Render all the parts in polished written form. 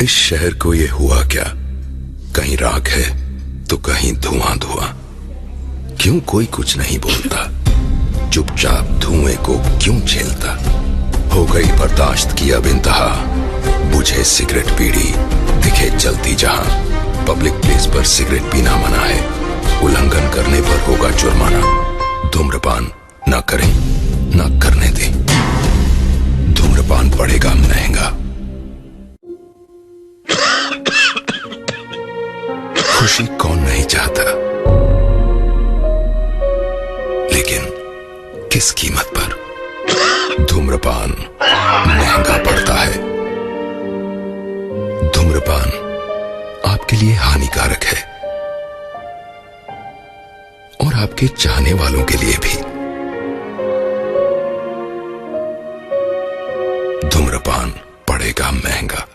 इस शहर को ये हुआ क्या, कहीं राख है तो कहीं धुआं धुआं। क्यों कोई कुछ नहीं बोलता, चुपचाप धुएं को क्यों झेलता। हो गई बर्दाश्त की अब इंतहा, बुझे सिगरेट बीड़ी दिखे जलती जहां। पब्लिक प्लेस पर सिगरेट पीना मना है, उल्लंघन करने पर होगा जुर्माना। धूम्रपान ना करें ना करने दें, धूम्रपान पड़ेगा महंगा। खुशी कौन नहीं चाहता, लेकिन किस कीमत पर। धूम्रपान महंगा पड़ता है। धूम्रपान आपके लिए हानिकारक है और आपके चाहने वालों के लिए भी। धूम्रपान पड़ेगा महंगा।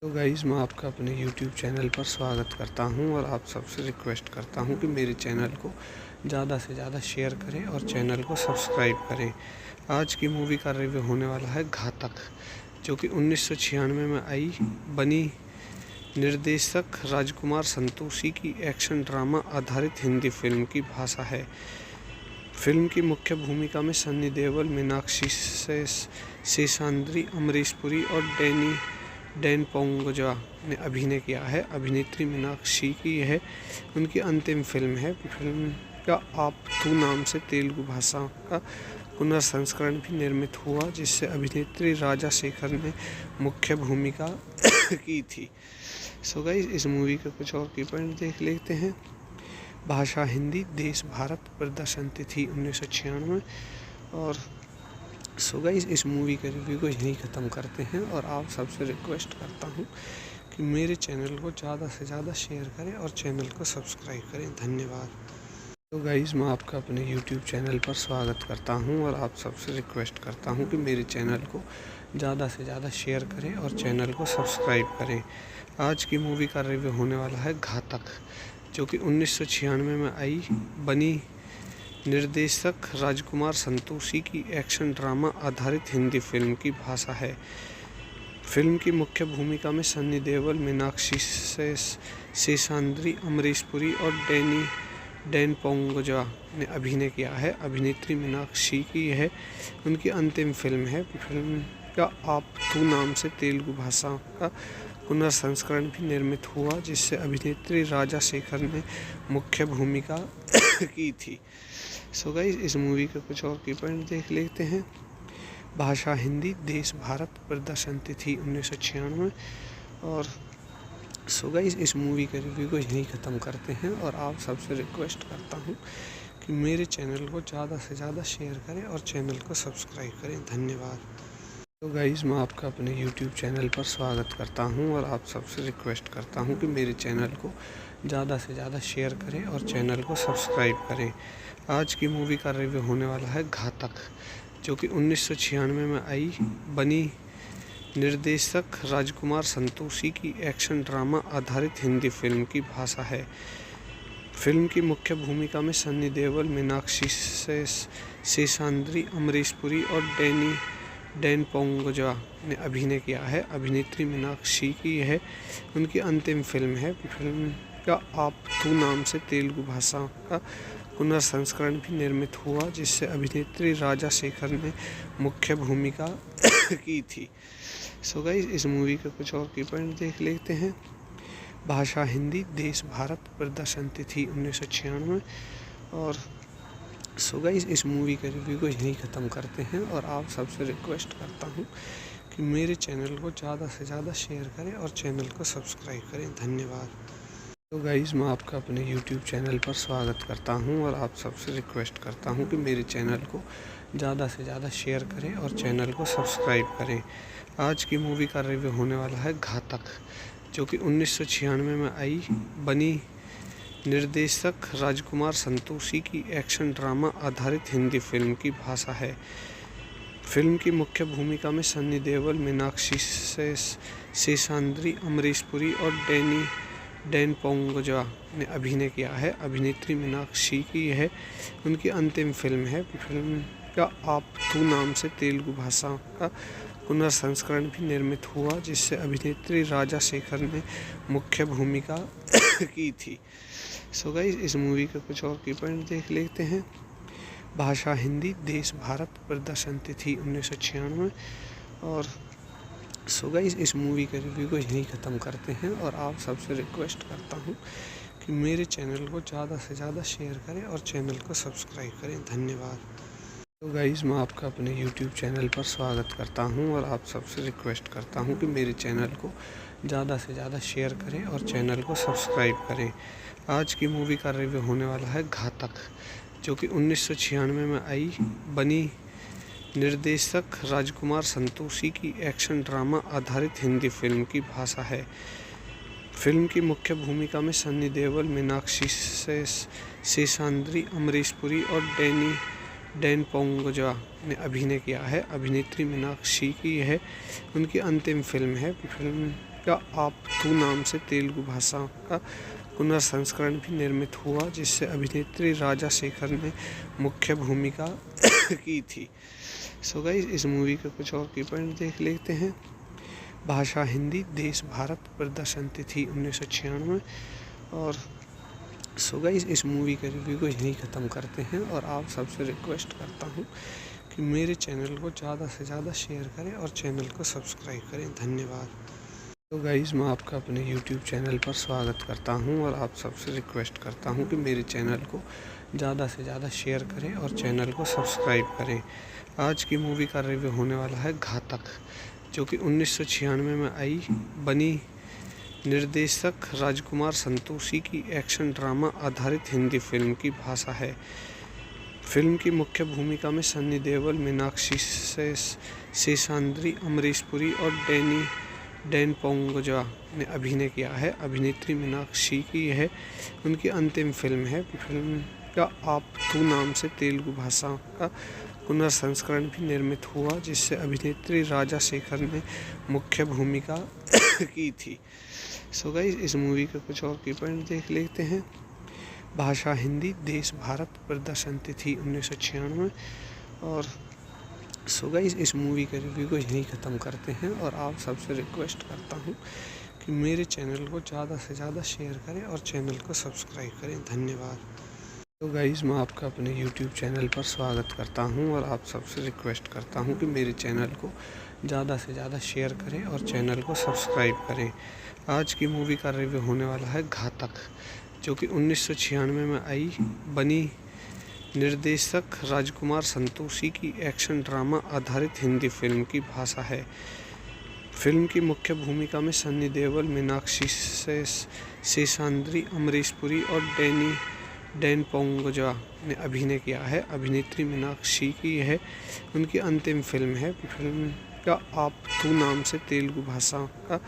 तो गाइज़, मैं आपका अपने YouTube चैनल पर स्वागत करता हूं और आप सबसे रिक्वेस्ट करता हूं कि मेरे चैनल को ज़्यादा से ज़्यादा शेयर करें और चैनल को सब्सक्राइब करें। आज की मूवी का रिव्यू होने वाला है घातक, जो कि 1996 में आई बनी निर्देशक राजकुमार संतोषी की एक्शन ड्रामा आधारित हिंदी फिल्म की भाषा है। फिल्म की मुख्य भूमिका में सन्नी देओल, मीनाक्षी शेषाद्री, अमरीश पुरी और डैन पोंगोजा ने अभिनय किया है। अभिनेत्री मीनाक्षी की यह उनकी अंतिम फिल्म है। फिल्म का आप तू नाम से तेलुगु भाषा का पुनर्संस्करण भी निर्मित हुआ, जिससे अभिनेत्री राजा शेखर ने मुख्य भूमिका की थी। सो गाइस, इस मूवी के कुछ और की पॉइंट देख लेते हैं। भाषा हिंदी, देश भारत, प्रदर्शन तिथि 1996। और सो गाइस, इस मूवी के रिव्यू को यहीं ख़त्म करते हैं और आप सबसे रिक्वेस्ट करता हूं कि मेरे चैनल को ज़्यादा से ज़्यादा शेयर करें और चैनल को सब्सक्राइब करें। धन्यवाद। तो गाइस, मैं आपका अपने YouTube चैनल पर स्वागत करता हूं और आप सबसे रिक्वेस्ट करता हूं कि मेरे चैनल को ज़्यादा से ज़्यादा शेयर करें और चैनल को सब्सक्राइब करें। आज की मूवी का रिव्यू होने वाला है घातक, जो कि 1996 में आई बनी निर्देशक राजकुमार संतोषी की एक्शन ड्रामा आधारित हिंदी फिल्म की भाषा है। फिल्म की मुख्य भूमिका में सन्नी देओल, मीनाक्षी शेषाद्री, अमरीश पुरी और डैन पोंगोजा ने अभिनय किया है। अभिनेत्री मीनाक्षी की यह उनकी अंतिम फिल्म है। फिल्म का आप तू नाम से तेलुगु भाषा का पुनर्संस्करण भी निर्मित हुआ, जिससे अभिनेत्री राजा शेखर ने मुख्य भूमिका की थी। सो गाइस, इस मूवी के कुछ और की पॉइंट देख लेते हैं। भाषा हिंदी, देश भारत, प्रदर्शन तिथि 1996। और सो गाइस, इस मूवी के रिव्यू को यहीं ख़त्म करते हैं और आप सबसे रिक्वेस्ट करता हूं कि मेरे चैनल को ज़्यादा से ज़्यादा शेयर करें और चैनल को सब्सक्राइब करें। धन्यवाद। तो गाइज़, मैं आपका अपने YouTube चैनल पर स्वागत करता हूं और आप सबसे रिक्वेस्ट करता हूं कि मेरे चैनल को ज़्यादा से ज़्यादा शेयर करें और चैनल को सब्सक्राइब करें। आज की मूवी का रिव्यू होने वाला है घातक, जो कि 1996 में आई बनी निर्देशक राजकुमार संतोषी की एक्शन ड्रामा आधारित हिंदी फिल्म की भाषा है। फिल्म की मुख्य भूमिका में सन्नी देओल, मीनाक्षी शेषाद्री, अमरीश पुरी और डैन पोंगोजा ने अभिनय किया है। अभिनेत्री मीनाक्षी की यह उनकी अंतिम फिल्म है। फिल्म का आप तू नाम से तेलुगु भाषा का पुनर्संस्करण भी निर्मित हुआ, जिससे अभिनेत्री राजा शेखर ने मुख्य भूमिका की थी। सो गाइस, इस मूवी के कुछ और की पॉइंट देख लेते हैं। भाषा हिंदी, देश भारत, प्रदर्शन तिथि 1996। और सो गाइस, इस मूवी के रिव्यू को यहीं ख़त्म करते हैं और आप सबसे रिक्वेस्ट करता हूं कि मेरे चैनल को ज़्यादा से ज़्यादा शेयर करें और चैनल को सब्सक्राइब करें। धन्यवाद। तो गाइज़, मैं आपका अपने YouTube चैनल पर स्वागत करता हूं और आप सबसे रिक्वेस्ट करता हूं कि मेरे चैनल को ज़्यादा से ज़्यादा शेयर करें और चैनल को सब्सक्राइब करें। आज की मूवी का रिव्यू होने वाला है घातक, जो कि 1996 में आई बनी निर्देशक राजकुमार संतोषी की एक्शन ड्रामा आधारित हिंदी फिल्म की भाषा है। फिल्म की मुख्य भूमिका में सन्नी देओल, मीनाक्षी शेषाद्री, अमरीश पुरी और डैन पोंगोजा ने अभिनय किया है। अभिनेत्री मीनाक्षी की यह उनकी अंतिम फिल्म है। फिल्म का आप तू नाम से तेलुगु भाषा का पुनर्संस्करण भी निर्मित हुआ, जिससे अभिनेत्री राजा शेखर ने मुख्य भूमिका की थी। सो गाइस, इस मूवी के कुछ और की पॉइंट देख लेते हैं। भाषा हिंदी, देश भारत, प्रदर्शन तिथि 1996। और सो गाइस, इस मूवी के रिव्यू को यहीं ख़त्म करते हैं और आप सबसे रिक्वेस्ट करता हूं कि मेरे चैनल को ज़्यादा से ज़्यादा शेयर करें और चैनल को सब्सक्राइब करें। धन्यवाद। तो गाइज़ मैं आपका अपने YouTube चैनल पर स्वागत करता हूं और आप सबसे रिक्वेस्ट करता हूं कि मेरे चैनल को ज़्यादा से ज़्यादा शेयर करें और चैनल को सब्सक्राइब करें। आज की मूवी का रिव्यू होने वाला है घातक, जो कि 1996 में आई बनी निर्देशक राजकुमार संतोषी की एक्शन ड्रामा आधारित हिंदी फिल्म की भाषा है। फिल्म की मुख्य भूमिका में सन्नी देओल, मीनाक्षी शेषाद्री, अमरीश पुरी और डैन पोंगोजा ने अभिनय किया है। अभिनेत्री मीनाक्षी की यह उनकी अंतिम फिल्म है। फिल्म का आप तू नाम से तेलुगु भाषा का पुनर्संस्करण भी निर्मित हुआ, जिससे अभिनेत्री राजा शेखर ने मुख्य भूमिका की थी। सो गाइस, इस मूवी के कुछ और की पॉइंट देख लेते हैं। भाषा हिंदी, देश भारत, प्रदर्शन तिथि 1996। और सो गाइस, इस मूवी के रिव्यू को यहीं ख़त्म करते हैं और आप सबसे रिक्वेस्ट करता हूं कि मेरे चैनल को ज़्यादा से ज़्यादा शेयर करें और चैनल को सब्सक्राइब करें। धन्यवाद। तो गाइस, मैं आपका अपने YouTube चैनल पर स्वागत करता हूं और आप सबसे रिक्वेस्ट करता हूं कि मेरे चैनल को ज़्यादा से ज़्यादा शेयर करें और चैनल को सब्सक्राइब करें। आज की मूवी का रिव्यू होने वाला है घातक, जो कि 1996 में आई बनी निर्देशक राजकुमार संतोषी की एक्शन ड्रामा आधारित हिंदी फिल्म की भाषा है। फिल्म की मुख्य भूमिका में सन्नी देओल, मीनाक्षी शेषाद्री, अमरीश पुरी और डैन पोंगोजा ने अभिनय किया है। अभिनेत्री मीनाक्षी की यह उनकी अंतिम फिल्म है। फिल्म का आप तू नाम से तेलुगु भाषा का पुनर्संस्करण भी निर्मित हुआ, जिससे अभिनेत्री राजा शेखर ने मुख्य भूमिका की थी। सो गाइस, इस मूवी के कुछ और की पॉइंट देख लेते हैं। भाषा हिंदी, देश भारत, प्रदर्शन तिथि 1996। और सो गाइस, इस मूवी के रिव्यू को यहीं ख़त्म करते हैं और आप सबसे रिक्वेस्ट करता हूं कि मेरे चैनल को ज़्यादा से ज़्यादा शेयर करें और चैनल को सब्सक्राइब करें। धन्यवाद। तो गाइज़, मैं आपका अपने YouTube चैनल पर स्वागत करता हूं और आप सबसे रिक्वेस्ट करता हूं कि मेरे चैनल को ज़्यादा से ज़्यादा शेयर करें और चैनल को सब्सक्राइब करें। आज की मूवी का रिव्यू होने वाला है घातक, जो कि 1996 में आई बनी निर्देशक राजकुमार संतोषी की एक्शन ड्रामा आधारित हिंदी फिल्म की भाषा है। फिल्म की मुख्य भूमिका में सन्नी देओल, मीनाक्षी शेषाद्री, अमरीश पुरी और डैन पोंगोजा ने अभिनय किया है। अभिनेत्री मीनाक्षी की यह उनकी अंतिम फिल्म है। फिल्म का आप तू नाम से तेलुगु भाषा का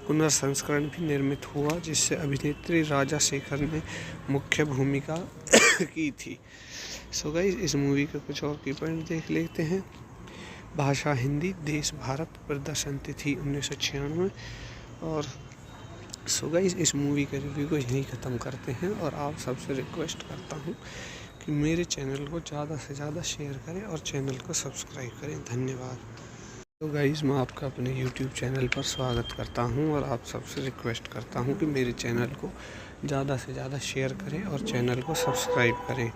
पुनर्संस्करण भी निर्मित हुआ, जिससे अभिनेत्री राजा शेखर ने मुख्य भूमिका की थी। सो गाइस, इस मूवी के कुछ और की पॉइंट देख लेते हैं। भाषा हिंदी, देश भारत, प्रदर्शन तिथि 1996। और सो गाइस, इस मूवी के रिव्यू को यहीं ख़त्म करते हैं और आप सबसे रिक्वेस्ट करता हूं कि मेरे चैनल को ज़्यादा से ज़्यादा शेयर करें और चैनल को सब्सक्राइब करें। धन्यवाद। तो गाइज़, मैं आपका अपने YouTube चैनल पर स्वागत करता हूं और आप सबसे रिक्वेस्ट करता हूं कि मेरे चैनल को ज़्यादा से ज़्यादा शेयर करें और चैनल को सब्सक्राइब करें।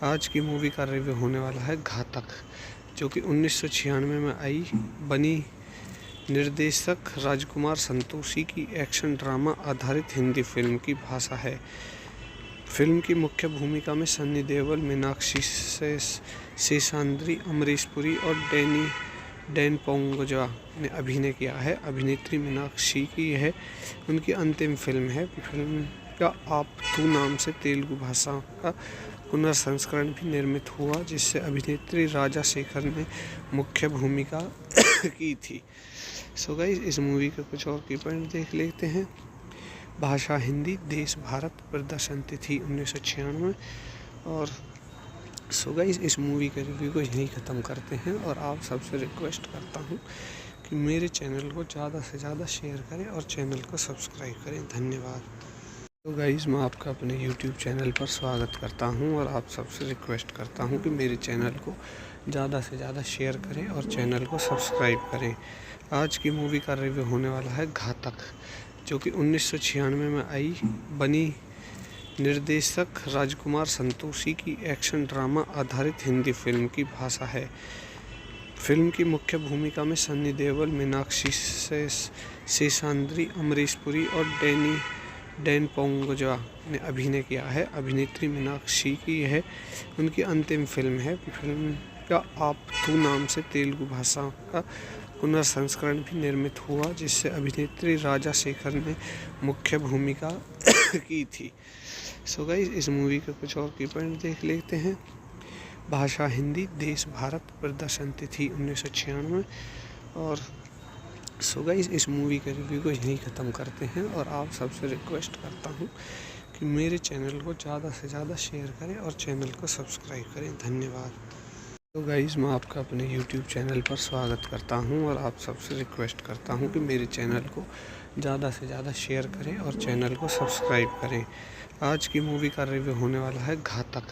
आज की मूवी का रिव्यू होने वाला है घातक, जो कि 1996 में आई बनी निर्देशक राजकुमार संतोषी की एक्शन ड्रामा आधारित हिंदी फिल्म की भाषा है। फिल्म की मुख्य भूमिका में सन्नी देओल, मीनाक्षी शेषाद्री, अमरीश पुरी और डैन पोंगोजा ने अभिनय किया है। अभिनेत्री मीनाक्षी की यह उनकी अंतिम फिल्म है। फिल्म का आप तू नाम से तेलुगु भाषा का पुनर्संस्करण भी निर्मित हुआ, जिससे अभिनेत्री राजा शेखर ने मुख्य भूमिका की थी। सो गाइस, इस मूवी के कुछ और की पॉइंट देख लेते हैं। भाषा हिंदी, देश भारत, प्रदर्शन तिथि 1996। और सो गाइस, इस मूवी के रिव्यू को यहीं ख़त्म करते हैं और आप सबसे रिक्वेस्ट करता हूं कि मेरे चैनल को ज़्यादा से ज़्यादा शेयर करें और चैनल को सब्सक्राइब करें। धन्यवाद। तो गाइज़, मैं आपका अपने YouTube चैनल पर स्वागत करता हूं और आप सबसे रिक्वेस्ट करता हूं कि मेरे चैनल को ज़्यादा से ज़्यादा शेयर करें और चैनल को सब्सक्राइब करें। आज की मूवी का रिव्यू होने वाला है घातक, जो कि 1996 में आई बनी निर्देशक राजकुमार संतोषी की एक्शन ड्रामा आधारित हिंदी फिल्म की भाषा है। फिल्म की मुख्य भूमिका में सन्नी देओल, मीनाक्षी शेषाद्री, अमरीश पुरी और डैन पोंगोजा ने अभिनय किया है। अभिनेत्री मीनाक्षी की यह उनकी अंतिम फिल्म है। फिल्म का आपथू नाम से तेलुगु भाषा का पुनर्संस्करण भी निर्मित हुआ, जिससे अभिनेत्री राजा शेखर ने मुख्य भूमिका की थी। सो गाइस, इस मूवी के कुछ और की पॉइंट देख लेते हैं। भाषा हिंदी, देश भारत, प्रदर्शन तिथि 1996। और सो गाइस, इस मूवी के रिव्यू को यहीं ख़त्म करते हैं और आप सबसे रिक्वेस्ट करता हूँ कि मेरे चैनल को ज़्यादा से ज़्यादा शेयर करें और चैनल को सब्सक्राइब करें। धन्यवाद। तो गाइस, मैं आपका अपने YouTube चैनल पर स्वागत करता हूं और आप सबसे रिक्वेस्ट करता हूं कि मेरे चैनल को ज़्यादा से ज़्यादा शेयर करें और चैनल को सब्सक्राइब करें। आज की मूवी का रिव्यू होने वाला है घातक,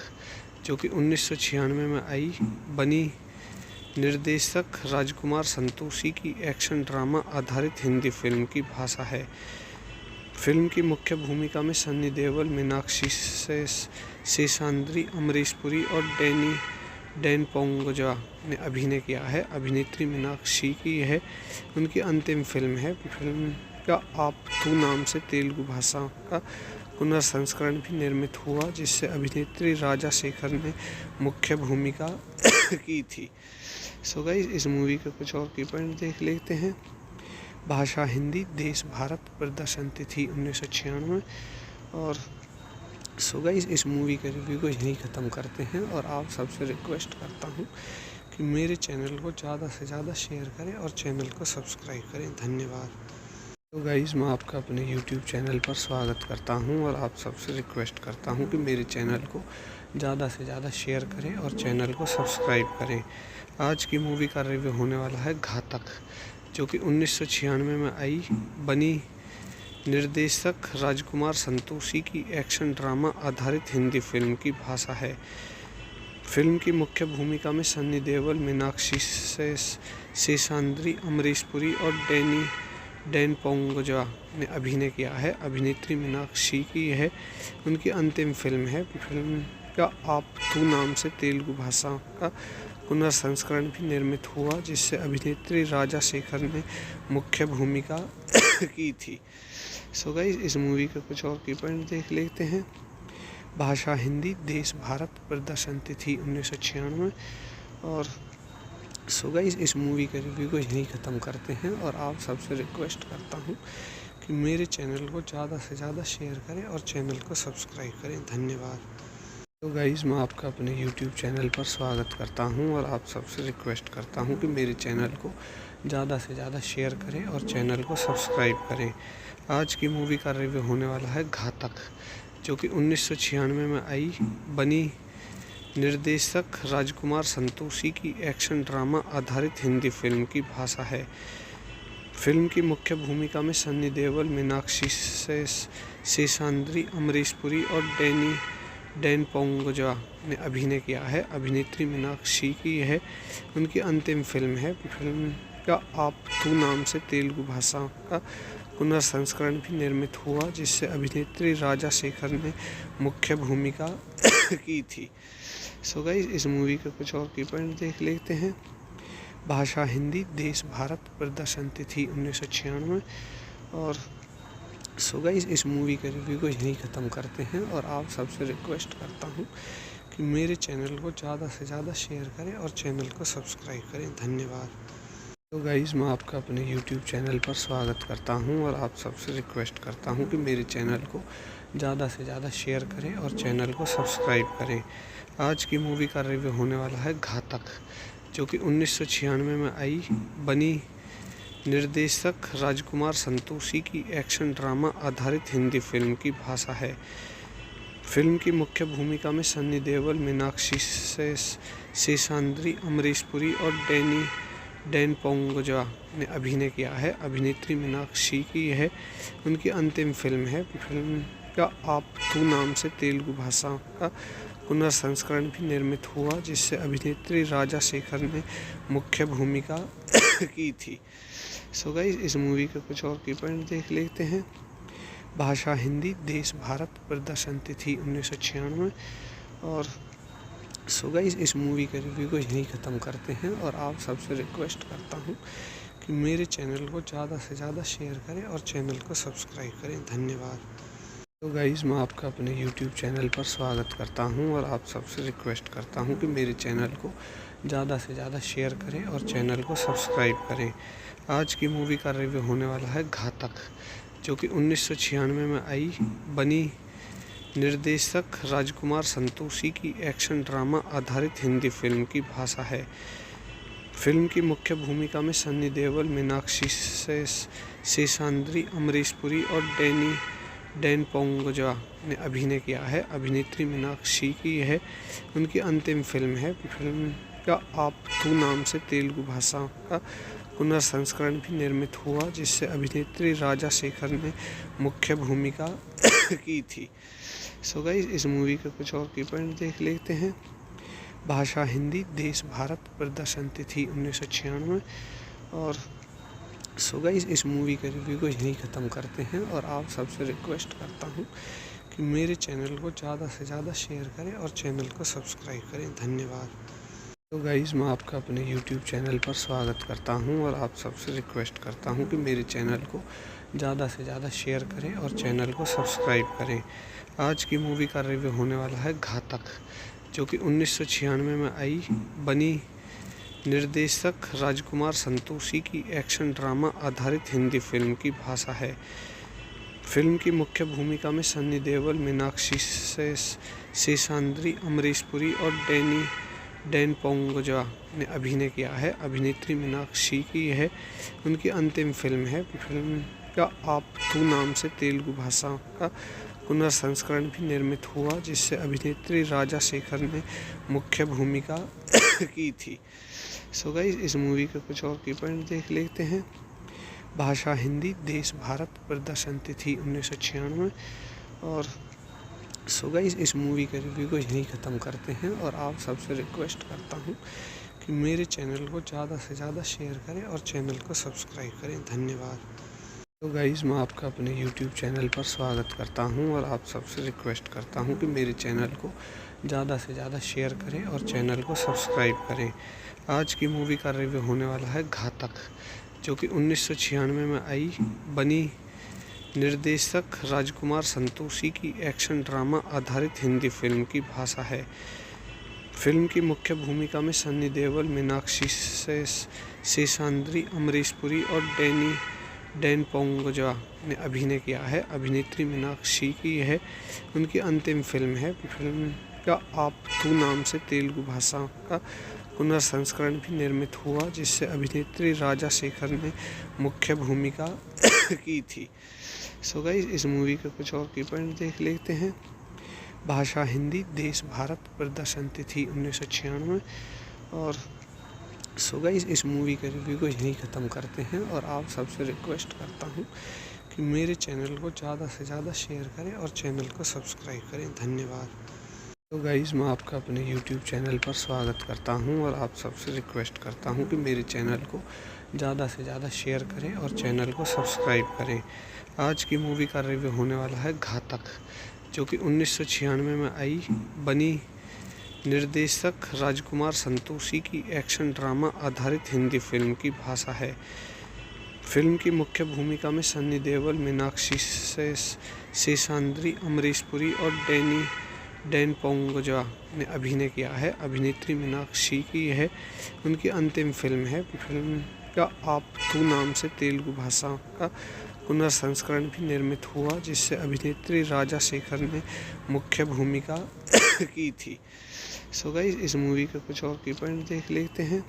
जो कि 1996 में आई बनी निर्देशक राजकुमार संतोषी की एक्शन ड्रामा आधारित हिंदी फिल्म की भाषा है। फिल्म की मुख्य भूमिका में सन्नी देओल, मीनाक्षी शेषाद्री, अमरीश पुरी और डैन पोंगोजा ने अभिनय किया है। अभिनेत्री मीनाक्षी की यह उनकी अंतिम फिल्म है। फिल्म का आपथू नाम से तेलुगु भाषा का पुनर्संस्करण भी निर्मित हुआ, जिससे अभिनेत्री राजा शेखर ने मुख्य भूमिका की थी। सो गाइस, इस मूवी के कुछ और की पॉइंट देख लेते हैं। भाषा हिंदी, देश भारत, प्रदर्शन तिथि 1996। और सो गाइस, इस मूवी के रिव्यू को यहीं ख़त्म करते हैं और आप सबसे रिक्वेस्ट करता हूँ कि मेरे चैनल को ज़्यादा से ज़्यादा शेयर करें और चैनल को सब्सक्राइब करें। धन्यवाद। तो गाइस, मैं आपका अपने YouTube चैनल पर स्वागत करता हूं और आप सबसे रिक्वेस्ट करता हूं कि मेरे चैनल को ज़्यादा से ज़्यादा शेयर करें और चैनल को सब्सक्राइब करें। आज की मूवी का रिव्यू होने वाला है घातक, जो कि 1996 में आई बनी निर्देशक राजकुमार संतोषी की एक्शन ड्रामा आधारित हिंदी फिल्म की भाषा है। फिल्म की मुख्य भूमिका में सन्नी देओल, मीनाक्षी शेषाद्री, अमरीश पुरी और डैन पोंगोजा ने अभिनय किया है। अभिनेत्री मीनाक्षी की यह उनकी अंतिम फिल्म है। फिल्म का आपथू नाम से तेलुगु भाषा का पुनर्संस्करण भी निर्मित हुआ, जिससे अभिनेत्री राजा शेखर ने मुख्य भूमिका की थी। सो गाइस, इस मूवी के कुछ और की पॉइंट देख लेते हैं। भाषा हिंदी, देश भारत, प्रदर्शन तिथि 1996। और सो गाइस, इस मूवी के रिव्यू को यहीं ख़त्म करते हैं और आप सबसे रिक्वेस्ट करता हूँ कि मेरे चैनल को ज़्यादा से ज़्यादा शेयर करें और चैनल को सब्सक्राइब करें। धन्यवाद। तो गाइस, मैं आपका अपने YouTube चैनल पर स्वागत करता हूं और आप सबसे रिक्वेस्ट करता हूं कि मेरे चैनल को ज़्यादा से ज़्यादा शेयर करें और चैनल को सब्सक्राइब करें। आज की मूवी का रिव्यू होने वाला है घातक, जो कि 1996 में आई बनी निर्देशक राजकुमार संतोषी की एक्शन ड्रामा आधारित हिंदी फिल्म की भाषा है। फिल्म की मुख्य भूमिका में सन्नी देओल, मीनाक्षी शेषाद्री, अमरीश पुरी और डैन पोंगोजा ने अभिनय किया है। अभिनेत्री मीनाक्षी की यह उनकी अंतिम फिल्म है। फिल्म का आपथू नाम से तेलुगु भाषा का पुनर्संस्करण भी निर्मित हुआ, जिससे अभिनेत्री राजा शेखर ने मुख्य भूमिका की थी। सो गाइस, इस मूवी के कुछ और की पॉइंट देख लेते हैं। भाषा हिंदी, देश भारत, प्रदर्शन तिथि 1996। और सो गाइस, इस मूवी के रिव्यू को यहीं ख़त्म करते हैं और आप सबसे रिक्वेस्ट करता हूँ कि मेरे चैनल को ज़्यादा से ज़्यादा शेयर करें और चैनल को सब्सक्राइब करें। धन्यवाद। तो गाइस, मैं आपका अपने YouTube चैनल पर स्वागत करता हूं और आप सबसे रिक्वेस्ट करता हूं कि मेरे चैनल को ज़्यादा से ज़्यादा शेयर करें और चैनल को सब्सक्राइब करें। आज की मूवी का रिव्यू होने वाला है घातक, जो कि 1996 में आई बनी निर्देशक राजकुमार संतोषी की एक्शन ड्रामा आधारित हिंदी फिल्म की भाषा है। फिल्म की मुख्य भूमिका में सन्नी देओल, मीनाक्षी शेषाद्री, अमरीश पुरी और डैन पोंगोजा ने अभिनय किया है। अभिनेत्री मीनाक्षी की यह उनकी अंतिम फिल्म है। फिल्म का आपथू नाम से तेलुगु भाषा का पुनर्संस्करण भी निर्मित हुआ, जिससे अभिनेत्री राजा शेखर ने मुख्य भूमिका की थी। सो गाइस, इस मूवी के कुछ और की पॉइंट देख लेते हैं। भाषा हिंदी, देश भारत, प्रदर्शन तिथि 1996। और सो गाइस, इस मूवी के रिव्यू को यहीं ख़त्म करते हैं और आप सबसे रिक्वेस्ट करता हूँ कि मेरे चैनल को ज़्यादा से ज़्यादा शेयर करें और चैनल को सब्सक्राइब करें। धन्यवाद। तो गाइस, मैं आपका अपने YouTube चैनल पर स्वागत करता हूं और आप सबसे रिक्वेस्ट करता हूं कि मेरे चैनल को ज़्यादा से ज़्यादा शेयर करें और चैनल को सब्सक्राइब करें। आज की मूवी का रिव्यू होने वाला है घातक, जो कि 1996 में आई बनी निर्देशक राजकुमार संतोषी की एक्शन ड्रामा आधारित हिंदी फिल्म की भाषा है। फिल्म की मुख्य भूमिका में सन्नी देओल, मीनाक्षी शेषाद्री, अमरीश पुरी और डैन पोंगोजा ने अभिनय किया है। अभिनेत्री मीनाक्षी की यह उनकी अंतिम फिल्म है। फिल्म का आप तू नाम से तेलुगु भाषा का पुनर्संस्करण भी निर्मित हुआ, जिससे अभिनेत्री राजा शेखर ने मुख्य भूमिका की थी। सो गाइस, इस मूवी के कुछ और की पॉइंट देख लेते हैं। भाषा हिंदी, देश भारत, प्रदर्शन तिथि 1996। और सो गाइस, इस मूवी के रिव्यू को यहीं ख़त्म करते हैं और आप सबसे रिक्वेस्ट करता हूं कि मेरे चैनल को ज़्यादा से ज़्यादा शेयर करें और चैनल को सब्सक्राइब करें। धन्यवाद। तो गाइस, मैं आपका अपने YouTube चैनल पर स्वागत करता हूं और आप सबसे रिक्वेस्ट करता हूं कि मेरे चैनल को ज़्यादा से ज़्यादा शेयर करें और चैनल को सब्सक्राइब करें। आज की मूवी का रिव्यू होने वाला है घातक, जो कि 1996 में आई बनी निर्देशक राजकुमार संतोषी की एक्शन ड्रामा आधारित हिंदी फिल्म की भाषा है। फिल्म की मुख्य भूमिका में सन्नी देओल, मीनाक्षी शेषाद्री, अमरीश पुरी और डैन पोंगोजा ने अभिनय किया है। अभिनेत्री मीनाक्षी की यह उनकी अंतिम फिल्म है। फिल्म का आप तू नाम से तेलुगु भाषा का पुनर्संस्करण भी निर्मित हुआ, जिससे अभिनेत्री राजा शेखर ने मुख्य भूमिका की थी। सो गाइस, इस मूवी के कुछ और की पॉइंट देख लेते हैं। भाषा हिंदी, देश भारत, प्रदर्शन तिथि 1996। और सो गाइस, इस मूवी के रिव्यू को यहीं ख़त्म करते हैं और आप सबसे रिक्वेस्ट करता हूं कि मेरे चैनल को ज़्यादा से ज़्यादा शेयर करें और चैनल को सब्सक्राइब करें। धन्यवाद। तो गाइस, मैं आपका अपने YouTube चैनल पर स्वागत करता हूं और आप सबसे रिक्वेस्ट करता हूं कि मेरे चैनल को ज़्यादा से ज़्यादा शेयर करें और चैनल को सब्सक्राइब करें। आज की मूवी का रिव्यू होने वाला है घातक, जो कि 1996 में आई बनी निर्देशक राजकुमार संतोषी की एक्शन ड्रामा आधारित हिंदी फिल्म की भाषा है। फिल्म की मुख्य भूमिका में सन्नी देओल, मीनाक्षी शेषाद्री, अमरीश पुरी और डैन पोंगोजा ने अभिनय किया है। अभिनेत्री मीनाक्षी की यह उनकी अंतिम फिल्म है। फिल्म का आप तू नाम से तेलुगु भाषा का पुनर्संस्करण भी निर्मित हुआ, जिससे अभिनेत्री राजा शेखर ने मुख्य भूमिका की थी। सो गाइस, इस मूवी के कुछ और की पॉइंट देख लेते हैं। भाषा हिंदी, देश भारत, प्रदर्शन तिथि 1996। और सो गाइस, इस मूवी के रिव्यू को यहीं ख़त्म करते हैं और आप सबसे रिक्वेस्ट करता हूं कि मेरे चैनल को ज़्यादा से ज़्यादा शेयर करें और चैनल को सब्सक्राइब करें। धन्यवाद। तो गाइस, मैं आपका अपने YouTube चैनल पर स्वागत करता हूं और आप सबसे रिक्वेस्ट करता हूं कि मेरे चैनल को ज़्यादा से ज़्यादा शेयर करें और चैनल को सब्सक्राइब करें। आज की मूवी का रिव्यू होने वाला है घातक, जो कि 1996 में आई बनी निर्देशक राजकुमार संतोषी की एक्शन ड्रामा आधारित हिंदी फिल्म की भाषा है। फिल्म की मुख्य भूमिका में सन्नी देओल, मीनाक्षी शेषाद्री, अमरीश पुरी और डैन पोंगोजा ने अभिनय किया है। अभिनेत्री मीनाक्षी की यह उनकी अंतिम फिल्म है। फिल्म का आप तू नाम से तेलुगु भाषा का पुनर्संस्करण भी निर्मित हुआ, जिससे अभिनेत्री राजा शेखर ने मुख्य भूमिका की थी। सो गाइस, इस मूवी के कुछ और की पॉइंट देख लेते हैं।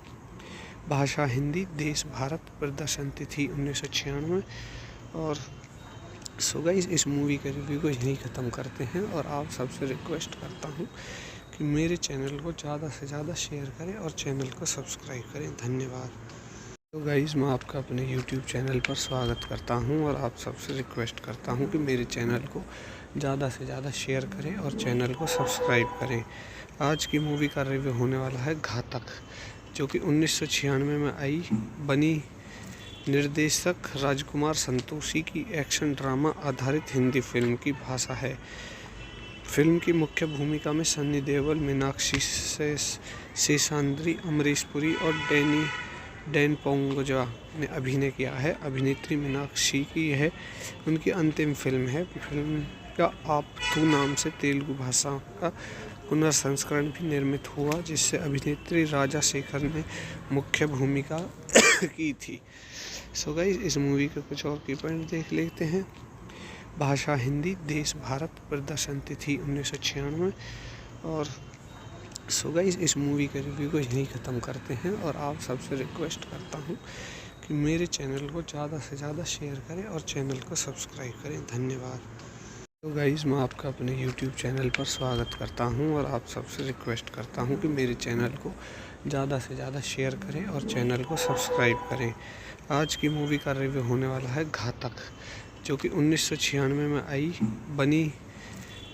भाषा हिंदी, देश भारत, प्रदर्शन तिथि 1996। और सो गाइस, इस मूवी के रिव्यू को यहीं ख़त्म करते हैं और आप सबसे रिक्वेस्ट करता हूं कि मेरे चैनल को ज़्यादा से ज़्यादा शेयर करें और चैनल को सब्सक्राइब करें। धन्यवाद। तो गाइस, मैं आपका अपने YouTube चैनल पर स्वागत करता हूं और आप सबसे रिक्वेस्ट करता हूं कि मेरे चैनल को ज़्यादा से ज़्यादा शेयर करें और चैनल को सब्सक्राइब करें। आज की मूवी का रिव्यू होने वाला है घातक, जो कि 1996 में आई बनी निर्देशक राजकुमार संतोषी की एक्शन ड्रामा आधारित हिंदी फिल्म की भाषा है। फिल्म की मुख्य भूमिका में सन्नी देओल, मीनाक्षी शेषाद्री, अमरीश पुरी और डैन पोंगोजा ने अभिनय किया है। अभिनेत्री मीनाक्षी की यह उनकी अंतिम फिल्म है। फिल्म का आप तू नाम से तेलुगु भाषा का पुनर्संस्करण भी निर्मित हुआ, जिससे अभिनेत्री राजा शेखर ने मुख्य भूमिका की थी। सो गाइस, इस मूवी के कुछ और की पॉइंट देख लेते हैं। भाषा हिंदी, देश भारत, प्रदर्शन तिथि 1996। और सो गाइस, इस मूवी के रिव्यू को यहीं ख़त्म करते हैं और आप सबसे रिक्वेस्ट करता हूँ कि मेरे चैनल को ज़्यादा से ज़्यादा शेयर करें और चैनल को सब्सक्राइब करें। धन्यवाद। तो गाइस, मैं आपका अपने YouTube चैनल पर स्वागत करता हूं और आप सबसे रिक्वेस्ट करता हूं कि मेरे चैनल को ज़्यादा से ज़्यादा शेयर करें और चैनल को सब्सक्राइब करें। आज की मूवी का रिव्यू होने वाला है घातक, जो कि 1996 में आई बनी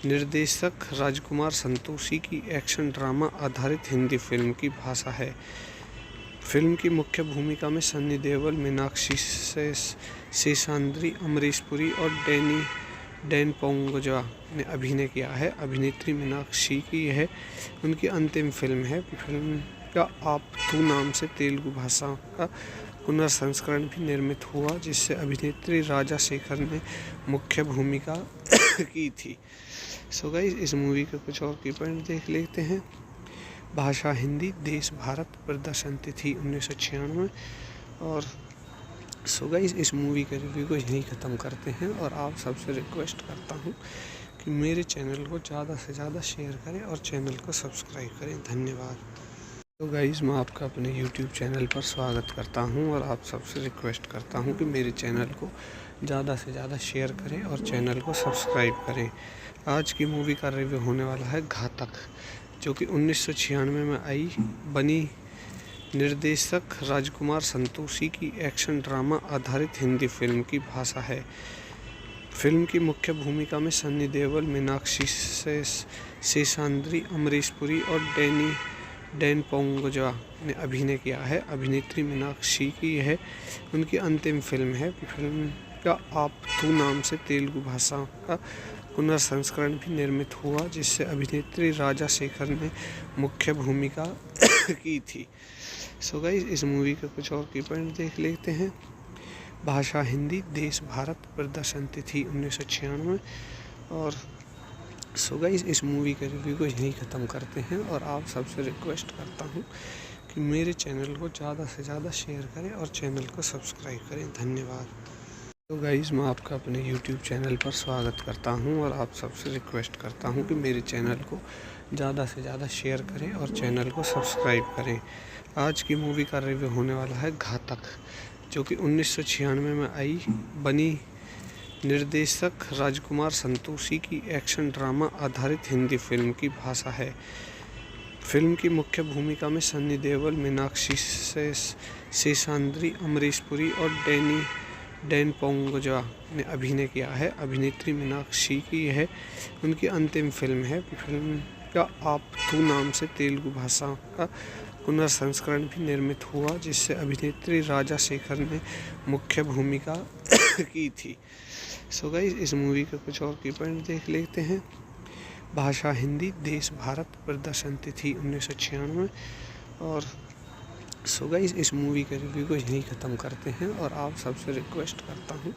निर्देशक राजकुमार संतोषी की एक्शन ड्रामा आधारित हिंदी फिल्म की भाषा है। फिल्म की मुख्य भूमिका में सन्नी देओल, मीनाक्षी शेषाद्री, अमरीश पुरी और डैन पोंगोजा ने अभिनय किया है। अभिनेत्री मीनाक्षी की यह उनकी अंतिम फिल्म है। फिल्म का आप तू नाम से तेलुगु भाषा का पुनर्संस्करण भी निर्मित हुआ, जिससे अभिनेत्री राजा शेखर ने मुख्य भूमिका की थी। सो गाइस, इस मूवी के कुछ और की पॉइंट देख लेते हैं। भाषा हिंदी, देश भारत, प्रदर्शन तिथि 1996। और सो गाइस, इस मूवी के रिव्यू को यहीं ख़त्म करते हैं और आप सबसे रिक्वेस्ट करता हूँ कि मेरे चैनल को ज़्यादा से ज़्यादा शेयर करें और चैनल को सब्सक्राइब करें। धन्यवाद। तो गाइस, मैं आपका अपने YouTube चैनल पर स्वागत करता हूं और आप सबसे रिक्वेस्ट करता हूं कि मेरे चैनल को ज़्यादा से ज़्यादा शेयर करें और चैनल को सब्सक्राइब करें। आज की मूवी का रिव्यू होने वाला है घातक, जो कि 1996 में आई बनी निर्देशक राजकुमार संतोषी की एक्शन ड्रामा आधारित हिंदी फिल्म की भाषा है। फिल्म की मुख्य भूमिका में सन्नी देओल, मीनाक्षी शेषाद्री, अमरीश पुरी और डैन पोंगोजा ने अभिनय किया है। अभिनेत्री मीनाक्षी की यह उनकी अंतिम फिल्म है। फिल्म का आप तू नाम से तेलुगु भाषा का पुनर्संस्करण भी निर्मित हुआ, जिससे अभिनेत्री राजा शेखर ने मुख्य भूमिका की थी। सो गाइस, इस मूवी के कुछ और की पॉइंट देख लेते हैं। भाषा हिंदी, देश भारत, प्रदर्शन तिथि 1996। और सो गाइस, इस मूवी के रिव्यू को यहीं ख़त्म करते हैं और आप सबसे रिक्वेस्ट करता हूँ कि मेरे चैनल को ज़्यादा से ज़्यादा शेयर करें और चैनल को सब्सक्राइब करें। धन्यवाद। तो गाइस, मैं आपका अपने YouTube चैनल पर स्वागत करता हूं और आप सबसे रिक्वेस्ट करता हूं कि मेरे चैनल को ज़्यादा से ज़्यादा शेयर करें और चैनल को सब्सक्राइब करें। आज की मूवी का रिव्यू होने वाला है घातक, जो कि 1996 में आई बनी निर्देशक राजकुमार संतोषी की एक्शन ड्रामा आधारित हिंदी फिल्म की भाषा है। फिल्म की मुख्य भूमिका में सन्नी देओल, मीनाक्षी शेषाद्री, अमरीश पुरी और डैन पोंगोजा ने अभिनय किया है। अभिनेत्री मीनाक्षी की यह उनकी अंतिम फिल्म है। फिल्म का आप तू नाम से तेलुगु भाषा का पुनर्संस्करण भी निर्मित हुआ, जिससे अभिनेत्री राजा शेखर ने मुख्य भूमिका की थी। सो गाइस, इस मूवी के कुछ और की पॉइंट देख लेते हैं। भाषा हिंदी, देश भारत, प्रदर्शन तिथि 1996। और सो गाइस, इस मूवी के रिव्यू को यहीं ख़त्म करते हैं और आप सबसे रिक्वेस्ट करता हूँ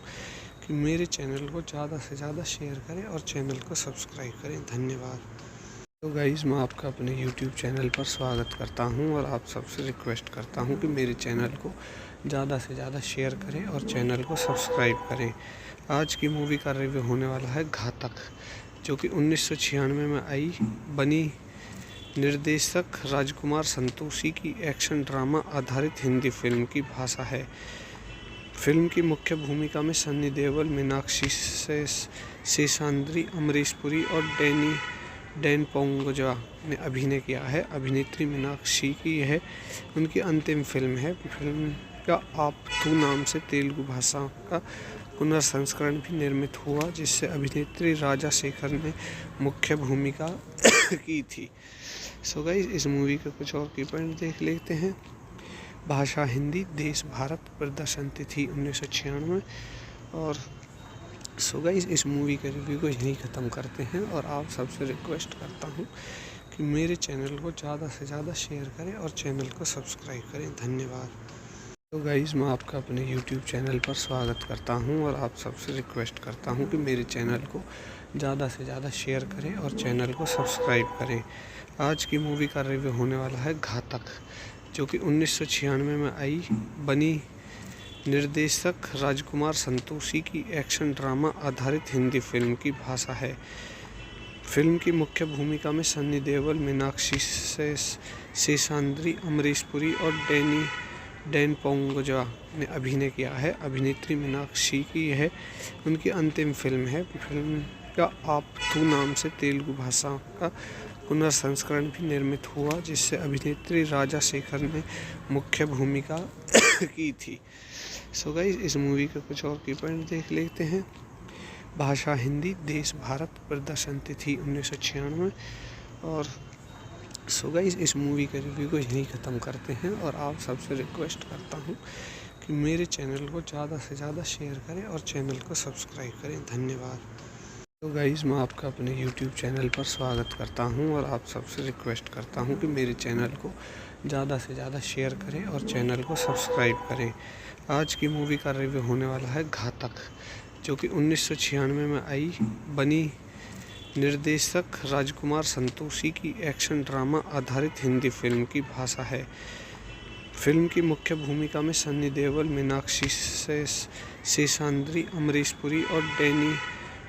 कि मेरे चैनल को ज़्यादा से ज़्यादा शेयर करें और चैनल को सब्सक्राइब करें। धन्यवाद। तो गाइस, मैं आपका अपने YouTube चैनल पर स्वागत करता हूं और आप सबसे रिक्वेस्ट करता हूं कि मेरे चैनल को ज़्यादा से ज़्यादा शेयर करें और चैनल को सब्सक्राइब करें। आज की मूवी का रिव्यू होने वाला है घातक, जो कि 1996 में आई बनी निर्देशक राजकुमार संतोषी की एक्शन ड्रामा आधारित हिंदी फिल्म की भाषा है। फिल्म की मुख्य भूमिका में सन्नी देओल, मीनाक्षी शेषाद्री, अमरीश पुरी और डैन पोंगोजा ने अभिनय किया है। अभिनेत्री मीनाक्षी की यह उनकी अंतिम फिल्म है। फिल्म का आप तू नाम से तेलुगु भाषा का पुनर्संस्करण भी निर्मित हुआ, जिससे अभिनेत्री राजा शेखर ने मुख्य भूमिका की थी। सो गाइस, इस मूवी के कुछ और की पॉइंट देख लेते हैं। भाषा हिंदी, देश भारत, प्रदर्शन तिथि 1996। और सो गाइस, इस मूवी के रिव्यू को यहीं ख़त्म करते हैं और आप सबसे रिक्वेस्ट करता हूँ कि मेरे चैनल को ज़्यादा से ज़्यादा शेयर करें और चैनल को सब्सक्राइब करें। धन्यवाद। तो गाइज़ मैं आपका अपने YouTube चैनल पर स्वागत करता हूं और आप सबसे रिक्वेस्ट करता हूं कि मेरे चैनल को ज़्यादा से ज़्यादा शेयर करें और चैनल को सब्सक्राइब करें। आज की मूवी का रिव्यू होने वाला है घातक, जो कि 1996 में आई बनी निर्देशक राजकुमार संतोषी की एक्शन ड्रामा आधारित हिंदी फिल्म की भाषा है। फिल्म की मुख्य भूमिका में सन्नी देओल, मीनाक्षी शेषाद्री, अमरीश पुरी और डैन पोंगोजा ने अभिनय किया है। अभिनेत्री मीनाक्षी की यह उनकी अंतिम फिल्म है। फिल्म का आपथू नाम से तेलुगु भाषा का पुनर्संस्करण भी निर्मित हुआ, जिससे अभिनेत्री राजा शेखर ने मुख्य भूमिका की थी। सो गाइस, इस मूवी के कुछ और की पॉइंट देख लेते हैं। भाषा हिंदी, देश भारत, प्रदर्शन तिथि 1996। और सो गाइस, इस मूवी के रिव्यू को यहीं ख़त्म करते हैं और आप सबसे रिक्वेस्ट करता हूं कि मेरे चैनल को ज़्यादा से ज़्यादा शेयर करें और चैनल को सब्सक्राइब करें। धन्यवाद। तो गाइस, मैं आपका अपने YouTube चैनल पर स्वागत करता हूं और आप सबसे रिक्वेस्ट करता हूं कि मेरे चैनल को ज़्यादा से ज़्यादा शेयर करें और चैनल को सब्सक्राइब करें। आज की मूवी का रिव्यू होने वाला है घातक, जो कि 1996 में आई बनी निर्देशक राजकुमार संतोषी की एक्शन ड्रामा आधारित हिंदी फिल्म की भाषा है। फिल्म की मुख्य भूमिका में सन्नी देओल, मीनाक्षी शेषाद्री, अमरीश पुरी और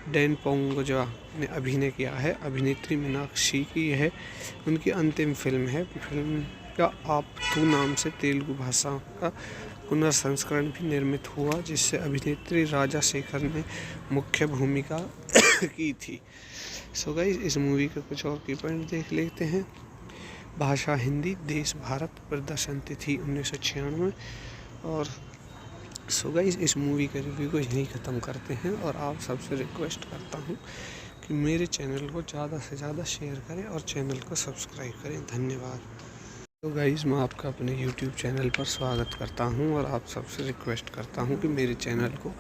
डैन पोंगोजा ने अभिनय किया है। अभिनेत्री मीनाक्षी की यह उनकी अंतिम फिल्म है। फिल्म का आपथू नाम से तेलुगु भाषा का पुनर्संस्करण भी निर्मित हुआ, जिससे अभिनेत्री राजा शेखर ने मुख्य भूमिका की थी। सो गाइस, इस मूवी के कुछ और की पॉइंट देख लेते हैं। भाषा हिंदी, देश भारत, प्रदर्शन तिथि 1996। और सो गाइस, इस मूवी के रिव्यू को यहीं ख़त्म करते हैं और आप सबसे रिक्वेस्ट करता हूं कि मेरे चैनल को ज़्यादा से ज़्यादा शेयर करें और चैनल को सब्सक्राइब करें। धन्यवाद। तो गाइज़, मैं आपका अपने YouTube चैनल पर स्वागत करता हूं और आप सबसे रिक्वेस्ट करता हूं कि मेरे चैनल को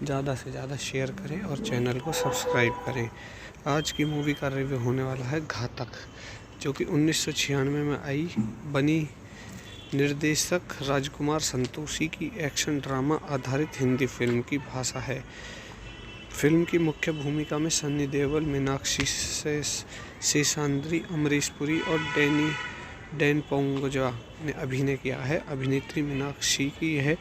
ज़्यादा से ज़्यादा शेयर करें और चैनल को सब्सक्राइब करें। आज की मूवी का रिव्यू होने वाला है घातक, जो कि 1996 में आई बनी निर्देशक राजकुमार संतोषी की एक्शन ड्रामा आधारित हिंदी फिल्म की भाषा है। फिल्म की मुख्य भूमिका में सन्नी देओल, मीनाक्षी शेषाद्री, अमरीश पुरी और डैन पोंगोजा ने अभिनय किया है। अभिनेत्री मीनाक्षी की यह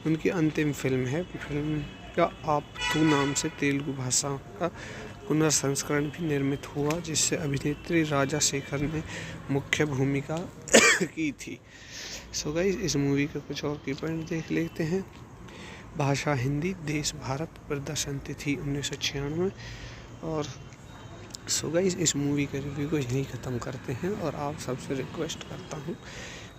उनकी अंतिम फिल्म है। फिल्म का आपथू नाम से तेलुगु भाषा का पुनर्संस्करण भी निर्मित हुआ, जिससे अभिनेत्री राजा शेखर ने मुख्य भूमिका की थी। सो गाइस, इस मूवी के कुछ और की पॉइंट देख लेते हैं। भाषा हिंदी, देश भारत, प्रदर्शन तिथि 1996। और सो गाइस, इस मूवी के रिव्यू को यहीं ख़त्म करते हैं और आप सबसे रिक्वेस्ट करता हूं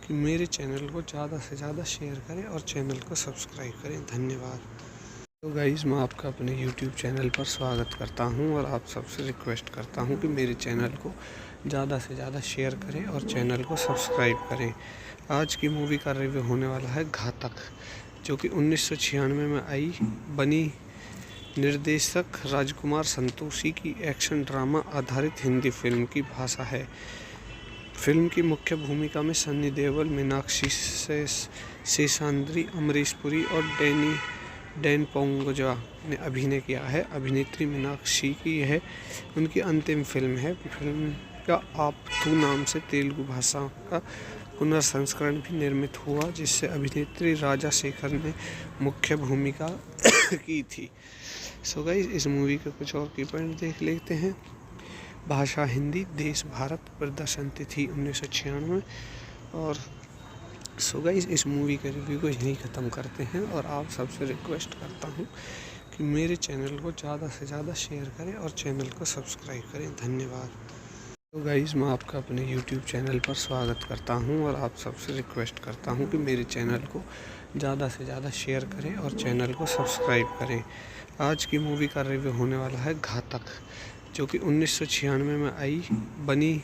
कि मेरे चैनल को ज़्यादा से ज़्यादा शेयर करें और चैनल को सब्सक्राइब करें। धन्यवाद। तो गाइज़, मैं आपका अपने YouTube चैनल पर स्वागत करता हूं और आप सबसे रिक्वेस्ट करता हूं कि मेरे चैनल को ज़्यादा से ज़्यादा शेयर करें और चैनल को सब्सक्राइब करें। आज की मूवी का रिव्यू होने वाला है घातक, जो कि 1996 में आई बनी निर्देशक राजकुमार संतोषी की एक्शन ड्रामा आधारित हिंदी फिल्म की भाषा है। फिल्म की मुख्य भूमिका में सन्नी देओल, मीनाक्षी शेषाद्री, अमरीश पुरी और डैन पोंगोजा ने अभिनय किया है। अभिनेत्री मीनाक्षी की यह उनकी अंतिम फिल्म है। फिल्म का आपथू नाम से तेलुगु भाषा का पुनर्संस्करण भी निर्मित हुआ, जिससे अभिनेत्री राजा शेखर ने मुख्य भूमिका की थी। सो गाइस, इस मूवी के कुछ और की पॉइंट देख लेते हैं। भाषा हिंदी, देश भारत, प्रदर्शन तिथि 1996। और सो गाइस, इस मूवी के रिव्यू को यहीं ख़त्म करते हैं और आप सबसे रिक्वेस्ट करता हूं कि मेरे चैनल को ज़्यादा से ज़्यादा शेयर करें और चैनल को सब्सक्राइब करें। धन्यवाद। तो गाइज़, मैं आपका अपने YouTube चैनल पर स्वागत करता हूं और आप सबसे रिक्वेस्ट करता हूं कि मेरे चैनल को ज़्यादा से ज़्यादा शेयर करें और चैनल को सब्सक्राइब करें। आज की मूवी का रिव्यू होने वाला है घातक, जो कि 1996 में आई बनी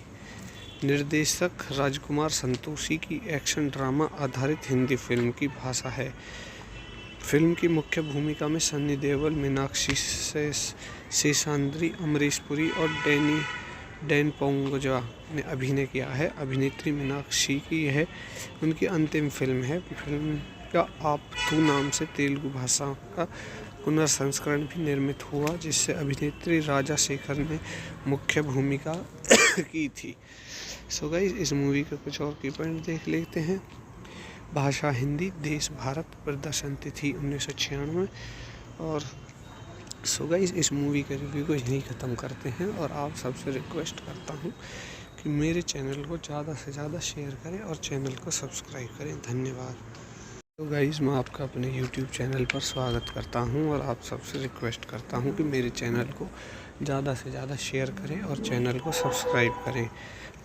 निर्देशक राजकुमार संतोषी की एक्शन ड्रामा आधारित हिंदी फिल्म की भाषा है। फिल्म की मुख्य भूमिका में सन्नी देओल, मीनाक्षी शेषाद्री, अमरीश पुरी और डैन पोंगोजा ने अभिनय किया है। अभिनेत्री मीनाक्षी की यह उनकी अंतिम फिल्म है। फिल्म का आप तू नाम से तेलुगु भाषा का पुनर्संस्करण भी निर्मित हुआ, जिससे अभिनेत्री राजा शेखर ने मुख्य भूमिका की थी। सो गाइस, इस मूवी के कुछ और की पॉइंट देख लेते हैं। भाषा हिंदी, देश भारत, प्रदर्शन तिथि 1996। और सो गाइस, इस मूवी के रिव्यू को यहीं ख़त्म करते हैं और आप सबसे रिक्वेस्ट करता हूँ कि मेरे चैनल को ज़्यादा से ज़्यादा शेयर करें और चैनल को सब्सक्राइब करें। धन्यवाद। तो गाइस, मैं आपका अपने YouTube चैनल पर स्वागत करता हूं और आप सबसे रिक्वेस्ट करता हूं कि मेरे चैनल को ज़्यादा से ज़्यादा शेयर करें और चैनल को सब्सक्राइब करें।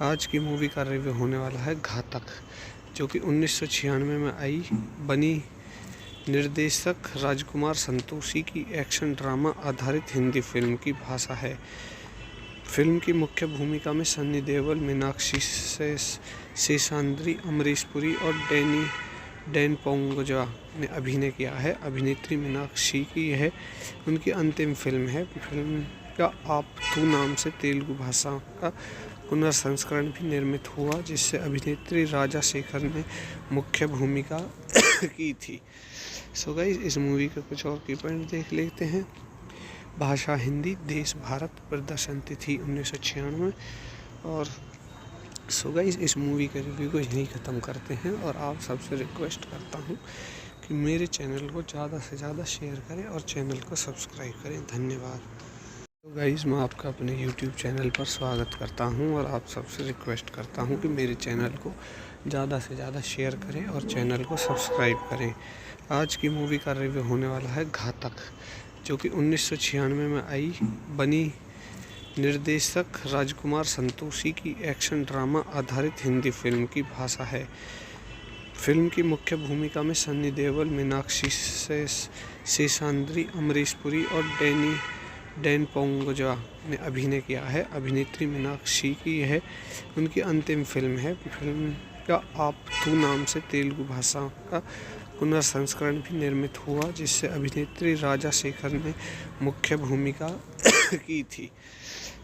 आज की मूवी का रिव्यू होने वाला है घातक, जो कि 1996 में आई बनी निर्देशक राजकुमार संतोषी की एक्शन ड्रामा आधारित हिंदी फिल्म की भाषा है। फिल्म की मुख्य भूमिका में सन्नी देओल, मीनाक्षी शेषाद्री, अमरीश पुरी और डैन पोंगोजा ने अभिनय किया है। अभिनेत्री मीनाक्षी की यह उनकी अंतिम फिल्म है। फिल्म का आप तू नाम से तेलुगु भाषा का पुनर्संस्करण भी निर्मित हुआ, जिससे अभिनेत्री राजा शेखर ने मुख्य भूमिका की थी। सो गाइस, इस मूवी के कुछ और की पॉइंट देख लेते हैं। भाषा हिंदी, देश भारत, प्रदर्शन तिथि 1996। और सो गाइस, इस मूवी के रिव्यू को यहीं ख़त्म करते हैं और आप सबसे रिक्वेस्ट करता हूँ कि मेरे चैनल को ज़्यादा से ज़्यादा शेयर करें और चैनल को सब्सक्राइब करें। धन्यवाद। तो गाइस, मैं आपका अपने YouTube चैनल पर स्वागत करता हूं और आप सबसे रिक्वेस्ट करता हूं कि मेरे चैनल को ज़्यादा से ज़्यादा शेयर करें और चैनल को सब्सक्राइब करें। आज की मूवी का रिव्यू होने वाला है घातक, जो कि 1996 में आई बनी निर्देशक राजकुमार संतोषी की एक्शन ड्रामा आधारित हिंदी फिल्म की भाषा है। फिल्म की मुख्य भूमिका में सन्नी देओल, मीनाक्षी शेषाद्री, अमरीश पुरी और डैन पोंगोजा ने अभिनय किया है। अभिनेत्री मीनाक्षी की यह उनकी अंतिम फिल्म है। फिल्म का आप तू नाम से तेलुगु भाषा का पुनर्संस्करण भी निर्मित हुआ, जिससे अभिनेत्री राजा शेखर ने मुख्य भूमिका की थी।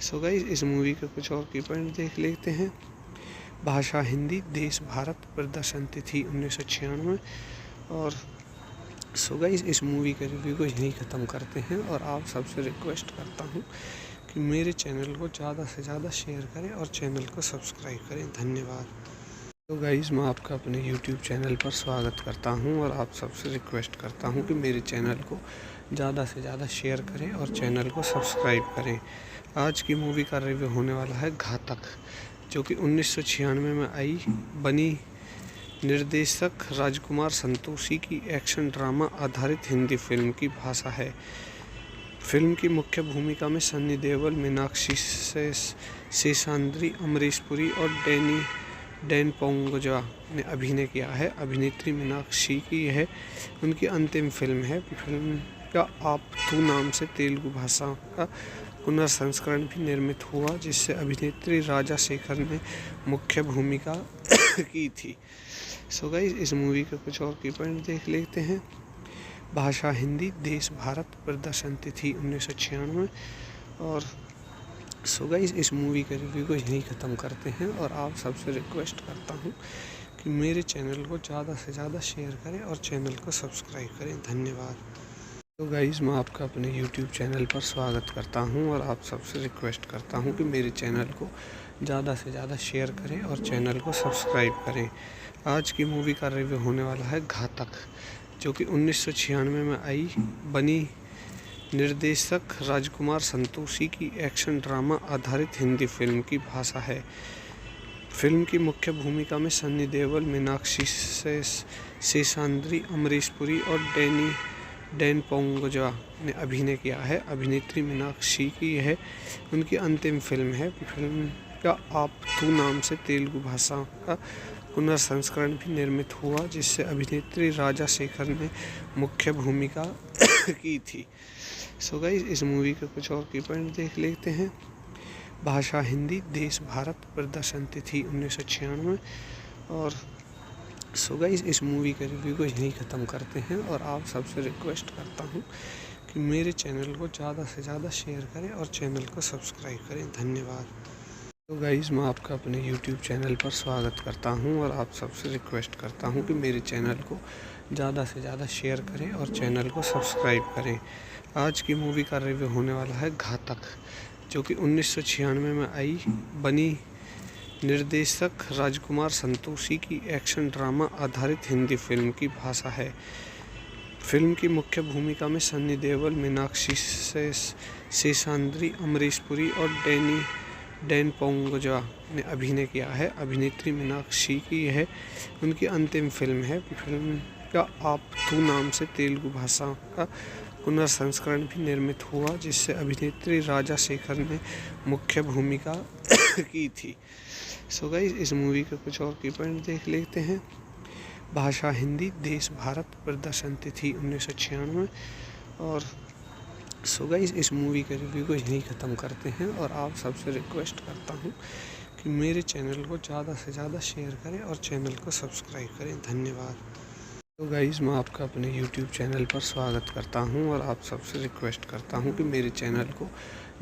सो गाइस, इस मूवी के कुछ और की पॉइंट देख लेते हैं। भाषा हिंदी, देश भारत, प्रदर्शन तिथि 1996। और सो गाइस, इस मूवी के रिव्यू को यहीं ख़त्म करते हैं और आप सबसे रिक्वेस्ट करता हूँ कि मेरे चैनल को ज़्यादा से ज़्यादा शेयर करें और चैनल को सब्सक्राइब करें। धन्यवाद। तो गाइस, मैं आपका अपने YouTube चैनल पर स्वागत करता हूं और आप सबसे रिक्वेस्ट करता हूं कि मेरे चैनल को ज़्यादा से ज़्यादा शेयर करें और चैनल को सब्सक्राइब करें। आज की मूवी का रिव्यू होने वाला है घातक, जो कि 1996 में आई बनी निर्देशक राजकुमार संतोषी की एक्शन ड्रामा आधारित हिंदी फिल्म की भाषा है। फिल्म की मुख्य भूमिका में सन्नी देओल, मीनाक्षी शेषाद्री, अमरीश पुरी और डैन पोंगोजा ने अभिनय किया है। अभिनेत्री मीनाक्षी की यह उनकी अंतिम फिल्म है। फिल्म का आप तू नाम से तेलुगु भाषा का पुनर्संस्करण भी निर्मित हुआ, जिससे अभिनेत्री राजा शेखर ने मुख्य भूमिका की थी। सो गाइस, इस मूवी के कुछ और की पॉइंट देख लेते हैं। भाषा हिंदी, देश भारत, प्रदर्शन तिथि 1996। और सो गाइस, इस मूवी के रिव्यू को यहीं ख़त्म करते हैं और आप सबसे रिक्वेस्ट करता हूँ कि मेरे चैनल को ज़्यादा से ज़्यादा शेयर करें और चैनल को सब्सक्राइब करें। धन्यवाद। तो गाइस, मैं आपका अपने YouTube चैनल पर स्वागत करता हूं और आप सबसे रिक्वेस्ट करता हूं कि मेरे चैनल को ज़्यादा से ज़्यादा शेयर करें और चैनल को सब्सक्राइब करें। आज की मूवी का रिव्यू होने वाला है घातक, जो कि 1996 में आई बनी निर्देशक राजकुमार संतोषी की एक्शन ड्रामा आधारित हिंदी फिल्म की भाषा है। फिल्म की मुख्य भूमिका में सन्नी देओल, मीनाक्षी शेषाद्री, अमरीश पुरी और डैन पोंगोजा ने अभिनय किया है। अभिनेत्री मीनाक्षी की यह उनकी अंतिम फिल्म है। फिल्म का आप तू नाम से तेलुगु भाषा का पुनर्संस्करण भी निर्मित हुआ, जिससे अभिनेत्री राजा शेखर ने मुख्य भूमिका की थी। सो गाइस, इस मूवी के कुछ और की पॉइंट देख लेते हैं। भाषा हिंदी, देश भारत, प्रदर्शन तिथि 1996। और सो गाइस, इस मूवी के रिव्यू को यहीं ख़त्म करते हैं और आप सबसे रिक्वेस्ट करता हूँ कि मेरे चैनल को ज़्यादा से ज़्यादा शेयर करें और चैनल को सब्सक्राइब करें। धन्यवाद। तो गाइस, मैं आपका अपने YouTube चैनल पर स्वागत करता हूं और आप सबसे रिक्वेस्ट करता हूं कि मेरे चैनल को ज़्यादा से ज़्यादा शेयर करें और चैनल को सब्सक्राइब करें। आज की मूवी का रिव्यू होने वाला है घातक, जो कि 1996 में आई बनी निर्देशक राजकुमार संतोषी की एक्शन ड्रामा आधारित हिंदी फिल्म की भाषा है। फिल्म की मुख्य भूमिका में सन्नी देओल, मीनाक्षी शेषाद्री, अमरीश पुरी और डैन पोंगोजा ने अभिनय किया है। अभिनेत्री मीनाक्षी की यह उनकी अंतिम फिल्म है। फिल्म का आपथू नाम से तेलुगु भाषा का पुनर्संस्करण भी निर्मित हुआ, जिससे अभिनेत्री राजा शेखर ने मुख्य भूमिका की थी। सो गाइस, इस मूवी के कुछ और की पॉइंट देख लेते हैं। भाषा हिंदी, देश भारत, प्रदर्शन तिथि 1996। और सो गाइस, इस मूवी के रिव्यू को यहीं ख़त्म करते हैं और आप सबसे रिक्वेस्ट करता हूँ कि मेरे चैनल को ज़्यादा से ज़्यादा शेयर करें और चैनल को सब्सक्राइब करें। धन्यवाद। तो गाइस, मैं आपका अपने YouTube चैनल पर स्वागत करता हूं और आप सबसे रिक्वेस्ट करता हूं कि मेरे चैनल को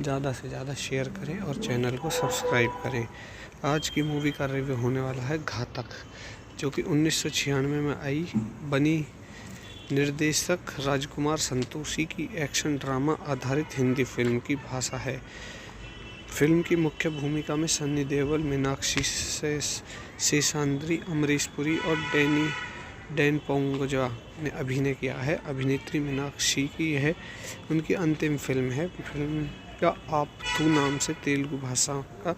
ज़्यादा से ज़्यादा शेयर करें और चैनल को सब्सक्राइब करें। आज की मूवी का रिव्यू होने वाला है घातक, जो कि 1996 में आई बनी निर्देशक राजकुमार संतोषी की एक्शन ड्रामा आधारित हिंदी फिल्म की भाषा है। फिल्म की मुख्य भूमिका में सन्नी देओल, मीनाक्षी शेषाद्री, अमरीश पुरी और डैन पोंगोजा ने अभिनय किया है। अभिनेत्री मीनाक्षी की यह उनकी अंतिम फिल्म है। फिल्म का आपथू नाम से तेलुगु भाषा का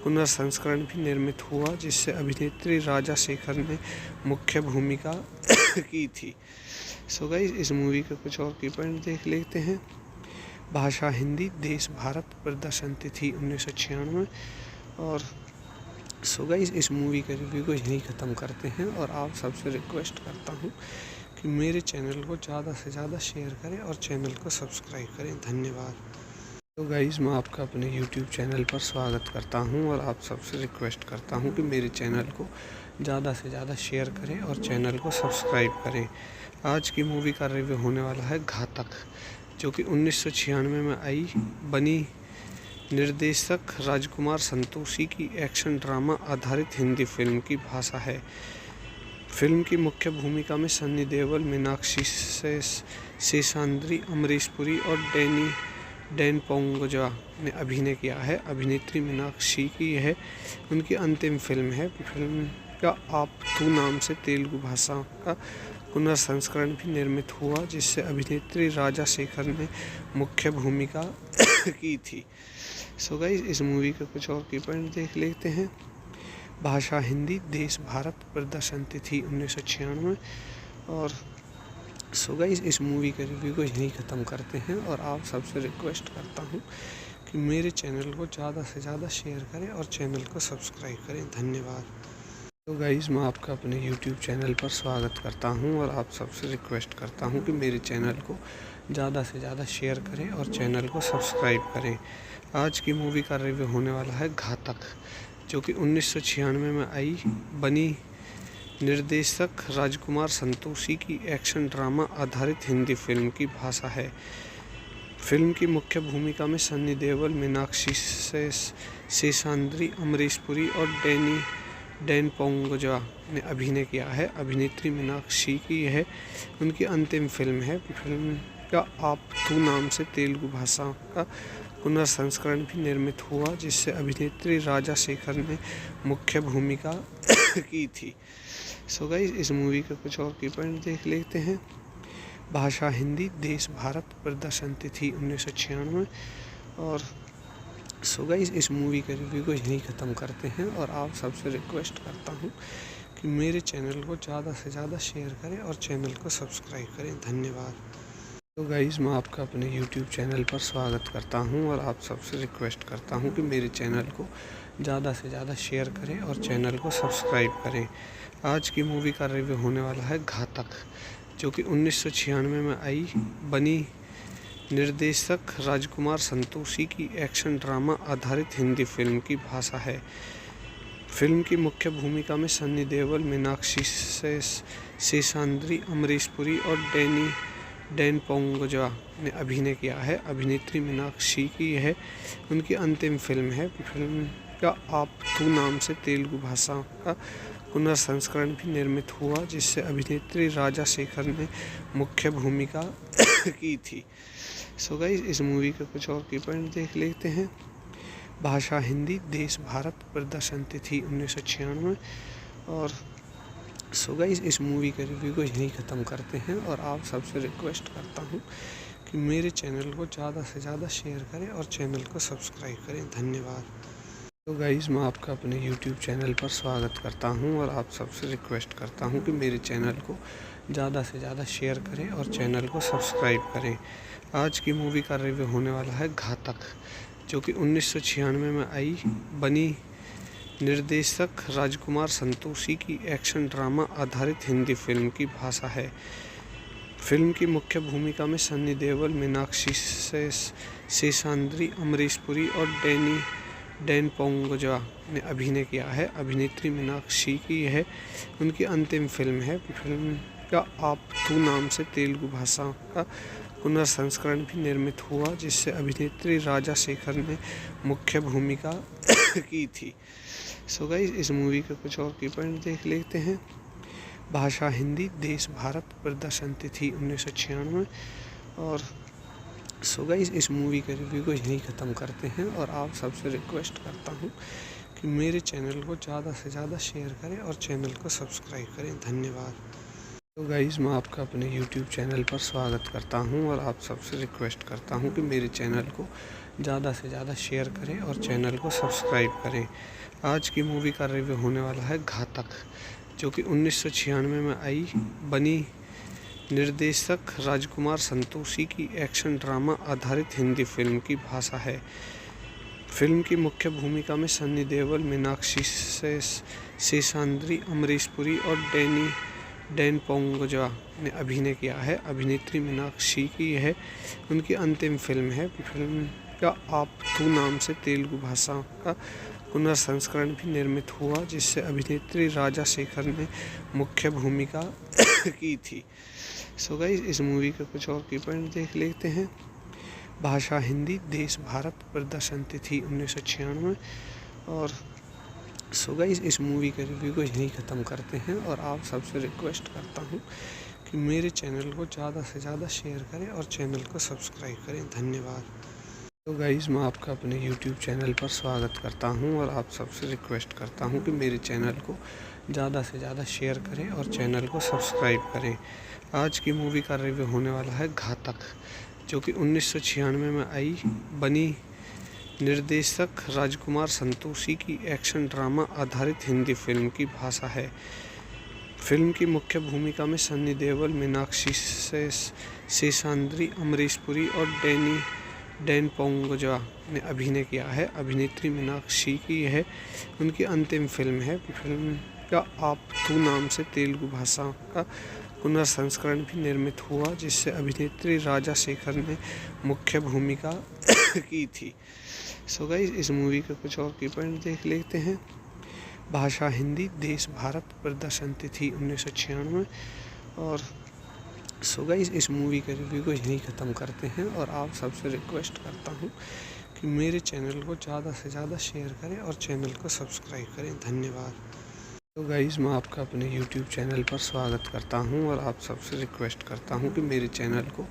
पुनर्संस्करण भी निर्मित हुआ, जिससे अभिनेत्री राजा शेखर ने मुख्य भूमिका की थी। सो गाइस, इस मूवी के कुछ और की पॉइंट देख लेते हैं। भाषा हिंदी, देश भारत, प्रदर्शन तिथि 1996। और सो गाइस, इस मूवी के रिव्यू को यहीं ख़त्म करते हैं और आप सबसे रिक्वेस्ट करता हूँ कि मेरे चैनल को ज़्यादा से ज़्यादा शेयर करें और चैनल को सब्सक्राइब करें। धन्यवाद। तो गाइस, मैं आपका अपने YouTube चैनल पर स्वागत करता हूं और आप सबसे रिक्वेस्ट करता हूं कि मेरे चैनल को ज़्यादा से ज़्यादा शेयर करें और चैनल को सब्सक्राइब करें। आज की मूवी का रिव्यू होने वाला है घातक, जो कि 1996 में आई बनी निर्देशक राजकुमार संतोषी की एक्शन ड्रामा आधारित हिंदी फिल्म की भाषा है। फिल्म की मुख्य भूमिका में सन्नी देओल, मीनाक्षी शेषाद्री, अमरीश पुरी और डैन पोंगोजा ने अभिनय किया है। अभिनेत्री मीनाक्षी की यह उनकी अंतिम फिल्म है। फिल्म का आपथू नाम से तेलुगु भाषा का पुनर्संस्करण भी निर्मित हुआ, जिससे अभिनेत्री राजा शेखर ने मुख्य भूमिका की थी। सो गाइस, इस मूवी के कुछ और की पॉइंट देख लेते हैं। भाषा हिंदी, देश भारत, प्रदर्शन तिथि 1996। और सो गाइस, इस मूवी के रिव्यू को यहीं ख़त्म करते हैं और आप सबसे रिक्वेस्ट करता हूँ कि मेरे चैनल को ज़्यादा से ज़्यादा शेयर करें और चैनल को सब्सक्राइब करें। धन्यवाद। तो गाइस, मैं आपका अपने YouTube चैनल पर स्वागत करता हूं और आप सबसे रिक्वेस्ट करता हूं कि मेरे चैनल को ज़्यादा से ज़्यादा शेयर करें और चैनल को सब्सक्राइब करें। आज की मूवी का रिव्यू होने वाला है घातक, जो कि 1996 में आई बनी निर्देशक राजकुमार संतोषी की एक्शन ड्रामा आधारित हिंदी फिल्म की भाषा है। फिल्म की मुख्य भूमिका में सन्नी देओल, मीनाक्षी शेषाद्री, अमरीश पुरी और डैन पोंगोजा ने अभिनय किया है। अभिनेत्री मीनाक्षी की यह उनकी अंतिम फिल्म है। फिल्म का आपथू नाम से तेलुगु भाषा का पुनर्संस्करण भी निर्मित हुआ, जिससे अभिनेत्री राजा शेखर ने मुख्य भूमिका की थी। सो गाइस, इस मूवी के कुछ और की पॉइंट देख लेते हैं। भाषा हिंदी, देश भारत, प्रदर्शन तिथि 1996। और सो गाइस, इस मूवी के रिव्यू को यहीं ख़त्म करते हैं और आप सबसे रिक्वेस्ट करता हूँ कि मेरे चैनल को ज़्यादा से ज़्यादा शेयर करें और चैनल को सब्सक्राइब करें। धन्यवाद। तो गाइस, मैं आपका अपने YouTube चैनल पर स्वागत करता हूं और आप सबसे रिक्वेस्ट करता हूं कि मेरे चैनल को ज़्यादा से ज़्यादा शेयर करें और चैनल को सब्सक्राइब करें। आज की मूवी का रिव्यू होने वाला है घातक, जो कि 1996 में आई बनी निर्देशक राजकुमार संतोषी की एक्शन ड्रामा आधारित हिंदी फिल्म की भाषा है। फिल्म की मुख्य भूमिका में सन्नी देओल, मीनाक्षी शेषाद्री, अमरीश पुरी और डैन पोंगोजा ने अभिनय किया है। अभिनेत्री मीनाक्षी की यह उनकी अंतिम फिल्म है। फिल्म का आपथू नाम से तेलुगु भाषा का पुनर्संस्करण भी निर्मित हुआ, जिससे अभिनेत्री राजा शेखर ने मुख्य भूमिका की थी। सो गाइस, इस मूवी के कुछ और की पॉइंट देख लेते हैं। भाषा हिंदी, देश भारत, प्रदर्शन तिथि 1996। और सो गाइस, इस मूवी के रिव्यू को यहीं ख़त्म करते हैं और आप सबसे रिक्वेस्ट करता हूँ कि मेरे चैनल को ज़्यादा से ज़्यादा शेयर करें और चैनल को सब्सक्राइब करें। धन्यवाद। तो गाइस, मैं आपका अपने YouTube चैनल पर स्वागत करता हूं और आप सबसे रिक्वेस्ट करता हूं कि मेरे चैनल को ज़्यादा से ज़्यादा शेयर करें और चैनल को सब्सक्राइब करें। आज की मूवी का रिव्यू होने वाला है घातक, जो कि 1996 में आई बनी निर्देशक राजकुमार संतोषी की एक्शन ड्रामा आधारित हिंदी फिल्म की भाषा है। फिल्म की मुख्य भूमिका में सन्नी देओल, मीनाक्षी शेषाद्री, अमरीश पुरी और डैन पोंगोजा ने अभिनय किया है। अभिनेत्री मीनाक्षी की यह उनकी अंतिम फिल्म है। फिल्म का आप तू नाम से तेलुगु भाषा का पुनर्संस्करण भी निर्मित हुआ, जिससे अभिनेत्री राजा शेखर ने मुख्य भूमिका की थी। सो गाइस, इस मूवी के कुछ और की पॉइंट देख लेते हैं। भाषा हिंदी, देश भारत, प्रदर्शन तिथि 1996। और सो गाइस, इस मूवी के रिव्यू को यहीं ख़त्म करते हैं और आप सबसे रिक्वेस्ट करता हूँ कि मेरे चैनल को ज़्यादा से ज़्यादा शेयर करें और चैनल को सब्सक्राइब करें। धन्यवाद। तो गाइस, मैं आपका अपने YouTube चैनल पर स्वागत करता हूं और आप सबसे रिक्वेस्ट करता हूं कि मेरे चैनल को ज़्यादा से ज़्यादा शेयर करें और चैनल को सब्सक्राइब करें। आज की मूवी का रिव्यू होने वाला है घातक, जो कि 1996 में आई बनी निर्देशक राजकुमार संतोषी की एक्शन ड्रामा आधारित हिंदी फिल्म की भाषा है। फिल्म की मुख्य भूमिका में सन्नी देओल, मीनाक्षी शेषाद्री, अमरीश पुरी और डैन पोंगोजा ने अभिनय किया है। अभिनेत्री मीनाक्षी की यह उनकी अंतिम फिल्म है। फिल्म का आप तू नाम से तेलुगु भाषा का पुनर्संस्करण भी निर्मित हुआ, जिससे अभिनेत्री राजा शेखर ने मुख्य भूमिका की थी। सो गाइस, इस मूवी के कुछ और की पॉइंट देख लेते हैं। भाषा हिंदी, देश भारत, प्रदर्शन तिथि 1996। और सो गाइस, इस मूवी के रिव्यू को यहीं ख़त्म करते हैं और आप सबसे रिक्वेस्ट करता हूँ कि मेरे चैनल को ज़्यादा से ज़्यादा शेयर करें और चैनल को सब्सक्राइब करें। धन्यवाद। तो गाइस, मैं आपका अपने YouTube चैनल पर स्वागत करता हूं और आप सबसे रिक्वेस्ट करता हूं कि मेरे चैनल को ज़्यादा से ज़्यादा शेयर करें और चैनल को सब्सक्राइब करें। आज की मूवी का रिव्यू होने वाला है घातक, जो कि 1996 में आई बनी निर्देशक राजकुमार संतोषी की एक्शन ड्रामा आधारित हिंदी फिल्म की भाषा है। फिल्म की मुख्य भूमिका में सन्नी देओल, मीनाक्षी शेषाद्री, अमरीश पुरी और डैन पोंगोजा ने अभिनय किया है। अभिनेत्री मीनाक्षी की यह उनकी अंतिम फिल्म है। फिल्म का आप तू नाम से तेलुगु भाषा का पुनर्संस्करण भी निर्मित हुआ, जिससे अभिनेत्री राजा शेखर ने मुख्य भूमिका की थी। सो गाइस, इस मूवी के कुछ और की पॉइंट देख लेते हैं। भाषा हिंदी, देश भारत, प्रदर्शन तिथि 1996। और सो गाइस, इस मूवी के रिव्यू को यहीं ख़त्म करते हैं और आप सबसे रिक्वेस्ट करता हूँ कि मेरे चैनल को ज़्यादा से ज़्यादा शेयर करें और चैनल को सब्सक्राइब करें। धन्यवाद। तो गाइस, मैं आपका अपने YouTube चैनल पर स्वागत करता हूं और आप सबसे रिक्वेस्ट करता हूं कि मेरे चैनल को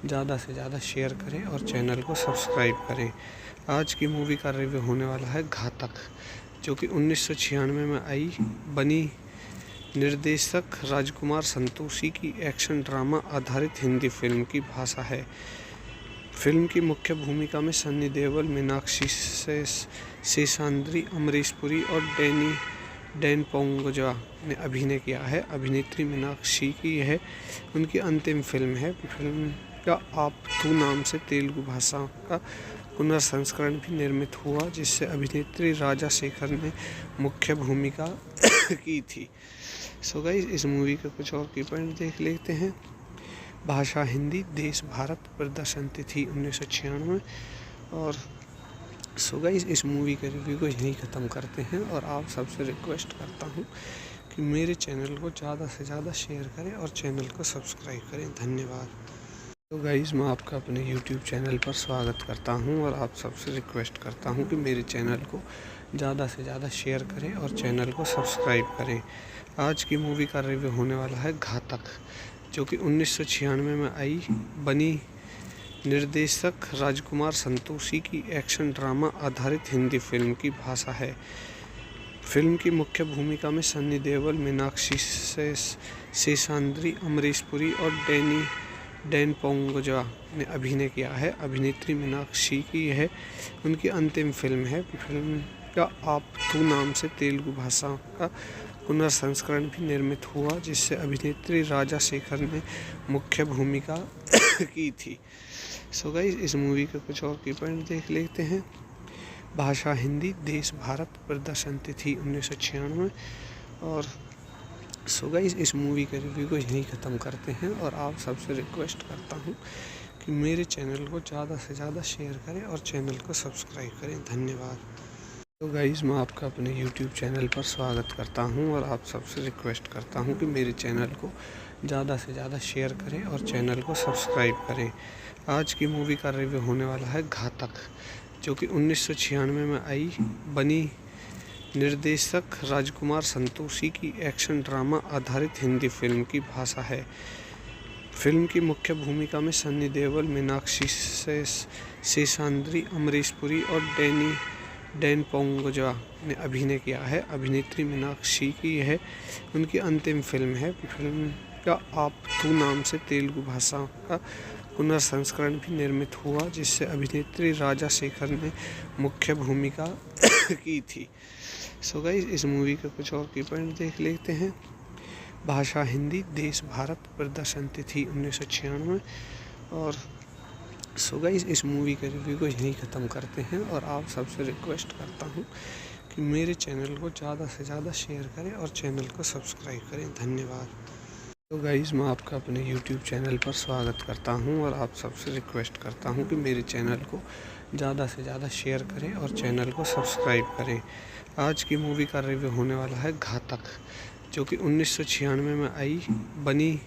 ज़्यादा से ज़्यादा शेयर करें और चैनल को सब्सक्राइब करें। आज की मूवी का रिव्यू होने वाला है घातक, जो कि 1996 में आई बनी निर्देशक राजकुमार संतोषी की एक्शन ड्रामा आधारित हिंदी फिल्म की भाषा है। फिल्म की मुख्य भूमिका में सन्नी देओल, मीनाक्षी शेषाद्री, अमरीश पुरी और डैन पोंगोजा ने अभिनय किया है। अभिनेत्री मीनाक्षी की यह उनकी अंतिम फिल्म है। फिल्म का आप तू नाम से तेलुगु भाषा का पुनर्संस्करण भी निर्मित हुआ, जिससे अभिनेत्री राजा शेखर ने मुख्य भूमिका की थी। सो गाइस, इस मूवी के कुछ और की पॉइंट देख लेते हैं। भाषा हिंदी, देश भारत, प्रदर्शन तिथि 1996। और सो गाइस, इस मूवी के रिव्यू को यहीं ख़त्म करते हैं और आप सबसे रिक्वेस्ट करता हूँ कि मेरे चैनल को ज़्यादा से ज़्यादा शेयर करें और चैनल को सब्सक्राइब करें। धन्यवाद। तो गाइस, मैं आपका अपने YouTube चैनल पर स्वागत करता हूं और आप सबसे रिक्वेस्ट करता हूं कि मेरे चैनल को ज़्यादा से ज़्यादा शेयर करें और चैनल को सब्सक्राइब करें। आज की मूवी का रिव्यू होने वाला है घातक, जो कि 1996 में आई बनी निर्देशक राजकुमार संतोषी की एक्शन ड्रामा आधारित हिंदी फिल्म की भाषा है। फिल्म की मुख्य भूमिका में सन्नी देओल, मीनाक्षी शेषाद्री, अमरीश पुरी और डैन पोंगोजा ने अभिनय किया है। अभिनेत्री मीनाक्षी की यह उनकी अंतिम फिल्म है। फिल्म का आप तू नाम से तेलुगु भाषा का पुनर्संस्करण भी निर्मित हुआ, जिससे अभिनेत्री राजा शेखर ने मुख्य भूमिका की थी। सो गाइस, इस मूवी के कुछ और की पॉइंट देख लेते हैं। भाषा हिंदी, देश भारत, प्रदर्शन तिथि 1996। और सो गाइस, इस मूवी के रिव्यू को यहीं ख़त्म करते हैं और आप सबसे रिक्वेस्ट करता हूं कि मेरे चैनल को ज़्यादा से ज़्यादा शेयर करें और चैनल को सब्सक्राइब करें। धन्यवाद। तो गाइस, मैं आपका अपने YouTube चैनल पर स्वागत करता हूं और आप सबसे रिक्वेस्ट करता हूं कि मेरे चैनल को ज़्यादा से ज़्यादा शेयर करें और चैनल को सब्सक्राइब करें। आज की मूवी का रिव्यू होने वाला है घातक, जो कि 1996 में आई बनी निर्देशक राजकुमार संतोषी की एक्शन ड्रामा आधारित हिंदी फिल्म की भाषा है। फिल्म की मुख्य भूमिका में सन्नी देओल, मीनाक्षी शेषाद्री, अमरीश पुरी और डैन पोंगोजा ने अभिनय किया है। अभिनेत्री मीनाक्षी की यह उनकी अंतिम फिल्म है। फिल्म का आप तू नाम से तेलुगु भाषा का पुनर्संस्करण भी निर्मित हुआ, जिससे अभिनेत्री राजा शेखर ने मुख्य भूमिका की थी। सो गाइस, इस मूवी के कुछ और की पॉइंट देख लेते हैं। भाषा हिंदी, देश भारत, प्रदर्शन तिथि 1996। और सो गाइस, इस मूवी के रिव्यू को यहीं ख़त्म करते हैं और आप सबसे रिक्वेस्ट करता हूं कि मेरे चैनल को ज़्यादा से ज़्यादा शेयर करें और चैनल को सब्सक्राइब करें। धन्यवाद। तो गाइस, मैं आपका अपने YouTube चैनल पर स्वागत करता हूं और आप सबसे रिक्वेस्ट करता हूं कि मेरे चैनल को ज़्यादा से ज़्यादा शेयर करें और चैनल को सब्सक्राइब करें। आज की मूवी का रिव्यू होने वाला है घातक, जो कि 1996 में आई बनी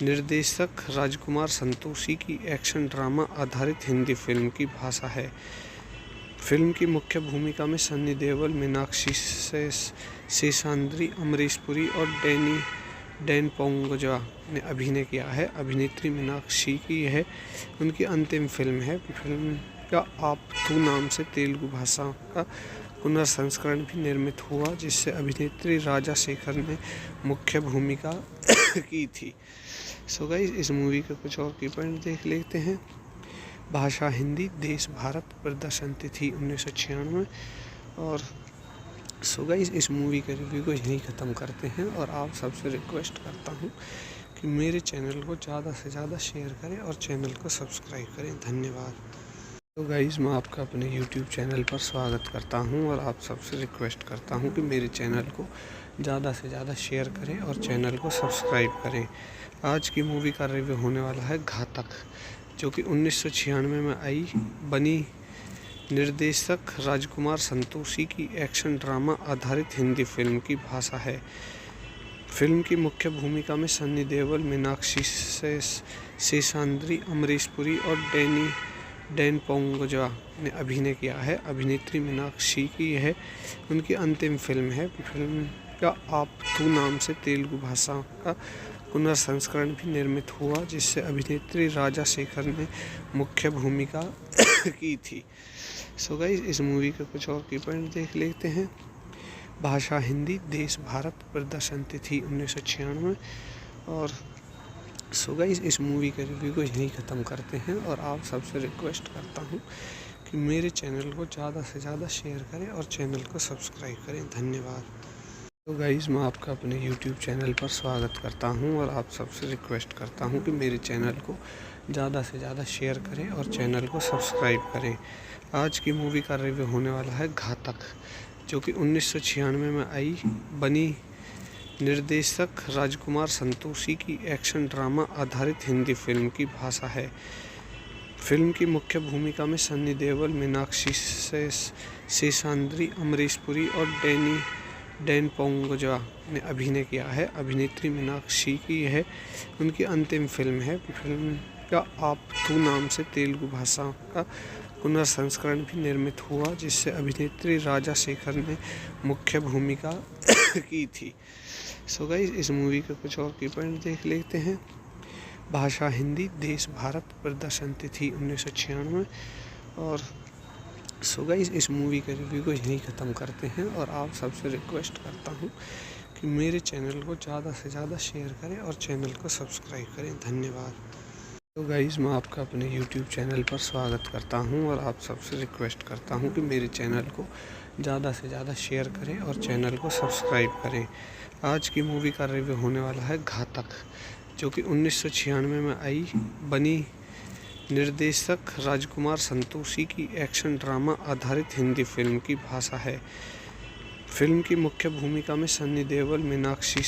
निर्देशक राजकुमार संतोषी की एक्शन ड्रामा आधारित हिंदी फिल्म की भाषा है। फिल्म की मुख्य भूमिका में सन्नी देओल, मीनाक्षी शेषाद्री, अमरीश पुरी और डैन पोंगोजा ने अभिनय किया है। अभिनेत्री मीनाक्षी की यह उनकी अंतिम फिल्म है। फिल्म का आप तू नाम से तेलुगु भाषा का पुनर्संस्करण भी निर्मित हुआ, जिससे अभिनेत्री राजा शेखर ने मुख्य भूमिका की थी। सो गाइस, इस मूवी के कुछ और की पॉइंट देख लेते हैं। भाषा हिंदी, देश भारत, प्रदर्शन तिथि 1996। और सो गाइस, इस मूवी के रिव्यू को यहीं ख़त्म करते हैं और आप सबसे रिक्वेस्ट करता हूं कि मेरे चैनल को ज़्यादा से ज़्यादा शेयर करें और चैनल को सब्सक्राइब करें। धन्यवाद। तो गाइस, मैं आपका अपने YouTube चैनल पर स्वागत करता हूं और आप सबसे रिक्वेस्ट करता हूं कि मेरे चैनल को ज़्यादा से ज़्यादा शेयर करें और चैनल को सब्सक्राइब करें। आज की मूवी का रिव्यू होने वाला है घातक, जो कि 1996 में आई बनी निर्देशक राजकुमार संतोषी की एक्शन ड्रामा आधारित हिंदी फिल्म की भाषा है। फिल्म की मुख्य भूमिका में सन्नी देओल, मीनाक्षी शेषाद्री, अमरीश पुरी और डैन पोंगोजा ने अभिनय किया है। अभिनेत्री मीनाक्षी की यह उनकी अंतिम फिल्म है। फिल्म का आप तू नाम से तेलुगु भाषा का पुनर्संस्करण भी निर्मित हुआ, जिससे अभिनेत्री राजा शेखर ने मुख्य भूमिका की थी। सो गाइस, इस मूवी के कुछ और की पॉइंट देख लेते हैं। भाषा हिंदी, देश भारत, प्रदर्शन तिथि 1996। और सो गाइस, इस मूवी के रिव्यू को यहीं ख़त्म करते हैं और आप सबसे रिक्वेस्ट करता हूं कि मेरे चैनल को ज़्यादा से ज़्यादा शेयर करें और चैनल को सब्सक्राइब करें। धन्यवाद। तो गाइस, मैं आपका अपने YouTube चैनल पर स्वागत करता हूं और आप सबसे रिक्वेस्ट करता हूं कि मेरे चैनल को ज़्यादा से ज़्यादा शेयर करें और चैनल को सब्सक्राइब करें। आज की मूवी का रिव्यू होने वाला है घातक, जो कि 1996 में आई बनी निर्देशक राजकुमार संतोषी की एक्शन ड्रामा आधारित हिंदी फिल्म की भाषा है। फिल्म की मुख्य भूमिका में सन्नी देओल, मीनाक्षी शेषाद्री, अमरीश पुरी और डैन पोंगोजा ने अभिनय किया है। अभिनेत्री मीनाक्षी की यह उनकी अंतिम फिल्म है। फिल्म का आप तू नाम से तेलुगु भाषा का पुनर्संस्करण भी निर्मित हुआ, जिससे अभिनेत्री राजा शेखर ने मुख्य भूमिका की थी। सो गाइस, इस मूवी के कुछ और की पॉइंट देख लेते हैं। भाषा हिंदी, देश भारत, प्रदर्शन तिथि 1996। और सो गाइस, इस मूवी के रिव्यू को यहीं ख़त्म करते हैं और आप सबसे रिक्वेस्ट करता हूँ कि मेरे चैनल को ज़्यादा से ज़्यादा शेयर करें और चैनल को सब्सक्राइब करें। धन्यवाद। तो गाइस, मैं आपका अपने YouTube चैनल पर स्वागत करता हूं और आप सबसे रिक्वेस्ट करता हूं कि मेरे चैनल को ज़्यादा से ज़्यादा शेयर करें और चैनल को सब्सक्राइब करें। आज की मूवी का रिव्यू होने वाला है घातक, जो कि 1996 में बनी निर्देशक राजकुमार संतोषी की एक्शन ड्रामा आधारित हिंदी फिल्म की भाषा है। फिल्म की मुख्य भूमिका में सन्नी देओल, मीनाक्षी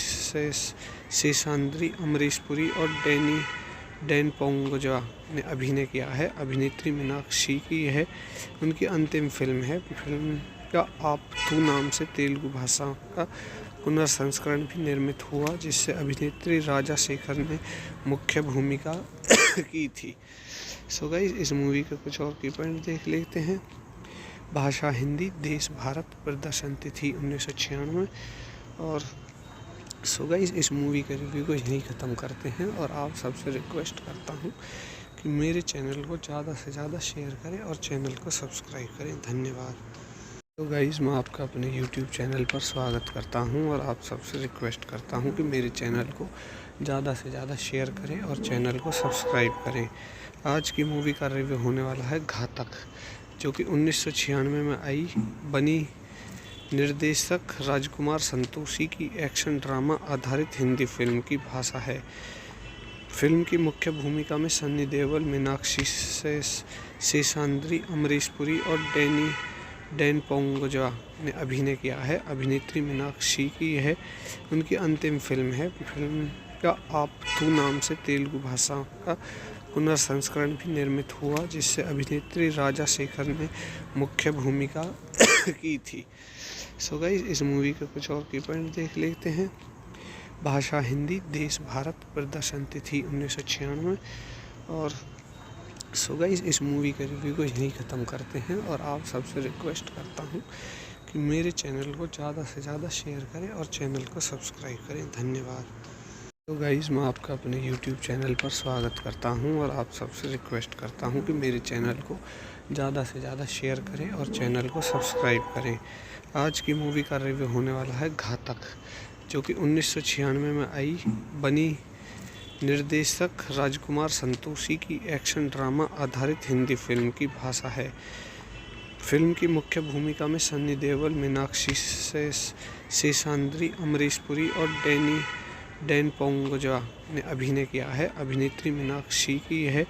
शेषाद्री, अमरीश पुरी और डैन पोंगोजा ने अभिनय किया है। अभिनेत्री मीनाक्षी की यह उनकी अंतिम फिल्म है। फिल्म का आप तू नाम से तेलुगु भाषा का पुनर्संस्करण भी निर्मित हुआ, जिससे अभिनेत्री राजा शेखर ने मुख्य भूमिका की थी। सो गाइस, इस मूवी के कुछ और की पॉइंट देख लेते हैं। भाषा हिंदी, देश भारत, प्रदर्शन तिथि 1996। और सो गाइस, इस मूवी के रिव्यू को यहीं ख़त्म करते हैं और आप सबसे रिक्वेस्ट करता हूँ कि मेरे चैनल को ज़्यादा से ज़्यादा शेयर करें और चैनल को सब्सक्राइब करें। धन्यवाद। तो गाइस, मैं आपका अपने YouTube चैनल पर स्वागत करता हूं और आप सबसे रिक्वेस्ट करता हूं कि मेरे चैनल को ज़्यादा से ज़्यादा शेयर करें और चैनल को सब्सक्राइब करें। आज की मूवी का रिव्यू होने वाला है घातक, जो कि 1996 में बनी निर्देशक राजकुमार संतोषी की एक्शन ड्रामा आधारित हिंदी फिल्म की भाषा है। फिल्म की मुख्य भूमिका में सन्नी देओल, मीनाक्षी शेषाद्री, अमरीश पुरी और डैन पोंगोजा ने अभिनय किया है। अभिनेत्री मीनाक्षी की यह उनकी अंतिम फिल्म है। फिल्म का आप तू नाम से तेलुगु भाषा का पुनर्संस्करण भी निर्मित हुआ, जिससे अभिनेत्री राजा शेखर ने मुख्य भूमिका की थी। सो गाइस, इस मूवी के कुछ और की पॉइंट देख लेते हैं। भाषा हिंदी, देश भारत, प्रदर्शन तिथि 1996। और सो गाइस, इस मूवी के रिव्यू को यहीं ख़त्म करते हैं और आप सबसे रिक्वेस्ट करता हूँ कि मेरे चैनल को ज़्यादा से ज़्यादा शेयर करें और चैनल को सब्सक्राइब करें। धन्यवाद। तो गाइस, मैं आपका अपने YouTube चैनल पर स्वागत करता हूं और आप सबसे रिक्वेस्ट करता हूं कि मेरे चैनल को ज़्यादा से ज़्यादा शेयर करें और चैनल को सब्सक्राइब करें। आज की मूवी का रिव्यू होने वाला है घातक, जो कि 1996 में बनी निर्देशक राजकुमार संतोषी की एक्शन ड्रामा आधारित हिंदी फिल्म की भाषा है। फिल्म की मुख्य भूमिका में सन्नी देओल, मीनाक्षी शेषाद्री, अमरीश पुरी और डैन पोंगोजा ने अभिनय किया है। अभिनेत्री मीनाक्षी की यह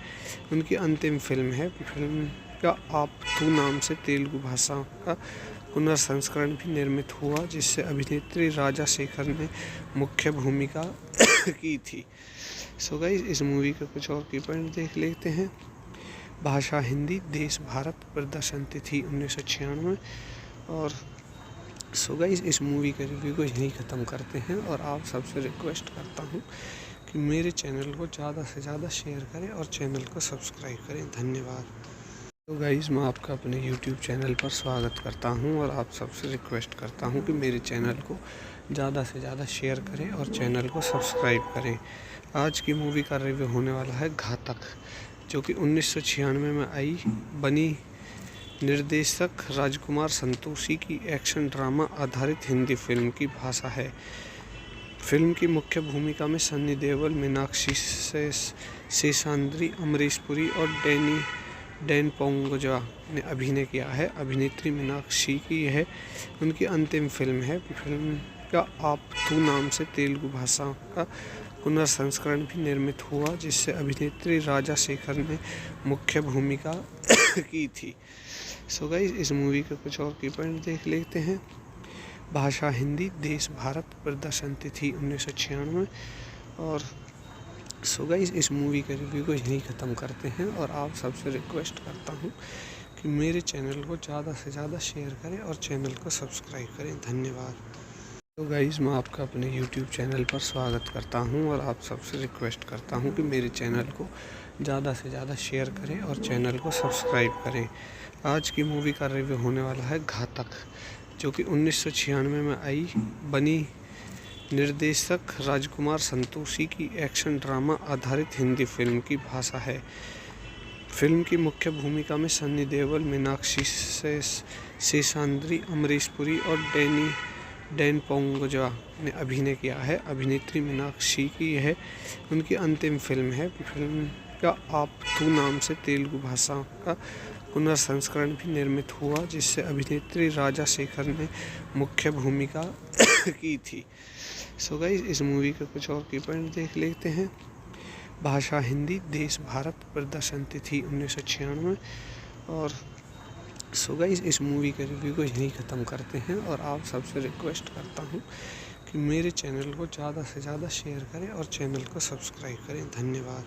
उनकी अंतिम फिल्म है। फिल्म का आप तू नाम से तेलुगु भाषा का पुनर्संस्करण भी निर्मित हुआ, जिससे अभिनेत्री राजा शेखर ने मुख्य भूमिका की थी। सो गाइस, इस मूवी के कुछ और की पॉइंट देख लेते हैं। भाषा हिंदी, देश भारत, प्रदर्शन तिथि 1996। और सो गाइस, इस मूवी के रिव्यू को यहीं ख़त्म करते हैं और आप सबसे रिक्वेस्ट करता हूँ कि मेरे चैनल को ज़्यादा से ज़्यादा शेयर करें और चैनल को सब्सक्राइब करें। धन्यवाद। तो गाइस, मैं आपका अपने YouTube चैनल पर स्वागत करता हूं और आप सबसे रिक्वेस्ट करता हूं कि मेरे चैनल को ज़्यादा से ज़्यादा शेयर करें और चैनल को सब्सक्राइब करें। आज की मूवी का रिव्यू होने वाला है घातक, जो कि 1996 में बनी निर्देशक राजकुमार संतोषी की एक्शन ड्रामा आधारित हिंदी फिल्म की भाषा है। फिल्म की मुख्य भूमिका में सन्नी देओल, मीनाक्षी शेषाद्री, अमरीश पुरी और डैन पोंगोजा ने अभिनय किया है। अभिनेत्री मीनाक्षी की यह उनकी अंतिम फिल्म है। फिल्म का आप तू नाम से तेलुगु भाषा का पुनर्संस्करण भी निर्मित हुआ, जिससे अभिनेत्री राजा शेखर ने मुख्य भूमिका की थी। सो गाइस, इस मूवी के कुछ और की पॉइंट देख लेते हैं। भाषा हिंदी, देश भारत, प्रदर्शन तिथि 1996। और सो गाइस, इस मूवी के रिव्यू को यहीं ख़त्म करते हैं और आप सबसे रिक्वेस्ट करता हूँ कि मेरे चैनल को ज़्यादा से ज़्यादा शेयर करें और चैनल को सब्सक्राइब करें। धन्यवाद। तो गाइस, मैं आपका अपने YouTube चैनल पर स्वागत करता हूं और आप सबसे रिक्वेस्ट करता हूं कि मेरे चैनल को ज़्यादा से ज़्यादा शेयर करें और चैनल को सब्सक्राइब करें। आज की मूवी का रिव्यू होने वाला है घातक, जो कि 1996 में आई बनी निर्देशक राजकुमार संतोषी की एक्शन ड्रामा आधारित हिंदी फिल्म की भाषा है। फिल्म की मुख्य भूमिका में सन्नी देओल, मीनाक्षी शेषाद्री, अमरीश पुरी और डैन पोंगोजा ने अभिनय किया है। अभिनेत्री मीनाक्षी की यह उनकी अंतिम फिल्म है। फिल्म का आप तू नाम से तेलुगु भाषा का पुनर्संस्करण भी निर्मित हुआ, जिससे अभिनेत्री राजा शेखर ने मुख्य भूमिका की थी। सो गाइस, इस मूवी के कुछ और की पॉइंट देख लेते हैं। भाषा हिंदी, देश भारत, प्रदर्शन तिथि 1996। और सो गाइस, इस मूवी के रिव्यू को यहीं ख़त्म करते हैं और आप सबसे रिक्वेस्ट करता हूं कि मेरे चैनल को ज़्यादा से ज़्यादा शेयर करें और चैनल को सब्सक्राइब करें। धन्यवाद।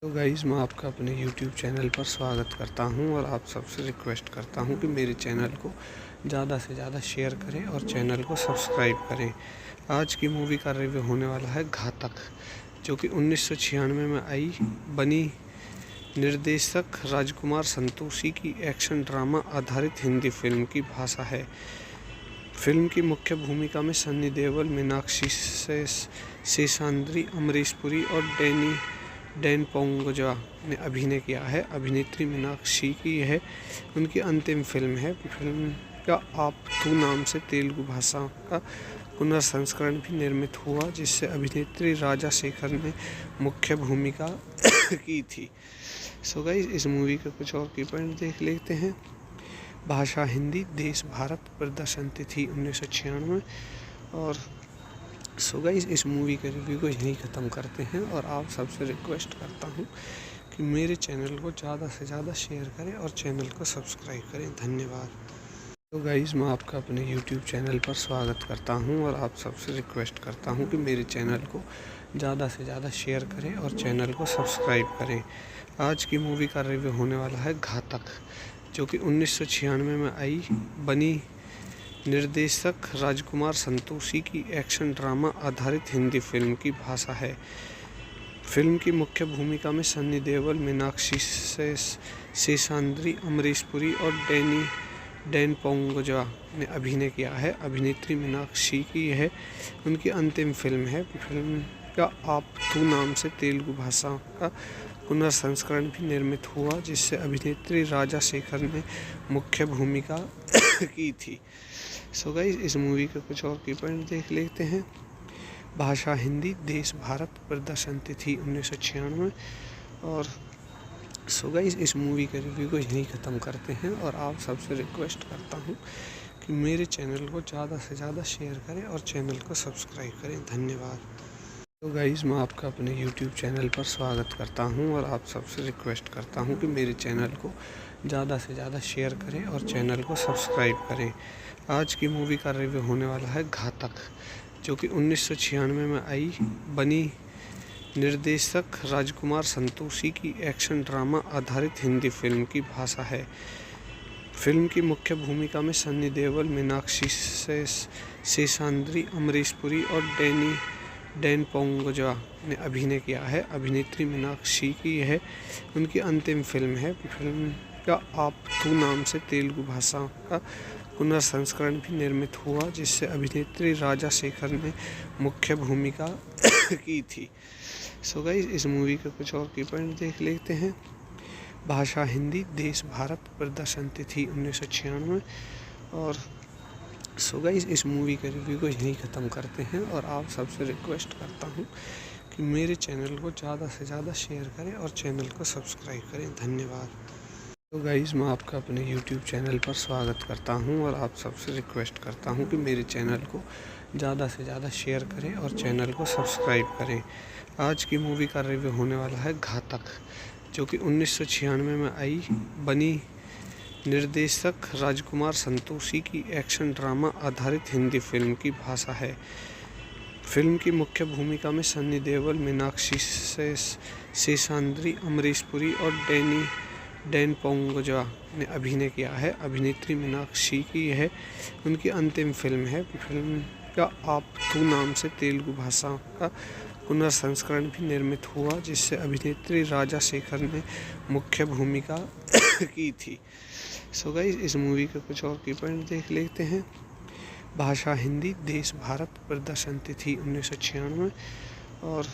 तो गाइस, मैं आपका अपने YouTube चैनल पर स्वागत करता हूं और आप सबसे रिक्वेस्ट करता हूं कि मेरे चैनल को ज़्यादा से ज़्यादा शेयर करें और चैनल को सब्सक्राइब करें। आज की मूवी का रिव्यू होने वाला है घातक, जो कि 1996 में आई बनी निर्देशक राजकुमार संतोषी की एक्शन ड्रामा आधारित हिंदी फिल्म की भाषा है। फिल्म की मुख्य भूमिका में सन्नी देओल, मीनाक्षी शेषाद्री, अमरीश पुरी और डैन पोंगोजा ने अभिनय किया है। अभिनेत्री मीनाक्षी की यह उनकी अंतिम फिल्म है। फिल्म का आप तू नाम से तेलुगु भाषा का पुनर्संस्करण भी निर्मित हुआ, जिससे अभिनेत्री राजा शेखर ने मुख्य भूमिका की थी। सो गाइस, इस मूवी के कुछ और की पॉइंट देख लेते हैं। भाषा हिंदी, देश भारत, प्रदर्शन तिथि 1996। और सो गाइस, इस मूवी के रिव्यू को यहीं ख़त्म करते हैं और आप सबसे रिक्वेस्ट करता हूं कि मेरे चैनल को ज़्यादा से ज़्यादा शेयर करें और चैनल को सब्सक्राइब करें। धन्यवाद। तो गाइस, मैं आपका अपने YouTube चैनल पर स्वागत करता हूं और आप सबसे रिक्वेस्ट करता हूं कि मेरे चैनल को ज़्यादा से ज़्यादा शेयर करें और चैनल को सब्सक्राइब करें। आज की मूवी का रिव्यू होने वाला है घातक, जो कि 1996 में आई बनी निर्देशक राजकुमार संतोषी की एक्शन ड्रामा आधारित हिंदी फिल्म की भाषा है। फिल्म की मुख्य भूमिका में सन्नी देओल, मीनाक्षी शेषाद्री, अमरीश पुरी और डैन पोंगोजा ने अभिनय किया है। अभिनेत्री मीनाक्षी की यह उनकी अंतिम फिल्म है। फिल्म का आप तू नाम से तेलुगु भाषा का पुनर्संस्करण भी निर्मित हुआ, जिससे अभिनेत्री राजा शेखर ने मुख्य भूमिका की थी। सो गाइस, इस मूवी के कुछ और की पॉइंट देख लेते हैं। भाषा हिंदी, देश भारत, प्रदर्शन तिथि 1996। और सो गाइस, इस मूवी के रिव्यू को यहीं ख़त्म करते हैं और आप सबसे रिक्वेस्ट करता हूं कि मेरे चैनल को ज़्यादा से ज़्यादा शेयर करें और चैनल को सब्सक्राइब करें। धन्यवाद। तो गाइस, मैं आपका अपने YouTube चैनल पर स्वागत करता हूं और आप सबसे रिक्वेस्ट करता हूं कि मेरे चैनल को ज़्यादा से ज़्यादा शेयर करें और चैनल को सब्सक्राइब करें। आज की मूवी का रिव्यू होने वाला है घातक, जो कि 1996 में आई बनी निर्देशक राजकुमार संतोषी की एक्शन ड्रामा आधारित हिंदी फिल्म की भाषा है। फिल्म की मुख्य भूमिका में सन्नी देओल, मीनाक्षी शेषाद्री, अमरीश पुरी और डैन पोंगोजा ने अभिनय किया है। अभिनेत्री मीनाक्षी की यह उनकी अंतिम फिल्म है। फिल्म का आप तू नाम से तेलुगु भाषा का पुनर्संस्करण भी निर्मित हुआ, जिससे अभिनेत्री राजा शेखर ने मुख्य भूमिका की थी। सो गाइस, इस मूवी के कुछ और की पॉइंट देख लेते हैं। भाषा हिंदी, देश भारत, प्रदर्शन तिथि 1996। और सो गाइस, इस मूवी के रिव्यू को यहीं ख़त्म करते हैं और आप सबसे रिक्वेस्ट करता हूं कि मेरे चैनल को ज़्यादा से ज़्यादा शेयर करें और चैनल को सब्सक्राइब करें। धन्यवाद। तो गाइस, मैं आपका अपने YouTube चैनल पर स्वागत करता हूं और आप सबसे रिक्वेस्ट करता हूं कि मेरे चैनल को ज़्यादा से ज़्यादा शेयर करें और चैनल को सब्सक्राइब करें। आज की मूवी का रिव्यू होने वाला है घातक, जो कि 1996 में आई बनी निर्देशक राजकुमार संतोषी की एक्शन ड्रामा आधारित हिंदी फिल्म की भाषा है। फिल्म की मुख्य भूमिका में सन्नी देओल, मीनाक्षी शेषाद्री, अमरीश पुरी और डैन पोंगोजा ने अभिनय किया है। अभिनेत्री मीनाक्षी की यह उनकी अंतिम फिल्म है। फिल्म का आप तू नाम से तेलुगु भाषा का पुनर्संस्करण भी निर्मित हुआ, जिससे अभिनेत्री राजा शेखर ने मुख्य भूमिका की थी। सो गाइस, इस मूवी के कुछ और की पॉइंट देख लेते हैं। भाषा हिंदी, देश भारत, प्रदर्शन तिथि 1996। और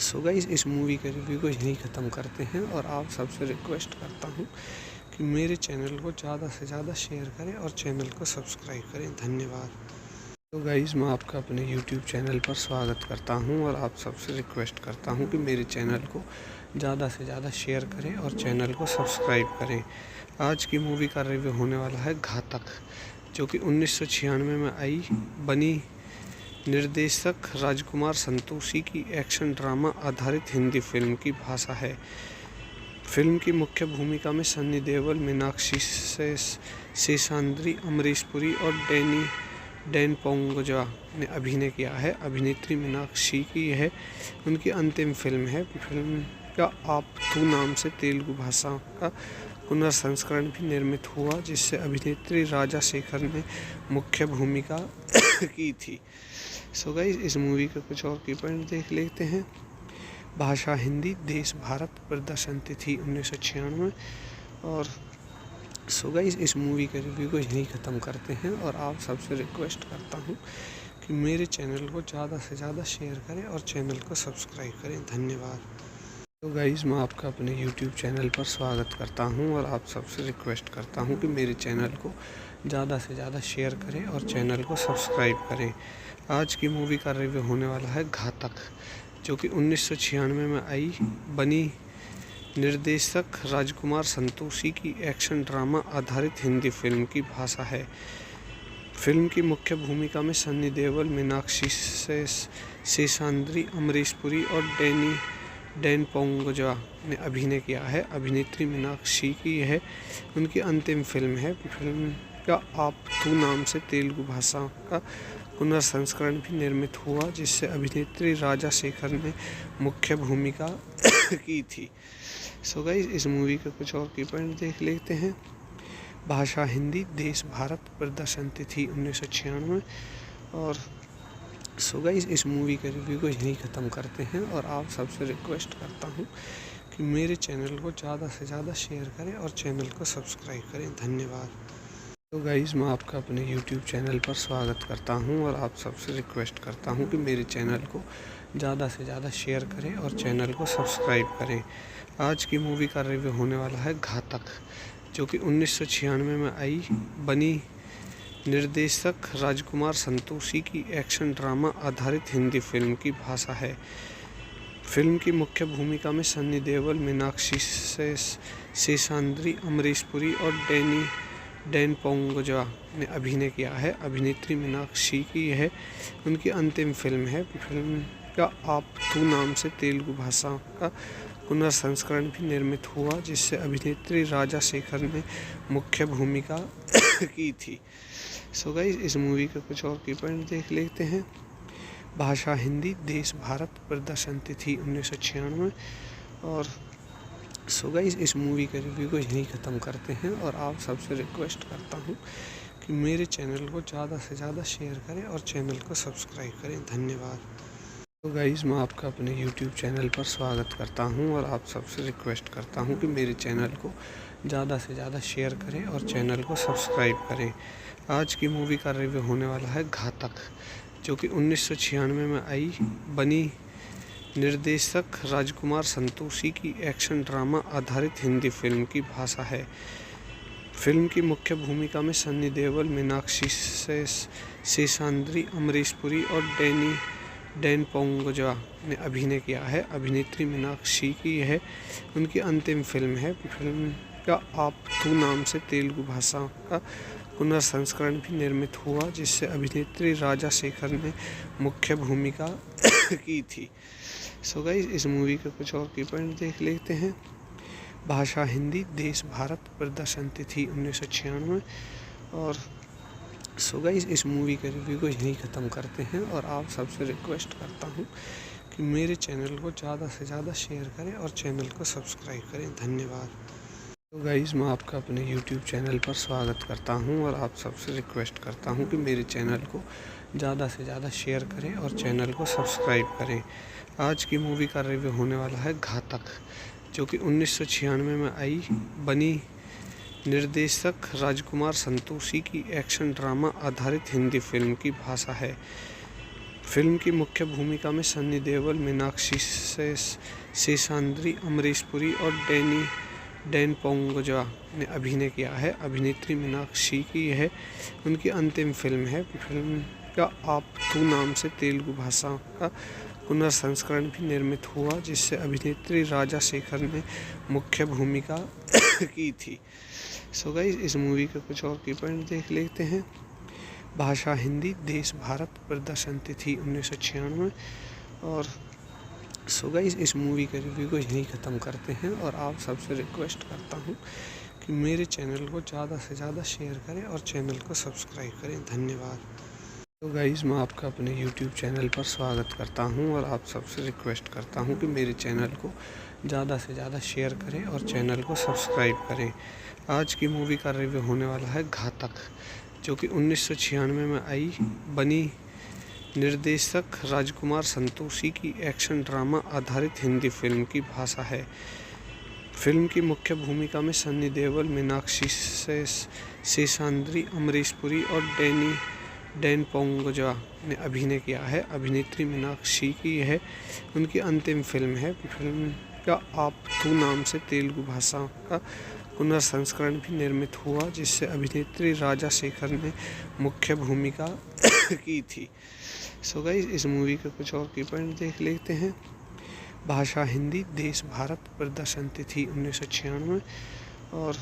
सो गाइस, इस मूवी के रिव्यू को यहीं ख़त्म करते हैं और आप सबसे रिक्वेस्ट करता हूँ कि मेरे चैनल को ज़्यादा से ज़्यादा शेयर करें और चैनल को सब्सक्राइब करें। धन्यवाद। तो गाइस, मैं आपका अपने YouTube चैनल पर स्वागत करता हूं और आप सबसे रिक्वेस्ट करता हूं कि मेरे चैनल को ज़्यादा से ज़्यादा शेयर करें और चैनल को सब्सक्राइब करें। आज की मूवी का रिव्यू होने वाला है घातक, जो कि 1996 में आई बनी निर्देशक राजकुमार संतोषी की एक्शन ड्रामा आधारित हिंदी फिल्म की भाषा है। फिल्म की मुख्य भूमिका में सन्नी देओल, मीनाक्षी शेषाद्री, अमरीश पुरी और डैन पोंगोजा ने अभिनय किया है। अभिनेत्री मीनाक्षी की यह उनकी अंतिम फिल्म है। फिल्म का आप तू नाम से तेलुगु भाषा का पुनर्संस्करण भी निर्मित हुआ, जिससे अभिनेत्री राजा शेखर ने मुख्य भूमिका की थी। सो गाइस, इस मूवी के कुछ और की पॉइंट देख लेते हैं। भाषा हिंदी, देश भारत, प्रदर्शन तिथि 1996। और सो गाइस, इस मूवी के रिव्यू को यहीं ख़त्म करते हैं और आप सबसे रिक्वेस्ट करता हूँ कि मेरे चैनल को ज़्यादा से ज़्यादा शेयर करें और चैनल को सब्सक्राइब करें। धन्यवाद। तो गाइस, मैं आपका अपने YouTube चैनल पर स्वागत करता हूं और आप सबसे रिक्वेस्ट करता हूं कि मेरे चैनल को ज़्यादा से ज़्यादा शेयर करें और चैनल को सब्सक्राइब करें। आज की मूवी का रिव्यू होने वाला है घातक, जो कि 1996 में आई बनी निर्देशक राजकुमार संतोषी की एक्शन ड्रामा आधारित हिंदी फिल्म की भाषा है। फिल्म की मुख्य भूमिका में सन्नी देओल, मीनाक्षी शेषाद्री, अमरीश पुरी और डैन पोंगोजा ने अभिनय किया है। अभिनेत्री मीनाक्षी की यह उनकी अंतिम फिल्म है। फिल्म का आप तू नाम से तेलुगु भाषा का पुनर्संस्करण भी निर्मित हुआ, जिससे अभिनेत्री राजा शेखर ने मुख्य भूमिका की थी। सो गाइस, इस मूवी के कुछ और की पॉइंट देख लेते हैं। भाषा हिंदी, देश भारत, प्रदर्शन तिथि 1996। और सो गाइस, इस मूवी के रिव्यू को यहीं ख़त्म करते हैं और आप सबसे रिक्वेस्ट करता हूँ कि मेरे चैनल को ज़्यादा से ज़्यादा शेयर करें और चैनल को सब्सक्राइब करें। धन्यवाद। तो गाइस, मैं आपका अपने YouTube चैनल पर स्वागत करता हूं और आप सबसे रिक्वेस्ट करता हूं कि मेरे चैनल को ज़्यादा से ज़्यादा शेयर करें और चैनल को सब्सक्राइब करें। आज की मूवी का रिव्यू होने वाला है घातक, जो कि 1996 में आई बनी निर्देशक राजकुमार संतोषी की एक्शन ड्रामा आधारित हिंदी फिल्म की भाषा है। फिल्म की मुख्य भूमिका में सन्नी देओल, मीनाक्षी शेषाद्री, अमरीश पुरी और डैन पोंगोजा ने अभिनय किया है। अभिनेत्री मीनाक्षी की यह उनकी अंतिम फिल्म है। फिल्म का आप तू नाम से तेलुगु भाषा का पुनर्संस्करण भी निर्मित हुआ, जिससे अभिनेत्री राजा शेखर ने मुख्य भूमिका की थी। सो गाइस, इस मूवी के कुछ और की पॉइंट देख लेते हैं। भाषा हिंदी, देश भारत, प्रदर्शन तिथि 1996। और सो गाइस, इस मूवी के रिव्यू को यहीं ख़त्म करते हैं और आप सबसे रिक्वेस्ट करता हूँ कि मेरे चैनल को ज़्यादा से ज़्यादा शेयर करें और चैनल को सब्सक्राइब करें। धन्यवाद। तो गाइस, मैं आपका अपने YouTube चैनल पर स्वागत करता हूं और आप सबसे रिक्वेस्ट करता हूं कि मेरे चैनल को ज़्यादा से ज़्यादा शेयर करें और चैनल को सब्सक्राइब करें। आज की मूवी का रिव्यू होने वाला है घातक, जो कि 1996 में आई बनी निर्देशक राजकुमार संतोषी की एक्शन ड्रामा आधारित हिंदी फिल्म की भाषा है। फिल्म की मुख्य भूमिका में सन्नी देओल, मीनाक्षी शेषाद्री, अमरीश पुरी और डैन पोंगोजा ने अभिनय किया है। अभिनेत्री मीनाक्षी की यह उनकी अंतिम फिल्म है। फिल्म का आप तू नाम से तेलुगु भाषा का पुनर्संस्करण भी निर्मित हुआ, जिससे अभिनेत्री राजा शेखर ने मुख्य भूमिका की थी। सो गाइस, इस मूवी के कुछ और की पॉइंट देख लेते हैं। भाषा हिंदी, देश भारत, प्रदर्शन तिथि 1996। और सो गाइस, इस मूवी के रिव्यू को यहीं ख़त्म करते हैं और आप सबसे रिक्वेस्ट करता हूँ कि मेरे चैनल को ज़्यादा से ज़्यादा शेयर करें और चैनल को सब्सक्राइब करें। धन्यवाद। तो गाइस, मैं आपका अपने YouTube चैनल पर स्वागत करता हूं और आप सबसे रिक्वेस्ट करता हूं कि मेरे चैनल को ज़्यादा से ज़्यादा शेयर करें और चैनल को सब्सक्राइब करें। आज की मूवी का रिव्यू होने वाला है घातक, जो कि 1996 में आई बनी निर्देशक राजकुमार संतोषी की एक्शन ड्रामा आधारित हिंदी फिल्म की भाषा है। फिल्म की मुख्य भूमिका में सन्नी देओल, मीनाक्षी शेषाद्री, अमरीश पुरी और डैन पोंगोजा ने अभिनय किया है। अभिनेत्री मीनाक्षी की यह उनकी अंतिम फिल्म है। फिल्म का आप तू नाम से तेलुगु भाषा का पुनर्संस्करण भी निर्मित हुआ, जिससे अभिनेत्री राजा शेखर ने मुख्य भूमिका की थी। सो गाइस, इस मूवी के कुछ और की पॉइंट देख लेते हैं। भाषा हिंदी, देश भारत, प्रदर्शन तिथि 1996। और सो गाइस, इस मूवी के रिव्यू को यहीं ख़त्म करते हैं और आप सबसे रिक्वेस्ट करता हूं कि मेरे चैनल को ज़्यादा से ज़्यादा शेयर करें और चैनल को सब्सक्राइब करें। धन्यवाद। तो गाइस, मैं आपका अपने YouTube चैनल पर स्वागत करता हूं और आप सबसे रिक्वेस्ट करता हूं कि मेरे चैनल को ज़्यादा से ज़्यादा शेयर करें और चैनल को सब्सक्राइब करें। आज की मूवी का रिव्यू होने वाला है घातक, जो कि 1996 में आई बनी निर्देशक राजकुमार संतोषी की एक्शन ड्रामा आधारित हिंदी फिल्म की भाषा है। फिल्म की मुख्य भूमिका में सन्नी देओल, मीनाक्षी शेषाद्री, अमरीश पुरी और डैन पोंगोजा ने अभिनय किया है। अभिनेत्री मीनाक्षी की यह उनकी अंतिम फिल्म है। फिल्म का आप तू नाम से तेलुगु भाषा का पुनर्संस्करण भी निर्मित हुआ, जिससे अभिनेत्री राजा शेखर ने मुख्य भूमिका की थी। सो गाइस, इस मूवी के कुछ और की पॉइंट देख लेते हैं। भाषा हिंदी, देश भारत, प्रदर्शन तिथि 1996। और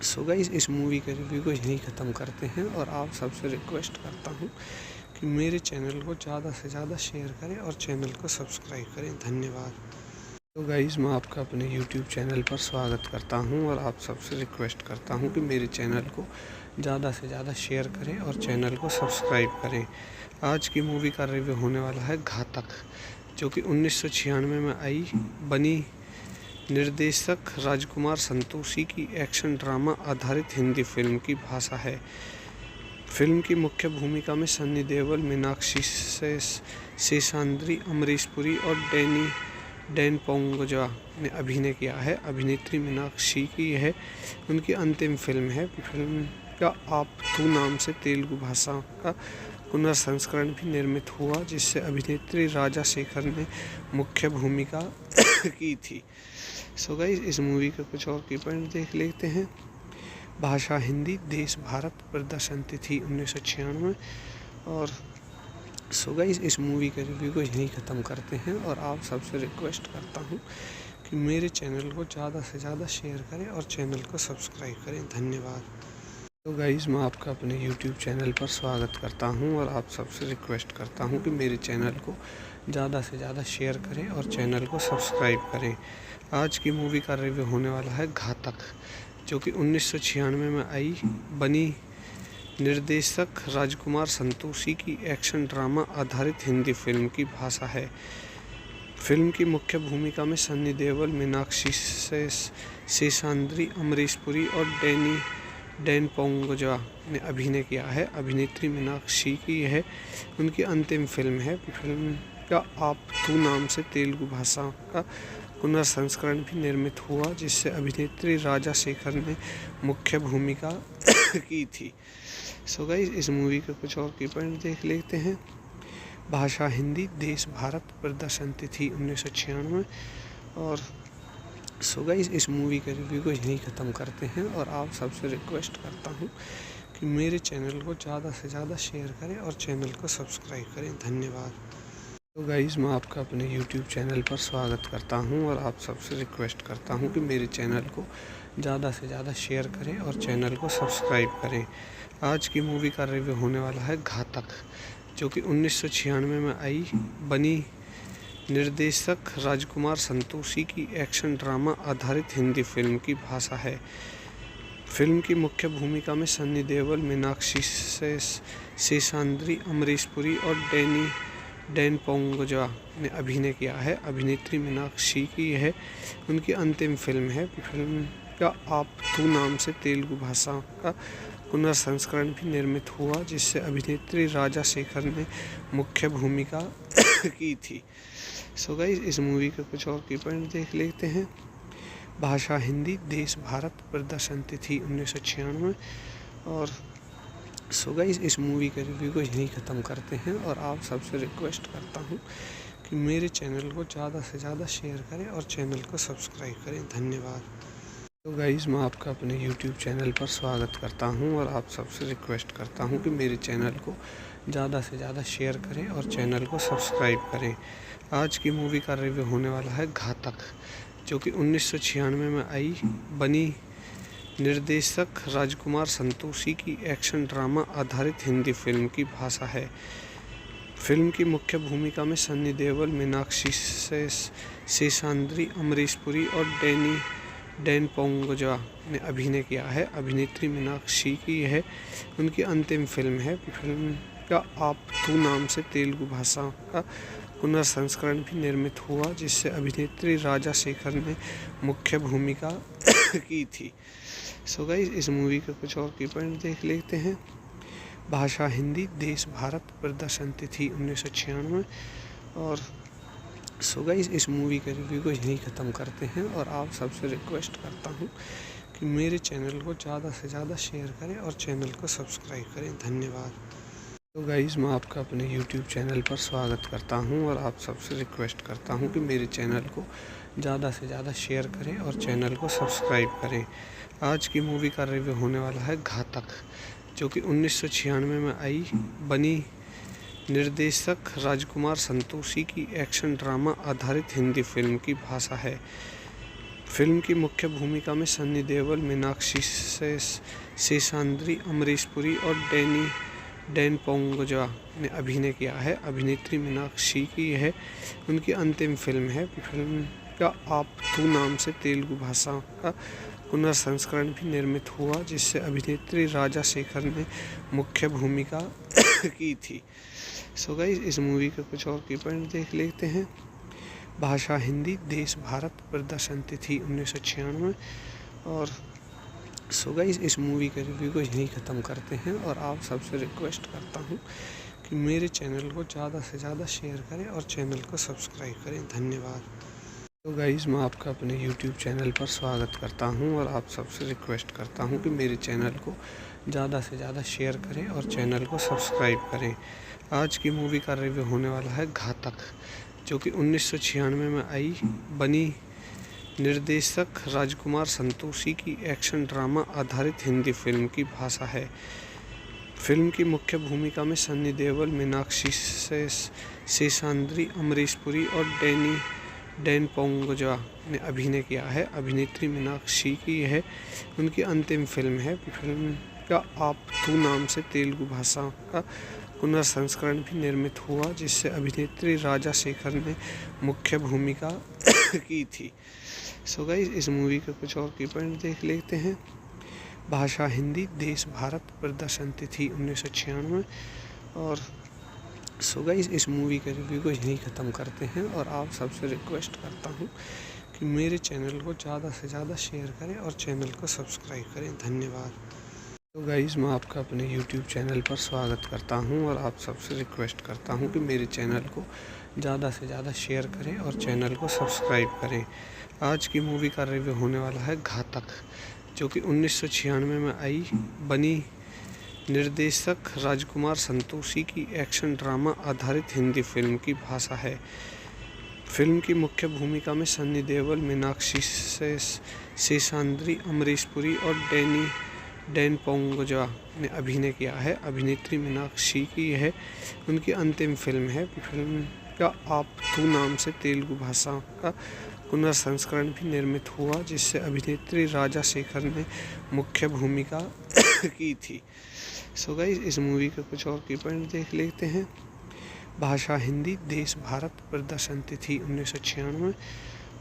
सो गाइस, इस मूवी के रिव्यू को यहीं ख़त्म करते हैं और आप सबसे रिक्वेस्ट करता हूं कि मेरे चैनल को ज़्यादा से ज़्यादा शेयर करें और चैनल को सब्सक्राइब करें। धन्यवाद। तो गाइस, मैं आपका अपने YouTube चैनल पर स्वागत करता हूं और आप सबसे रिक्वेस्ट करता हूं कि मेरे चैनल को ज़्यादा से ज़्यादा शेयर करें और चैनल को सब्सक्राइब करें। आज की मूवी का रिव्यू होने वाला है घातक, जो कि 1996 में आई बनी निर्देशक राजकुमार संतोषी की एक्शन ड्रामा आधारित हिंदी फिल्म की भाषा है। फिल्म की मुख्य भूमिका में सन्नी देओल, मीनाक्षी शेषाद्री, अमरीश पुरी और डैन पोंगोजा ने अभिनय किया है। अभिनेत्री मीनाक्षी की यह उनकी अंतिम फिल्म है। फिल्म का आप तू नाम से तेलुगु भाषा का पुनर्संस्करण भी निर्मित हुआ, जिससे अभिनेत्री राजा शेखर ने मुख्य भूमिका की थी। सो गाइस, इस मूवी के कुछ और की पॉइंट देख लेते हैं। भाषा हिंदी, देश भारत, प्रदर्शन तिथि 1996। और सो गाइस, इस मूवी के रिव्यू को यहीं ख़त्म करते हैं और आप सबसे रिक्वेस्ट करता हूं कि मेरे चैनल को ज़्यादा से ज़्यादा शेयर करें और चैनल को सब्सक्राइब करें। धन्यवाद। तो गाइस, मैं आपका अपने YouTube चैनल पर स्वागत करता हूं और आप सबसे रिक्वेस्ट करता हूं कि मेरे चैनल को ज़्यादा से ज़्यादा शेयर करें और चैनल को सब्सक्राइब करें। आज की मूवी का रिव्यू होने वाला है घातक, जो कि 1996 में आई बनी निर्देशक राजकुमार संतोषी की एक्शन ड्रामा आधारित हिंदी फिल्म की भाषा है। फिल्म की मुख्य भूमिका में सन्नी देओल, मीनाक्षी शेषाद्री, अमरीश पुरी और डैन पोंगोजा ने अभिनय किया है। अभिनेत्री मीनाक्षी की यह उनकी अंतिम फिल्म है। फिल्म का आप तू नाम से तेलुगु भाषा का पुनर्संस्करण भी निर्मित हुआ, जिससे अभिनेत्री राजा शेखर ने मुख्य भूमिका की थी। सो गाइस, इस मूवी के कुछ और की पॉइंट देख लेते हैं। भाषा हिंदी, देश भारत, प्रदर्शन तिथि 1996। और सो गाइस, इस मूवी के रिव्यू को यहीं ख़त्म करते हैं और आप सबसे रिक्वेस्ट करता हूं कि मेरे चैनल को ज़्यादा से ज़्यादा शेयर करें और चैनल को सब्सक्राइब करें। धन्यवाद। तो गाइस, मैं आपका अपने YouTube चैनल पर स्वागत करता हूं और आप सबसे रिक्वेस्ट करता हूं कि मेरे चैनल को ज़्यादा से ज़्यादा शेयर करें और चैनल को सब्सक्राइब करें। आज की मूवी का रिव्यू होने वाला है घातक, जो कि 1996 में आई बनी निर्देशक राजकुमार संतोषी की एक्शन ड्रामा आधारित हिंदी फिल्म की भाषा है। फिल्म की मुख्य भूमिका में सन्नी देओल, मीनाक्षी शेषाद्री, अमरीश पुरी और डैन पोंगोजा ने अभिनय किया है। अभिनेत्री मीनाक्षी की यह उनकी अंतिम फिल्म है। फिल्म का आपथू नाम से तेलुगु भाषा का पुनर्संस्करण भी निर्मित हुआ, जिससे अभिनेत्री राजा शेखर ने मुख्य भूमिका की थी। सो गाइस, इस मूवी के कुछ और की पॉइंट देख लेते हैं। भाषा हिंदी, देश भारत, प्रदर्शन तिथि 1996। और सो गाइस, इस मूवी के रिव्यू को यहीं ख़त्म करते हैं और आप सबसे रिक्वेस्ट करता हूँ कि मेरे चैनल को ज़्यादा से ज़्यादा शेयर करें और चैनल को सब्सक्राइब करें। धन्यवाद। तो गाइस, मैं आपका अपने YouTube चैनल पर स्वागत करता हूं और आप सबसे रिक्वेस्ट करता हूं कि मेरे चैनल को ज़्यादा से ज़्यादा शेयर करें और चैनल को सब्सक्राइब करें। आज की मूवी का रिव्यू होने वाला है घातक, जो कि 1996 में आई बनी निर्देशक राजकुमार संतोषी की एक्शन ड्रामा आधारित हिंदी फिल्म की भाषा है। फिल्म की मुख्य भूमिका में सन्नी देओल, मीनाक्षी शेषाद्री, अमरीश पुरी और डैन पोंगोजा ने अभिनय किया है। अभिनेत्री मीनाक्षी की यह उनकी अंतिम फिल्म है। फिल्म का आपथू नाम से तेलुगु भाषा का पुनर्संस्करण भी निर्मित हुआ, जिससे अभिनेत्री राजा शेखर ने मुख्य भूमिका की थी। सो गाइस, इस मूवी के कुछ और की पॉइंट देख लेते हैं। भाषा हिंदी, देश भारत, प्रदर्शन तिथि 1996। और सो गाइस, इस मूवी के रिव्यू को यहीं ख़त्म करते हैं और आप सबसे रिक्वेस्ट करता हूँ कि मेरे चैनल को ज़्यादा से ज़्यादा शेयर करें और चैनल को सब्सक्राइब करें। धन्यवाद। तो गाइस, मैं आपका अपने YouTube चैनल पर स्वागत करता हूं और आप सबसे रिक्वेस्ट करता हूं कि मेरे चैनल को ज़्यादा से ज़्यादा शेयर करें और चैनल को सब्सक्राइब करें। आज की मूवी का रिव्यू होने वाला है घातक, जो कि 1996 में आई बनी निर्देशक राजकुमार संतोषी की एक्शन ड्रामा आधारित हिंदी फिल्म की भाषा है। फिल्म की मुख्य भूमिका में सन्नी देओल, मीनाक्षी शेषाद्री, अमरीश पुरी और डैन पोंगोजा ने अभिनय किया है। अभिनेत्री मीनाक्षी की यह उनकी अंतिम फिल्म है। फिल्म का आपथू नाम से तेलुगु भाषा का पुनर्संस्करण भी निर्मित हुआ, जिससे अभिनेत्री राजा शेखर ने मुख्य भूमिका की थी। सो गाइस, इस मूवी के कुछ और की पॉइंट देख लेते हैं। भाषा हिंदी, देश भारत, प्रदर्शन तिथि 1996। और सो गाइस, इस मूवी के रिव्यू को यहीं ख़त्म करते हैं और आप सबसे रिक्वेस्ट करता हूँ कि मेरे चैनल को ज़्यादा से ज़्यादा शेयर करें और चैनल को सब्सक्राइब करें। धन्यवाद। तो गाइस, मैं आपका अपने YouTube चैनल पर स्वागत करता हूं और आप सबसे रिक्वेस्ट करता हूं कि मेरे चैनल को ज़्यादा से ज़्यादा शेयर करें और चैनल को सब्सक्राइब करें। आज की मूवी का रिव्यू होने वाला है घातक, जो कि 1996 में आई बनी निर्देशक राजकुमार संतोषी की एक्शन ड्रामा आधारित हिंदी फिल्म की भाषा है। फिल्म की मुख्य भूमिका में सन्नी देओल, मीनाक्षी शेषाद्री, अमरीश पुरी और डैन पोंगोजा ने अभिनय किया है। अभिनेत्री मीनाक्षी की यह उनकी अंतिम फिल्म है। फिल्म का आपथू नाम से तेलुगु भाषा का पुनर्संस्करण भी निर्मित हुआ, जिससे अभिनेत्री राजा शेखर ने मुख्य भूमिका की थी। सो गाइस, इस मूवी के कुछ और की पॉइंट देख लेते हैं। भाषा हिंदी, देश भारत, प्रदर्शन तिथि 1996। और सो गाइस, इस मूवी के रिव्यू को यहीं ख़त्म करते हैं और आप सबसे रिक्वेस्ट करता हूँ कि मेरे चैनल को ज़्यादा से ज़्यादा शेयर करें और चैनल को सब्सक्राइब करें। धन्यवाद। तो गाइस, मैं आपका अपने YouTube चैनल पर स्वागत करता हूं और आप सबसे रिक्वेस्ट करता हूं कि मेरे चैनल को ज़्यादा से ज़्यादा शेयर करें और चैनल को सब्सक्राइब करें। आज की मूवी का रिव्यू होने वाला है घातक, जो कि 1996 में आई बनी निर्देशक राजकुमार संतोषी की एक्शन ड्रामा आधारित हिंदी फिल्म की भाषा है। फिल्म की मुख्य भूमिका में सन्नी देओल, मीनाक्षी शेषाद्री, अमरीश पुरी और डैन पोंगोजा ने अभिनय किया है। अभिनेत्री मीनाक्षी की यह उनकी अंतिम फिल्म है। फिल्म का आपथू नाम से तेलुगु भाषा का पुनर्संस्करण भी निर्मित हुआ, जिससे अभिनेत्री राजा शेखर ने मुख्य भूमिका की थी। सो गाइस, इस मूवी के कुछ और की पॉइंट देख लेते हैं। भाषा हिंदी, देश भारत, प्रदर्शन तिथि 1996।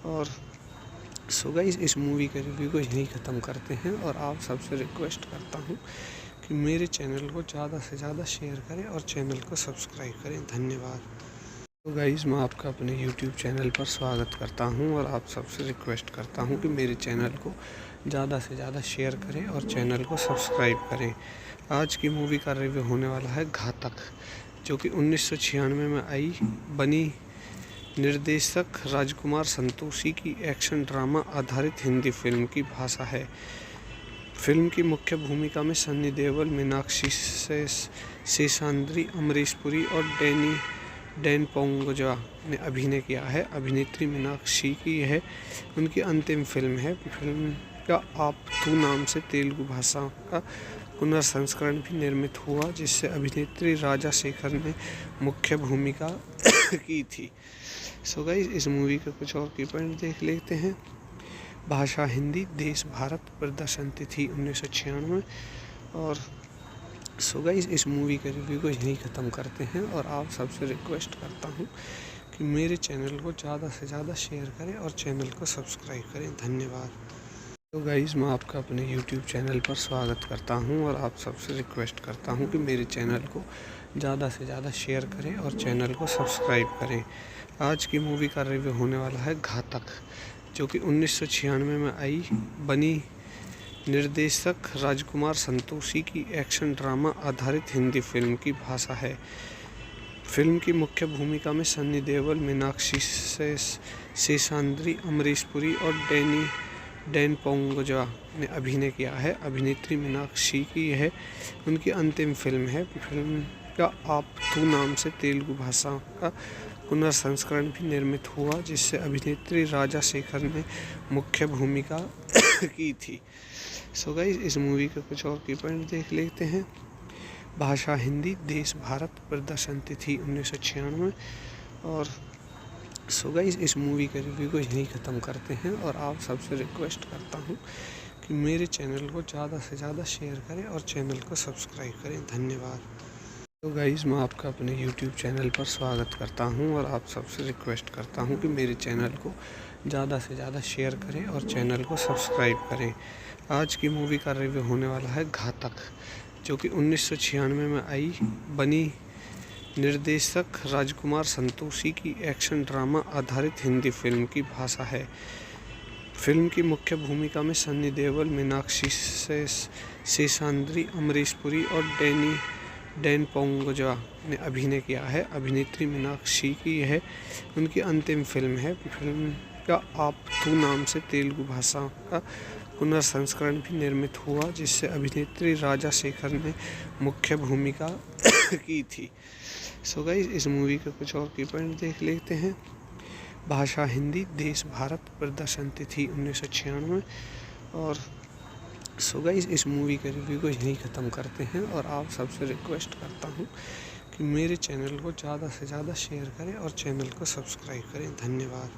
और सो गाइस, इस मूवी के रिव्यू को यहीं ख़त्म करते हैं और आप सबसे रिक्वेस्ट करता हूँ कि मेरे चैनल को ज़्यादा से ज़्यादा शेयर करें और चैनल को सब्सक्राइब करें। धन्यवाद। तो गाइस, मैं आपका अपने YouTube चैनल पर स्वागत करता हूं और आप सबसे रिक्वेस्ट करता हूं कि मेरे चैनल को ज़्यादा से ज़्यादा शेयर करें और चैनल को सब्सक्राइब करें। आज की मूवी का रिव्यू होने वाला है घातक, जो कि 1996 में आई, बनी निर्देशक राजकुमार संतोषी की एक्शन ड्रामा आधारित हिंदी फिल्म की भाषा है। फिल्म की मुख्य भूमिका में सन्नी देओल, मीनाक्षी शेषाद्री, अमरीश पुरी और डैन पोंगोजा ने अभिनय किया है। अभिनेत्री मीनाक्षी की यह उनकी अंतिम फिल्म है। फिल्म का आप तू नाम से तेलुगु भाषा का पुनर्संस्करण भी निर्मित हुआ, जिससे अभिनेत्री राजा शेखर ने मुख्य भूमिका की थी। सो गाइस, इस मूवी के कुछ और की पॉइंट देख लेते हैं। भाषा हिंदी, देश भारत, प्रदर्शन तिथि 1996। और सो गाइस, इस मूवी के रिव्यू को यहीं ख़त्म करते हैं और आप सबसे रिक्वेस्ट करता हूँ कि मेरे चैनल को ज़्यादा से ज़्यादा शेयर करें और चैनल को सब्सक्राइब करें। धन्यवाद। तो गाइस, मैं आपका अपने YouTube चैनल पर स्वागत करता हूं और आप सबसे रिक्वेस्ट करता हूं कि मेरे चैनल को ज़्यादा से ज़्यादा शेयर करें और चैनल को सब्सक्राइब करें। आज की मूवी का रिव्यू होने वाला है घातक, जो कि 1996 में आई, बनी निर्देशक राजकुमार संतोषी की एक्शन ड्रामा आधारित हिंदी फिल्म की भाषा है। फिल्म की मुख्य भूमिका में सन्नी देओल, मीनाक्षी शेषाद्री, अमरीश पुरी और डैन पोंगोजा ने अभिनय किया है। अभिनेत्री मीनाक्षी की यह उनकी अंतिम फिल्म है। फिल्म का आप तू नाम से तेलुगु भाषा का पुनर्संस्करण भी निर्मित हुआ, जिससे अभिनेत्री राजा शेखर ने मुख्य भूमिका की थी। सो गाइस, इस मूवी के कुछ और की पॉइंट देख लेते हैं। भाषा हिंदी, देश भारत, प्रदर्शन तिथि 1996। और सो गाइस, इस मूवी के रिव्यू को यहीं ख़त्म करते हैं और आप सबसे रिक्वेस्ट करता हूँ कि मेरे चैनल को ज़्यादा से ज़्यादा शेयर करें और चैनल को सब्सक्राइब करें। धन्यवाद। तो गाइस, मैं आपका अपने YouTube चैनल पर स्वागत करता हूं और आप सबसे रिक्वेस्ट करता हूं कि मेरे चैनल को ज़्यादा से ज़्यादा शेयर करें और चैनल को सब्सक्राइब करें। आज की मूवी का रिव्यू होने वाला है घातक, जो कि 1996 में आई, बनी निर्देशक राजकुमार संतोषी की एक्शन ड्रामा आधारित हिंदी फिल्म की भाषा है। फिल्म की मुख्य भूमिका में सन्नी देओल, मीनाक्षी शेषाद्री, अमरीश पुरी और डैन पोंगोजा ने अभिनय किया है। अभिनेत्री मीनाक्षी की यह उनकी अंतिम फिल्म है। फिल्म का आप तू नाम से तेलुगु भाषा का पुनर्संस्करण भी निर्मित हुआ, जिससे अभिनेत्री राजा शेखर ने मुख्य भूमिका की थी। सो गाइस, इस मूवी के कुछ और की पॉइंट देख लेते हैं। भाषा हिंदी, देश भारत, प्रदर्शन तिथि 1996। और सो गाइस, इस मूवी के रिव्यू को यहीं ख़त्म करते हैं और आप सबसे रिक्वेस्ट करता हूँ कि मेरे चैनल को ज़्यादा से ज़्यादा शेयर करें और चैनल को सब्सक्राइब करें। धन्यवाद।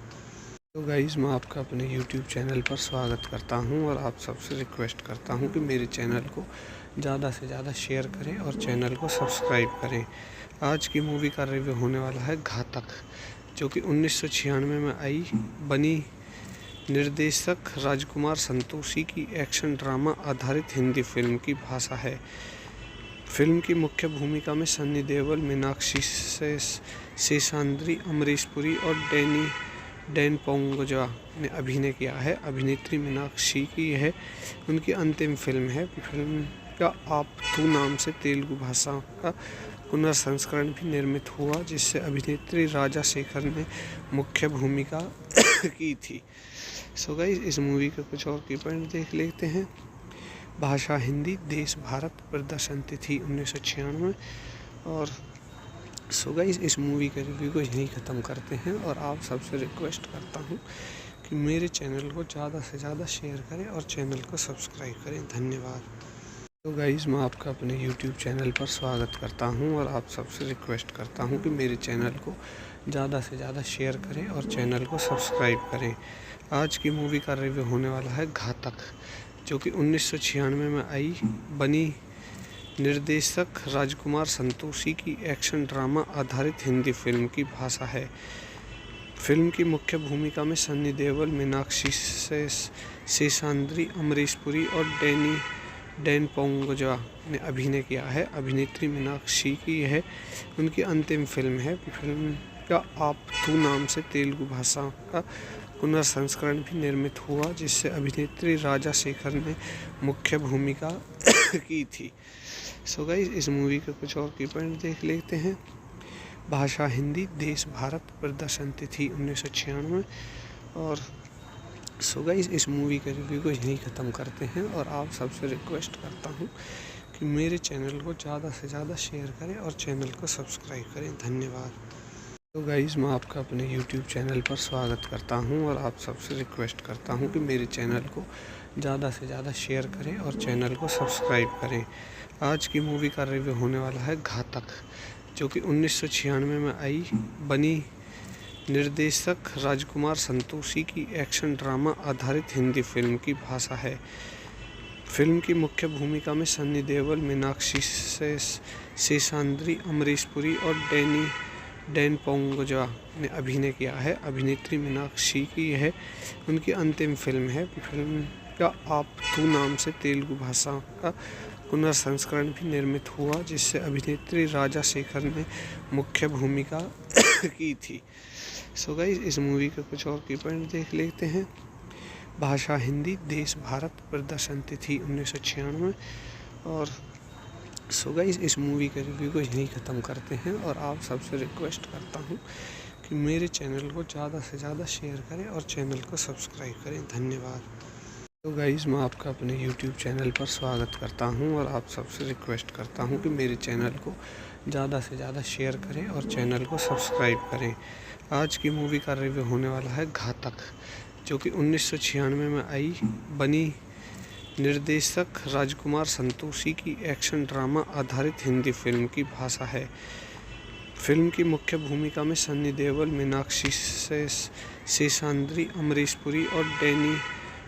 तो गाइस, मैं आपका अपने YouTube चैनल पर स्वागत करता हूं और आप सबसे रिक्वेस्ट करता हूं कि मेरे चैनल को ज़्यादा से ज़्यादा शेयर करें और चैनल को सब्सक्राइब करें। आज की मूवी का रिव्यू होने वाला है घातक, जो कि 1996 में आई, बनी निर्देशक राजकुमार संतोषी की एक्शन ड्रामा आधारित हिंदी फिल्म की भाषा है। फिल्म की मुख्य भूमिका में सन्नी देओल, मीनाक्षी शेषाद्री, अमरीश पुरी और डैन पोंगोजा ने अभिनय किया है। अभिनेत्री मीनाक्षी की यह उनकी अंतिम फिल्म है। फिल्म का आप तू नाम से तेलुगु भाषा का पुनर्संस्करण भी निर्मित हुआ, जिससे अभिनेत्री राजा शेखर ने मुख्य भूमिका की थी। सो गाइस, इस मूवी के कुछ और की पॉइंट देख लेते हैं। भाषा हिंदी, देश भारत, प्रदर्शन तिथि 1996। और सो गाइस, इस मूवी के रिव्यू को यहीं ख़त्म करते हैं और आप सबसे रिक्वेस्ट करता हूँ कि मेरे चैनल को ज़्यादा से ज़्यादा शेयर करें और चैनल को सब्सक्राइब करें। धन्यवाद। तो गाइस, मैं आपका अपने YouTube चैनल पर स्वागत करता हूं और आप सबसे रिक्वेस्ट करता हूं कि मेरे चैनल को ज़्यादा से ज़्यादा शेयर करें और चैनल को सब्सक्राइब करें। आज की मूवी का रिव्यू होने वाला है घातक, जो कि 1996 में आई, बनी निर्देशक राजकुमार संतोषी की एक्शन ड्रामा आधारित हिंदी फिल्म की भाषा है। फिल्म की मुख्य भूमिका में सन्नी देओल, मीनाक्षी शेषाद्री, अमरीश पुरी और डैन पोंगोजा ने अभिनय किया है। अभिनेत्री मीनाक्षी की यह उनकी अंतिम फिल्म है। फिल्म का आप तू नाम से तेलुगु भाषा का पुनर्संस्करण भी निर्मित हुआ, जिससे अभिनेत्री राजा शेखर ने मुख्य भूमिका की थी। सो गाइस, इस मूवी के कुछ और की पॉइंट देख लेते हैं। भाषा हिंदी, देश भारत, प्रदर्शन तिथि 1996। और सो गाइस, इस मूवी के रिव्यू को यहीं ख़त्म करते हैं और आप सबसे रिक्वेस्ट करता हूँ कि मेरे चैनल को ज़्यादा से ज़्यादा शेयर करें और चैनल को सब्सक्राइब करें। धन्यवाद। तो गाइस, मैं आपका अपने YouTube चैनल पर स्वागत करता हूं और आप सबसे रिक्वेस्ट करता हूं कि मेरे चैनल को ज़्यादा से ज़्यादा शेयर करें और चैनल को सब्सक्राइब करें। आज की मूवी का रिव्यू होने वाला है घातक, जो कि 1996 में आई बनी निर्देशक राजकुमार संतोषी की एक्शन ड्रामा आधारित हिंदी फिल्म की भाषा है। फिल्म की मुख्य भूमिका में सन्नी देओल, मीनाक्षी शेषाद्री, अमरीश पुरी और डैन पोंगोजा ने अभिनय किया है। अभिनेत्री मीनाक्षी की यह उनकी अंतिम फिल्म है। फिल्म का आप तू नाम से तेलुगु भाषा का पुनर्संस्करण भी निर्मित हुआ, जिससे अभिनेत्री राजा शेखर ने मुख्य भूमिका की थी। सो गाइस, इस मूवी के कुछ और की पॉइंट देख लेते हैं। भाषा हिंदी, देश भारत, प्रदर्शन तिथि 1996। और सो गाइस, इस मूवी के रिव्यू को यहीं ख़त्म करते हैं और आप सबसे रिक्वेस्ट करता हूँ कि मेरे चैनल को ज़्यादा से ज़्यादा शेयर करें और चैनल को सब्सक्राइब करें। धन्यवाद। तो गाइस, मैं आपका अपने YouTube चैनल पर स्वागत करता हूं और आप सबसे रिक्वेस्ट करता हूं कि मेरे चैनल को ज़्यादा से ज़्यादा शेयर करें और चैनल को सब्सक्राइब करें। आज की मूवी का रिव्यू होने वाला है घातक, जो कि 1996 में आई बनी निर्देशक राजकुमार संतोषी की एक्शन ड्रामा आधारित हिंदी फिल्म की भाषा है। फिल्म की मुख्य भूमिका में सन्नी देओल, मीनाक्षी शेषाद्री, अमरीश पुरी और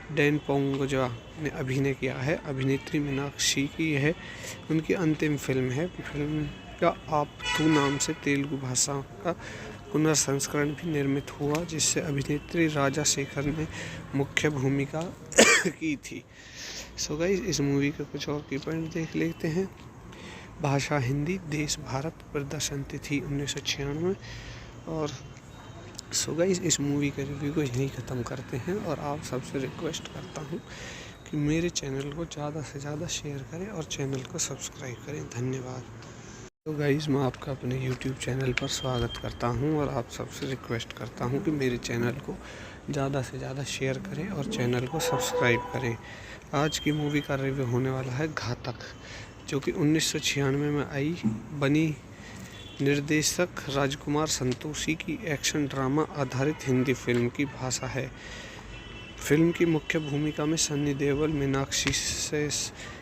डैन पोंगोजा ने अभिनय किया है। अभिनेत्री मीनाक्षी की यह उनकी अंतिम फिल्म है। फिल्म का आप तू नाम से तेलुगु भाषा का पुनर्संस्करण भी निर्मित हुआ, जिससे अभिनेत्री राजा शेखर ने मुख्य भूमिका की थी। सो गाइस, इस मूवी के कुछ और की पॉइंट देख लेते हैं। भाषा हिंदी, देश भारत, प्रदर्शन तिथि 1996। और सो गाइस, इस मूवी के रिव्यू को यहीं ख़त्म करते हैं और आप सबसे रिक्वेस्ट करता हूँ कि मेरे चैनल को ज़्यादा से ज़्यादा शेयर करें और चैनल को सब्सक्राइब करें। धन्यवाद। तो गाइस, मैं आपका अपने YouTube चैनल पर स्वागत करता हूं और आप सबसे रिक्वेस्ट करता हूं कि मेरे चैनल को ज़्यादा से ज़्यादा शेयर करें और चैनल को सब्सक्राइब करें। आज की मूवी का रिव्यू होने वाला है घातक, जो कि 1996 में आई बनी निर्देशक राजकुमार संतोषी की एक्शन ड्रामा आधारित हिंदी फिल्म की भाषा है। फिल्म की मुख्य भूमिका में सन्नी देओल, मीनाक्षी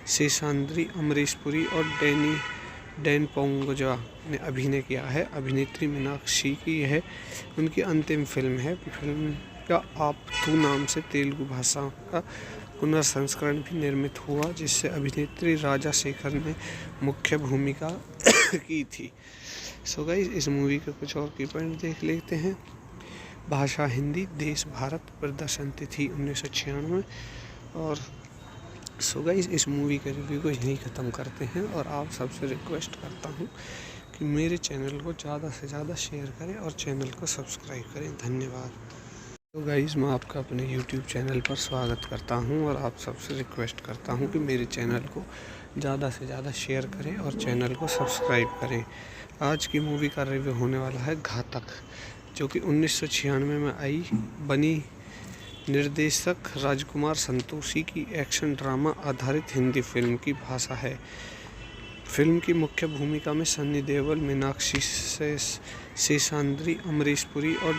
शेषाद्री, अमरीश पुरी और डैन पोंगोजा ने अभिनय किया है। अभिनेत्री मीनाक्षी की यह उनकी अंतिम फिल्म है। फिल्म का आप तू नाम से तेलुगु भाषा का पुनर्संस्करण भी निर्मित हुआ, जिससे अभिनेत्री राजा शेखर ने मुख्य भूमिका की थी। सो गाइस, इस मूवी के कुछ और की पॉइंट देख लेते हैं। भाषा हिंदी, देश भारत, प्रदर्शन तिथि 1996। और सो गाइस, इस मूवी के रिव्यू को यहीं ख़त्म करते हैं और आप सबसे रिक्वेस्ट करता हूँ कि मेरे चैनल को ज़्यादा से ज़्यादा शेयर करें और चैनल को सब्सक्राइब करें। धन्यवाद। तो गाइस, मैं आपका अपने YouTube चैनल पर स्वागत करता हूं और आप सबसे रिक्वेस्ट करता हूं कि मेरे चैनल को ज़्यादा से ज़्यादा शेयर करें और चैनल को सब्सक्राइब करें। आज की मूवी का रिव्यू होने वाला है घातक, जो कि 1996 में आई बनी निर्देशक राजकुमार संतोषी की एक्शन ड्रामा आधारित हिंदी फिल्म की भाषा है। फिल्म की मुख्य भूमिका में सन्नी देओल, मीनाक्षी शेषाद्री, अमरीश पुरी और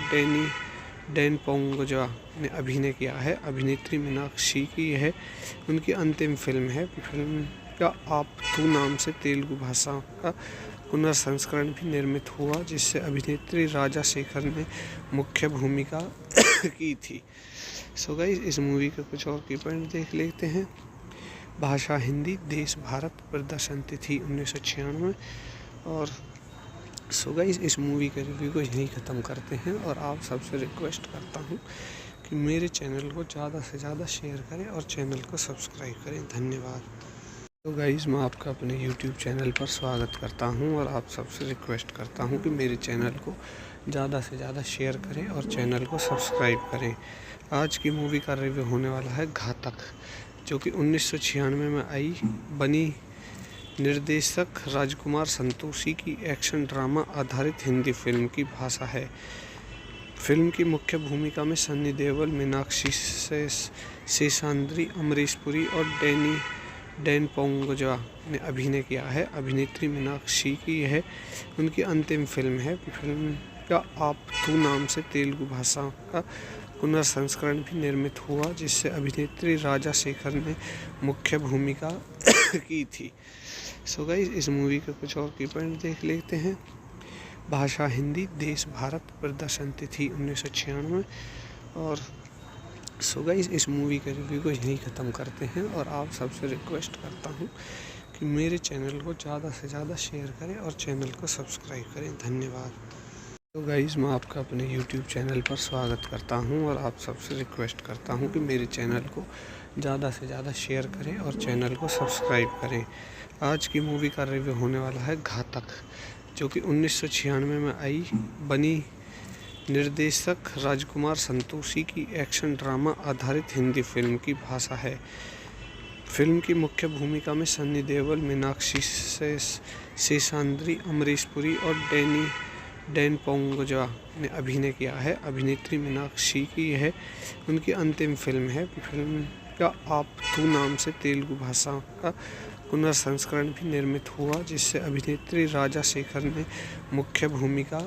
डैन पोंगोजा ने अभिनय किया है। अभिनेत्री मीनाक्षी की यह उनकी अंतिम फिल्म है। फिल्म का आप तू नाम से तेलुगु भाषा का पुनर्संस्करण भी निर्मित हुआ, जिससे अभिनेत्री राजा शेखर ने मुख्य भूमिका की थी। सो गाइस, इस मूवी के कुछ और की पॉइंट देख लेते हैं। भाषा हिंदी, देश भारत, प्रदर्शन तिथि 1996। और सो गाइस, इस मूवी के रिव्यू को यहीं ख़त्म करते हैं और आप सबसे रिक्वेस्ट करता हूँ कि मेरे चैनल को ज़्यादा से ज़्यादा शेयर करें और चैनल को सब्सक्राइब करें। धन्यवाद। तो गाइस, मैं आपका अपने YouTube चैनल पर स्वागत करता हूं और आप सबसे रिक्वेस्ट करता हूं कि मेरे चैनल को ज़्यादा से ज़्यादा शेयर करें और चैनल को सब्सक्राइब करें। आज की मूवी का रिव्यू होने वाला है घातक, जो कि 1996 में आई, बनी निर्देशक राजकुमार संतोषी की एक्शन ड्रामा आधारित हिंदी फिल्म की भाषा है। फिल्म की मुख्य भूमिका में सन्नी देओल, मीनाक्षी शेषाद्री, अमरीश पुरी और डैन पोंगोजा ने अभिनय किया है। अभिनेत्री मीनाक्षी की यह उनकी अंतिम फिल्म है। फिल्म का आप तू नाम से तेलुगु भाषा का पुनर्संस्करण भी निर्मित हुआ, जिससे अभिनेत्री राजा शेखर ने मुख्य भूमिका की थी। सो गाइस, इस मूवी के कुछ और की पॉइंट देख लेते हैं। भाषा हिंदी, देश भारत, प्रदर्शन तिथि 1996। और सो गाइस, इस मूवी के रिव्यू को यहीं ख़त्म करते हैं और आप सबसे रिक्वेस्ट करता हूँ कि मेरे चैनल को ज़्यादा से ज़्यादा शेयर करें और चैनल को सब्सक्राइब करें। धन्यवाद। तो गाइस, मैं आपका अपने YouTube चैनल पर स्वागत करता हूं और आप सबसे रिक्वेस्ट करता हूं कि मेरे चैनल को ज़्यादा से ज़्यादा शेयर करें और चैनल को सब्सक्राइब करें। आज की मूवी का रिव्यू होने वाला है घातक, जो कि 1996 में आई, बनी निर्देशक राजकुमार संतोषी की एक्शन ड्रामा आधारित हिंदी फिल्म की भाषा है। फिल्म की मुख्य भूमिका में सन्नी देओल, मीनाक्षी शेषाद्री, अमरीश पुरी और डैन पोंगोजा ने अभिनय किया है। अभिनेत्री मीनाक्षी की यह उनकी अंतिम फिल्म है। फिल्म का आप तू नाम से तेलुगु भाषा का पुनर्संस्करण भी निर्मित हुआ, जिससे अभिनेत्री राजा शेखर ने मुख्य भूमिका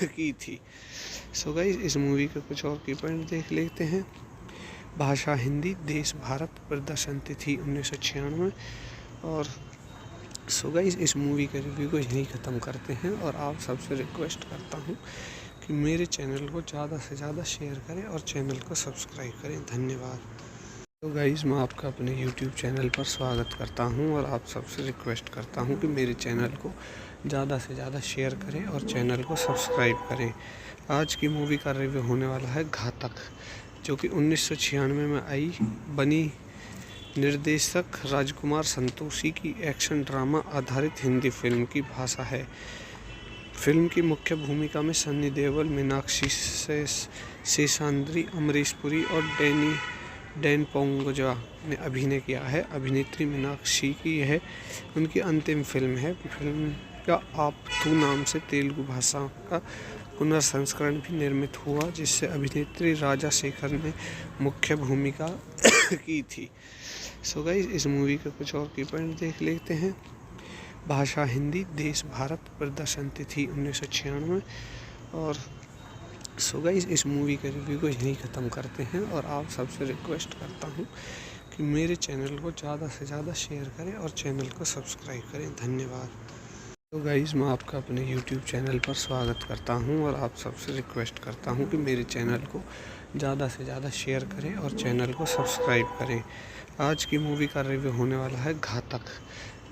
की थी। सो गाइस, इस मूवी के कुछ और की पॉइंट देख लेते हैं। भाषा हिंदी, देश भारत, प्रदर्शन तिथि 1996। और सो गाइस, इस मूवी के रिव्यू को यहीं ख़त्म करते हैं और आप सबसे रिक्वेस्ट करता हूँ कि मेरे चैनल को ज़्यादा से ज़्यादा शेयर करें और चैनल को सब्सक्राइब करें। धन्यवाद। तो गाइस, मैं आपका अपने YouTube चैनल पर स्वागत करता हूं और आप सबसे रिक्वेस्ट करता हूं कि मेरे चैनल को ज़्यादा से ज़्यादा शेयर करें और चैनल को सब्सक्राइब करें। आज की मूवी का रिव्यू होने वाला है घातक, जो कि 1996 में आई, बनी निर्देशक राजकुमार संतोषी की एक्शन ड्रामा आधारित हिंदी फिल्म की भाषा है। फिल्म की मुख्य भूमिका में सन्नी देओल, मीनाक्षी शेषाद्री, अमरीश पुरी और डैन पोंगोजा ने अभिनय किया है। अभिनेत्री मीनाक्षी की यह उनकी अंतिम फिल्म है। फिल्म का आप तू नाम से तेलुगु भाषा का पुनर्संस्करण भी निर्मित हुआ, जिससे अभिनेत्री राजा शेखर ने मुख्य भूमिका की थी। सो गाइस, इस मूवी के कुछ और की पॉइंट देख लेते हैं। भाषा हिंदी, देश भारत, प्रदर्शन तिथि 1996। और सो गाइस, इस मूवी के रिव्यू को यहीं ख़त्म करते हैं और आप सबसे रिक्वेस्ट करता हूँ कि मेरे चैनल को ज़्यादा से ज़्यादा शेयर करें और चैनल को सब्सक्राइब करें। धन्यवाद। तो गाइस, मैं आपका अपने YouTube चैनल पर स्वागत करता हूं और आप सबसे रिक्वेस्ट करता हूं कि मेरे चैनल को ज़्यादा से ज़्यादा शेयर करें और चैनल को सब्सक्राइब करें। आज की मूवी का रिव्यू होने वाला है घातक,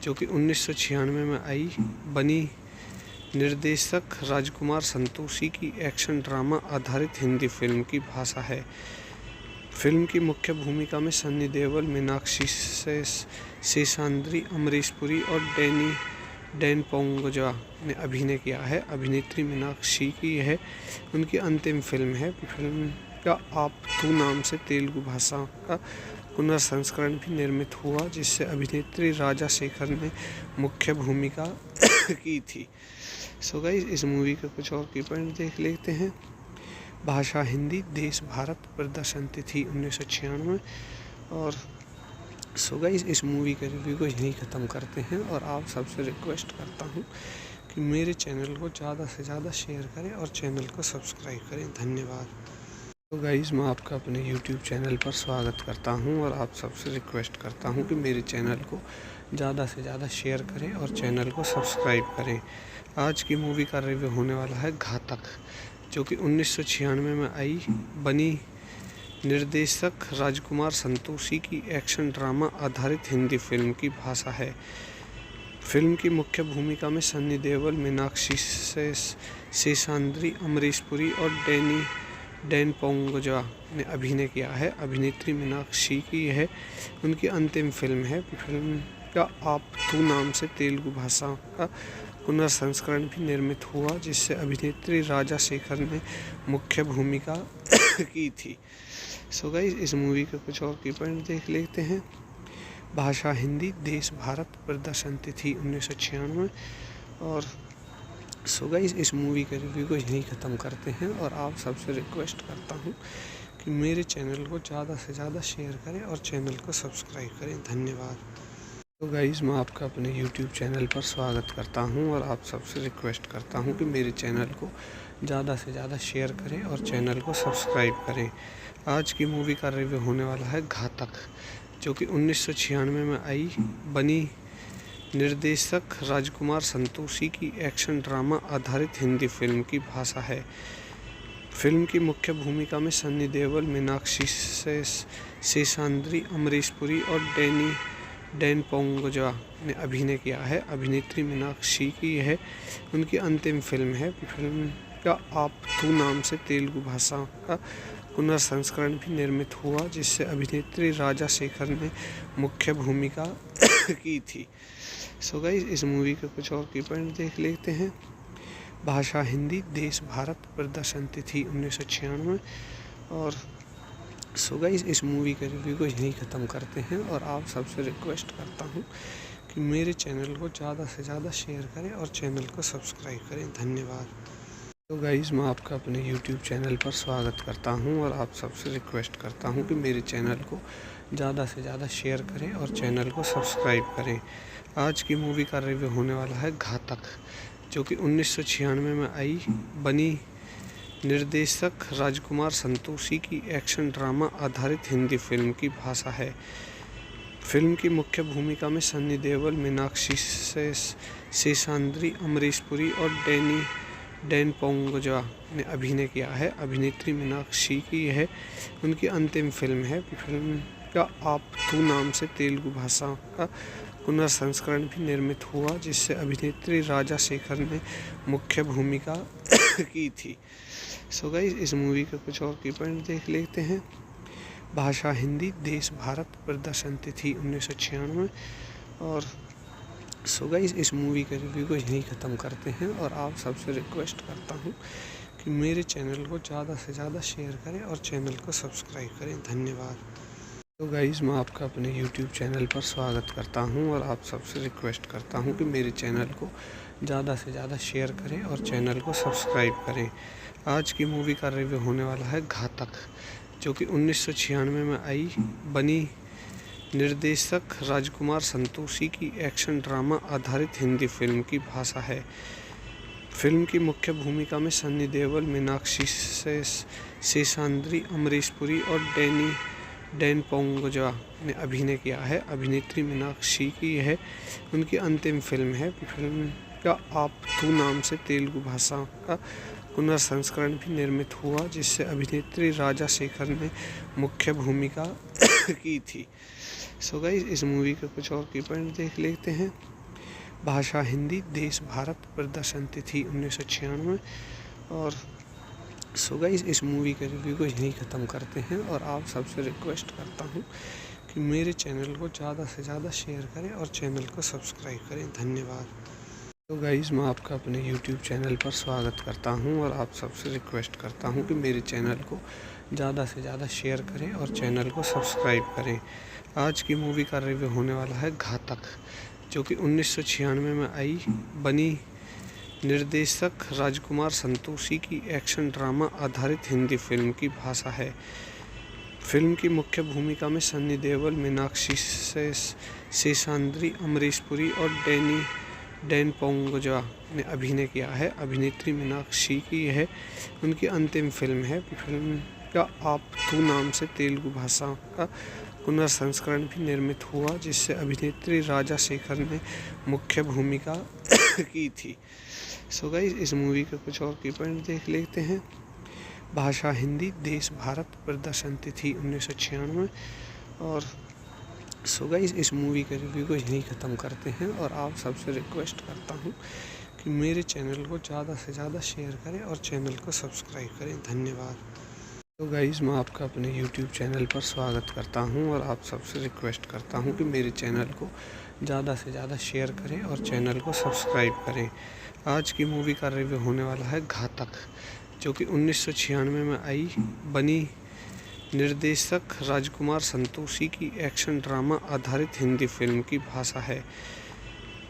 जो कि 1996 में आई, बनी निर्देशक राजकुमार संतोषी की एक्शन ड्रामा आधारित हिंदी फिल्म की भाषा है। फिल्म की मुख्य भूमिका में सन्नी देओल, मीनाक्षी शेषाद्री, अमरीश पुरी और डैन पोंगोजा ने अभिनय किया है। अभिनेत्री मीनाक्षी की यह उनकी अंतिम फिल्म है। फिल्म का आप तू नाम से तेलुगु भाषा का पुनर्संस्करण भी निर्मित हुआ, जिससे अभिनेत्री राजा शेखर ने मुख्य भूमिका की थी। सो गाइस, इस मूवी के कुछ और की पॉइंट देख लेते हैं। भाषा हिंदी, देश भारत, प्रदर्शन तिथि 1996। और सो गाइस, इस मूवी के रिव्यू को यहीं ख़त्म करते हैं और आप सबसे रिक्वेस्ट करता हूँ कि मेरे चैनल को ज़्यादा से ज़्यादा शेयर करें और चैनल को सब्सक्राइब करें। धन्यवाद। तो गाइस, मैं आपका अपने YouTube चैनल पर स्वागत करता हूं और आप सबसे रिक्वेस्ट करता हूं कि मेरे चैनल को ज़्यादा से ज़्यादा शेयर करें और चैनल को सब्सक्राइब करें। आज की मूवी का रिव्यू होने वाला है घातक, जो कि 1996 में आई, बनी निर्देशक राजकुमार संतोषी की एक्शन ड्रामा आधारित हिंदी फिल्म की भाषा है। फिल्म की मुख्य भूमिका में सन्नी देओल, मीनाक्षी शेषाद्री, अमरीश पुरी और डैन पोंगोजा ने अभिनय किया है। अभिनेत्री मीनाक्षी की यह उनकी अंतिम फिल्म है। फिल्म का आप तू नाम से तेलुगु भाषा का पुनर्संस्करण भी निर्मित हुआ, जिससे अभिनेत्री राजा शेखर ने मुख्य भूमिका की थी। सो गाइस, इस मूवी के कुछ और की पॉइंट देख लेते हैं। भाषा हिंदी, देश भारत, प्रदर्शन तिथि 1996। और सो गाइस, इस मूवी के रिव्यू को यहीं ख़त्म करते हैं और आप सबसे रिक्वेस्ट करता हूँ कि मेरे चैनल को ज़्यादा से ज़्यादा शेयर करें और चैनल को सब्सक्राइब करें। धन्यवाद। तो गाइस, मैं आपका अपने YouTube चैनल पर स्वागत करता हूं और आप सबसे रिक्वेस्ट करता हूं कि मेरे चैनल को ज़्यादा से ज़्यादा शेयर करें और चैनल को सब्सक्राइब करें। आज की मूवी का रिव्यू होने वाला है घातक, जो कि 1996 में आई बनी निर्देशक राजकुमार संतोषी की एक्शन ड्रामा आधारित हिंदी फिल्म की भाषा है। फिल्म की मुख्य भूमिका में सन्नी देओल, मीनाक्षी शेषाद्री, अमरीश पुरी और डैन पोंगोजा ने अभिनय किया है। अभिनेत्री मीनाक्षी की यह उनकी अंतिम फिल्म है। फिल्म का आप तू नाम से तेलुगु भाषा का पुनर्संस्करण भी निर्मित हुआ, जिससे अभिनेत्री राजा शेखर ने मुख्य भूमिका की थी। सो गाइस, इस मूवी के कुछ और की पॉइंट देख लेते हैं। भाषा हिंदी, देश भारत, प्रदर्शन तिथि 1996। और सो गाइस, इस मूवी के रिव्यू को यहीं ख़त्म करते हैं और आप सबसे रिक्वेस्ट करता हूँ कि मेरे चैनल को ज़्यादा से ज़्यादा शेयर करें और चैनल को सब्सक्राइब करें। धन्यवाद। तो गाइस, मैं आपका अपने YouTube चैनल पर स्वागत करता हूं और आप सबसे रिक्वेस्ट करता हूं कि मेरे चैनल को ज़्यादा से ज़्यादा शेयर करें और चैनल को सब्सक्राइब करें। आज की मूवी का रिव्यू होने वाला है घातक, जो कि 1996 में आई बनी निर्देशक राजकुमार संतोषी की एक्शन ड्रामा आधारित हिंदी फिल्म की भाषा है। फिल्म की मुख्य भूमिका में सन्नी देओल, मीनाक्षी शेषाद्री, अमरीश पुरी और डैन पोंगोजा ने अभिनय किया है। अभिनेत्री मीनाक्षी की यह उनकी अंतिम फिल्म है। फिल्म का आप तू नाम से तेलुगु भाषा का पुनर्संस्करण भी निर्मित हुआ, जिससे अभिनेत्री राजा शेखर ने मुख्य भूमिका की थी। सो गाइस, इस मूवी के कुछ और की पॉइंट देख लेते हैं। भाषा हिंदी, देश भारत, प्रदर्शन तिथि 1996। और सो गाइस, इस मूवी के रिव्यू को यहीं ख़त्म करते हैं और आप सबसे रिक्वेस्ट करता हूँ कि मेरे चैनल को ज़्यादा से ज़्यादा शेयर करें और चैनल को सब्सक्राइब करें। धन्यवाद। तो गाइस, मैं आपका अपने YouTube चैनल पर स्वागत करता हूं और आप सबसे रिक्वेस्ट करता हूं कि मेरे चैनल को ज़्यादा से ज़्यादा शेयर करें और चैनल को सब्सक्राइब करें। आज की मूवी का रिव्यू होने वाला है घातक, जो कि 1996 में आई बनी निर्देशक राजकुमार संतोषी की एक्शन ड्रामा आधारित हिंदी फिल्म की भाषा है। फिल्म की मुख्य भूमिका में सन्नी देओल, मीनाक्षी शेषाद्री, अमरीश पुरी और डैन पोंगोजा ने अभिनय किया है। अभिनेत्री मीनाक्षी की यह उनकी अंतिम फिल्म है। फिल्म का आप तू नाम से तेलुगु भाषा का पुनर्संस्करण भी निर्मित हुआ, जिससे अभिनेत्री राजा शेखर ने मुख्य भूमिका की थी। सो गाइस, इस मूवी के कुछ और की पॉइंट देख लेते हैं। भाषा हिंदी, देश भारत, प्रदर्शन तिथि 1996। और सो गाइस, इस मूवी के रिव्यू को यहीं ख़त्म करते हैं और आप सबसे रिक्वेस्ट करता हूँ कि मेरे चैनल को ज़्यादा से ज़्यादा शेयर करें और चैनल को सब्सक्राइब करें। धन्यवाद। तो गाइस, मैं आपका अपने YouTube चैनल पर स्वागत करता हूं और आप सबसे रिक्वेस्ट करता हूं कि मेरे चैनल को ज़्यादा से ज़्यादा शेयर करें और चैनल को सब्सक्राइब करें। आज की मूवी का रिव्यू होने वाला है घातक, जो कि 1996 में आई बनी निर्देशक राजकुमार संतोषी की एक्शन ड्रामा आधारित हिंदी फिल्म की भाषा है। फिल्म की मुख्य भूमिका में सन्नी देओल, मीनाक्षी शेषाद्री, अमरीश पुरी और डैन पोंगोजा ने अभिनय किया है। अभिनेत्री मीनाक्षी की यह उनकी अंतिम फिल्म है। फिल्म का आप तू नाम से तेलुगु भाषा का पुनर्संस्करण भी निर्मित हुआ, जिससे अभिनेत्री राजा शेखर ने मुख्य भूमिका की थी। सो गाइस, इस मूवी के कुछ और की पॉइंट देख लेते हैं। भाषा हिंदी, देश भारत, प्रदर्शन तिथि 1996। और सो गाइस, इस मूवी के रिव्यू को यहीं ख़त्म करते हैं और आप सबसे रिक्वेस्ट करता हूँ कि मेरे चैनल को ज़्यादा से ज़्यादा शेयर करें और चैनल को सब्सक्राइब करें। धन्यवाद। तो गाइस, मैं आपका अपने YouTube चैनल पर स्वागत करता हूं और आप सबसे रिक्वेस्ट करता हूं कि मेरे चैनल को ज़्यादा से ज़्यादा शेयर करें और चैनल को सब्सक्राइब करें। आज की मूवी का रिव्यू होने वाला है घातक, जो कि 1996 में बनी निर्देशक राजकुमार संतोषी की एक्शन ड्रामा आधारित हिंदी फिल्म की भाषा है।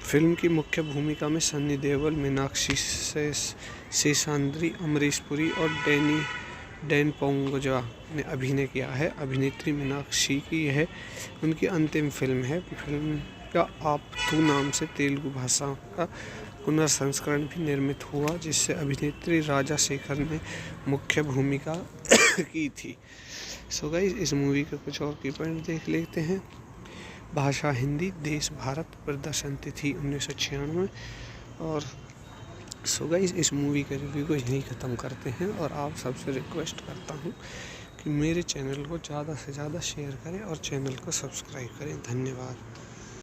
फिल्म की मुख्य भूमिका में सन्नी देओल, मीनाक्षी शेषाद्री, अमरीश पुरी और डैन पोंगोजा ने अभिनय किया है। अभिनेत्री मीनाक्षी की यह उनकी अंतिम फिल्म है। फिल्म का आप नाम से तेलुगु भाषा का पुनर्संस्करण भी निर्मित हुआ, जिससे अभिनेत्री राजा शेखर ने मुख्य भूमिका की थी। सो गाइस, इस मूवी के कुछ और की पॉइंट देख लेते हैं। भाषा हिंदी, देश भारत, प्रदर्शन तिथि 1996। और सो गाइस, इस मूवी के रिव्यू को यहीं ख़त्म करते हैं और आप सबसे रिक्वेस्ट करता हूँ कि मेरे चैनल को ज़्यादा से ज़्यादा शेयर करें और चैनल को सब्सक्राइब करें। धन्यवाद।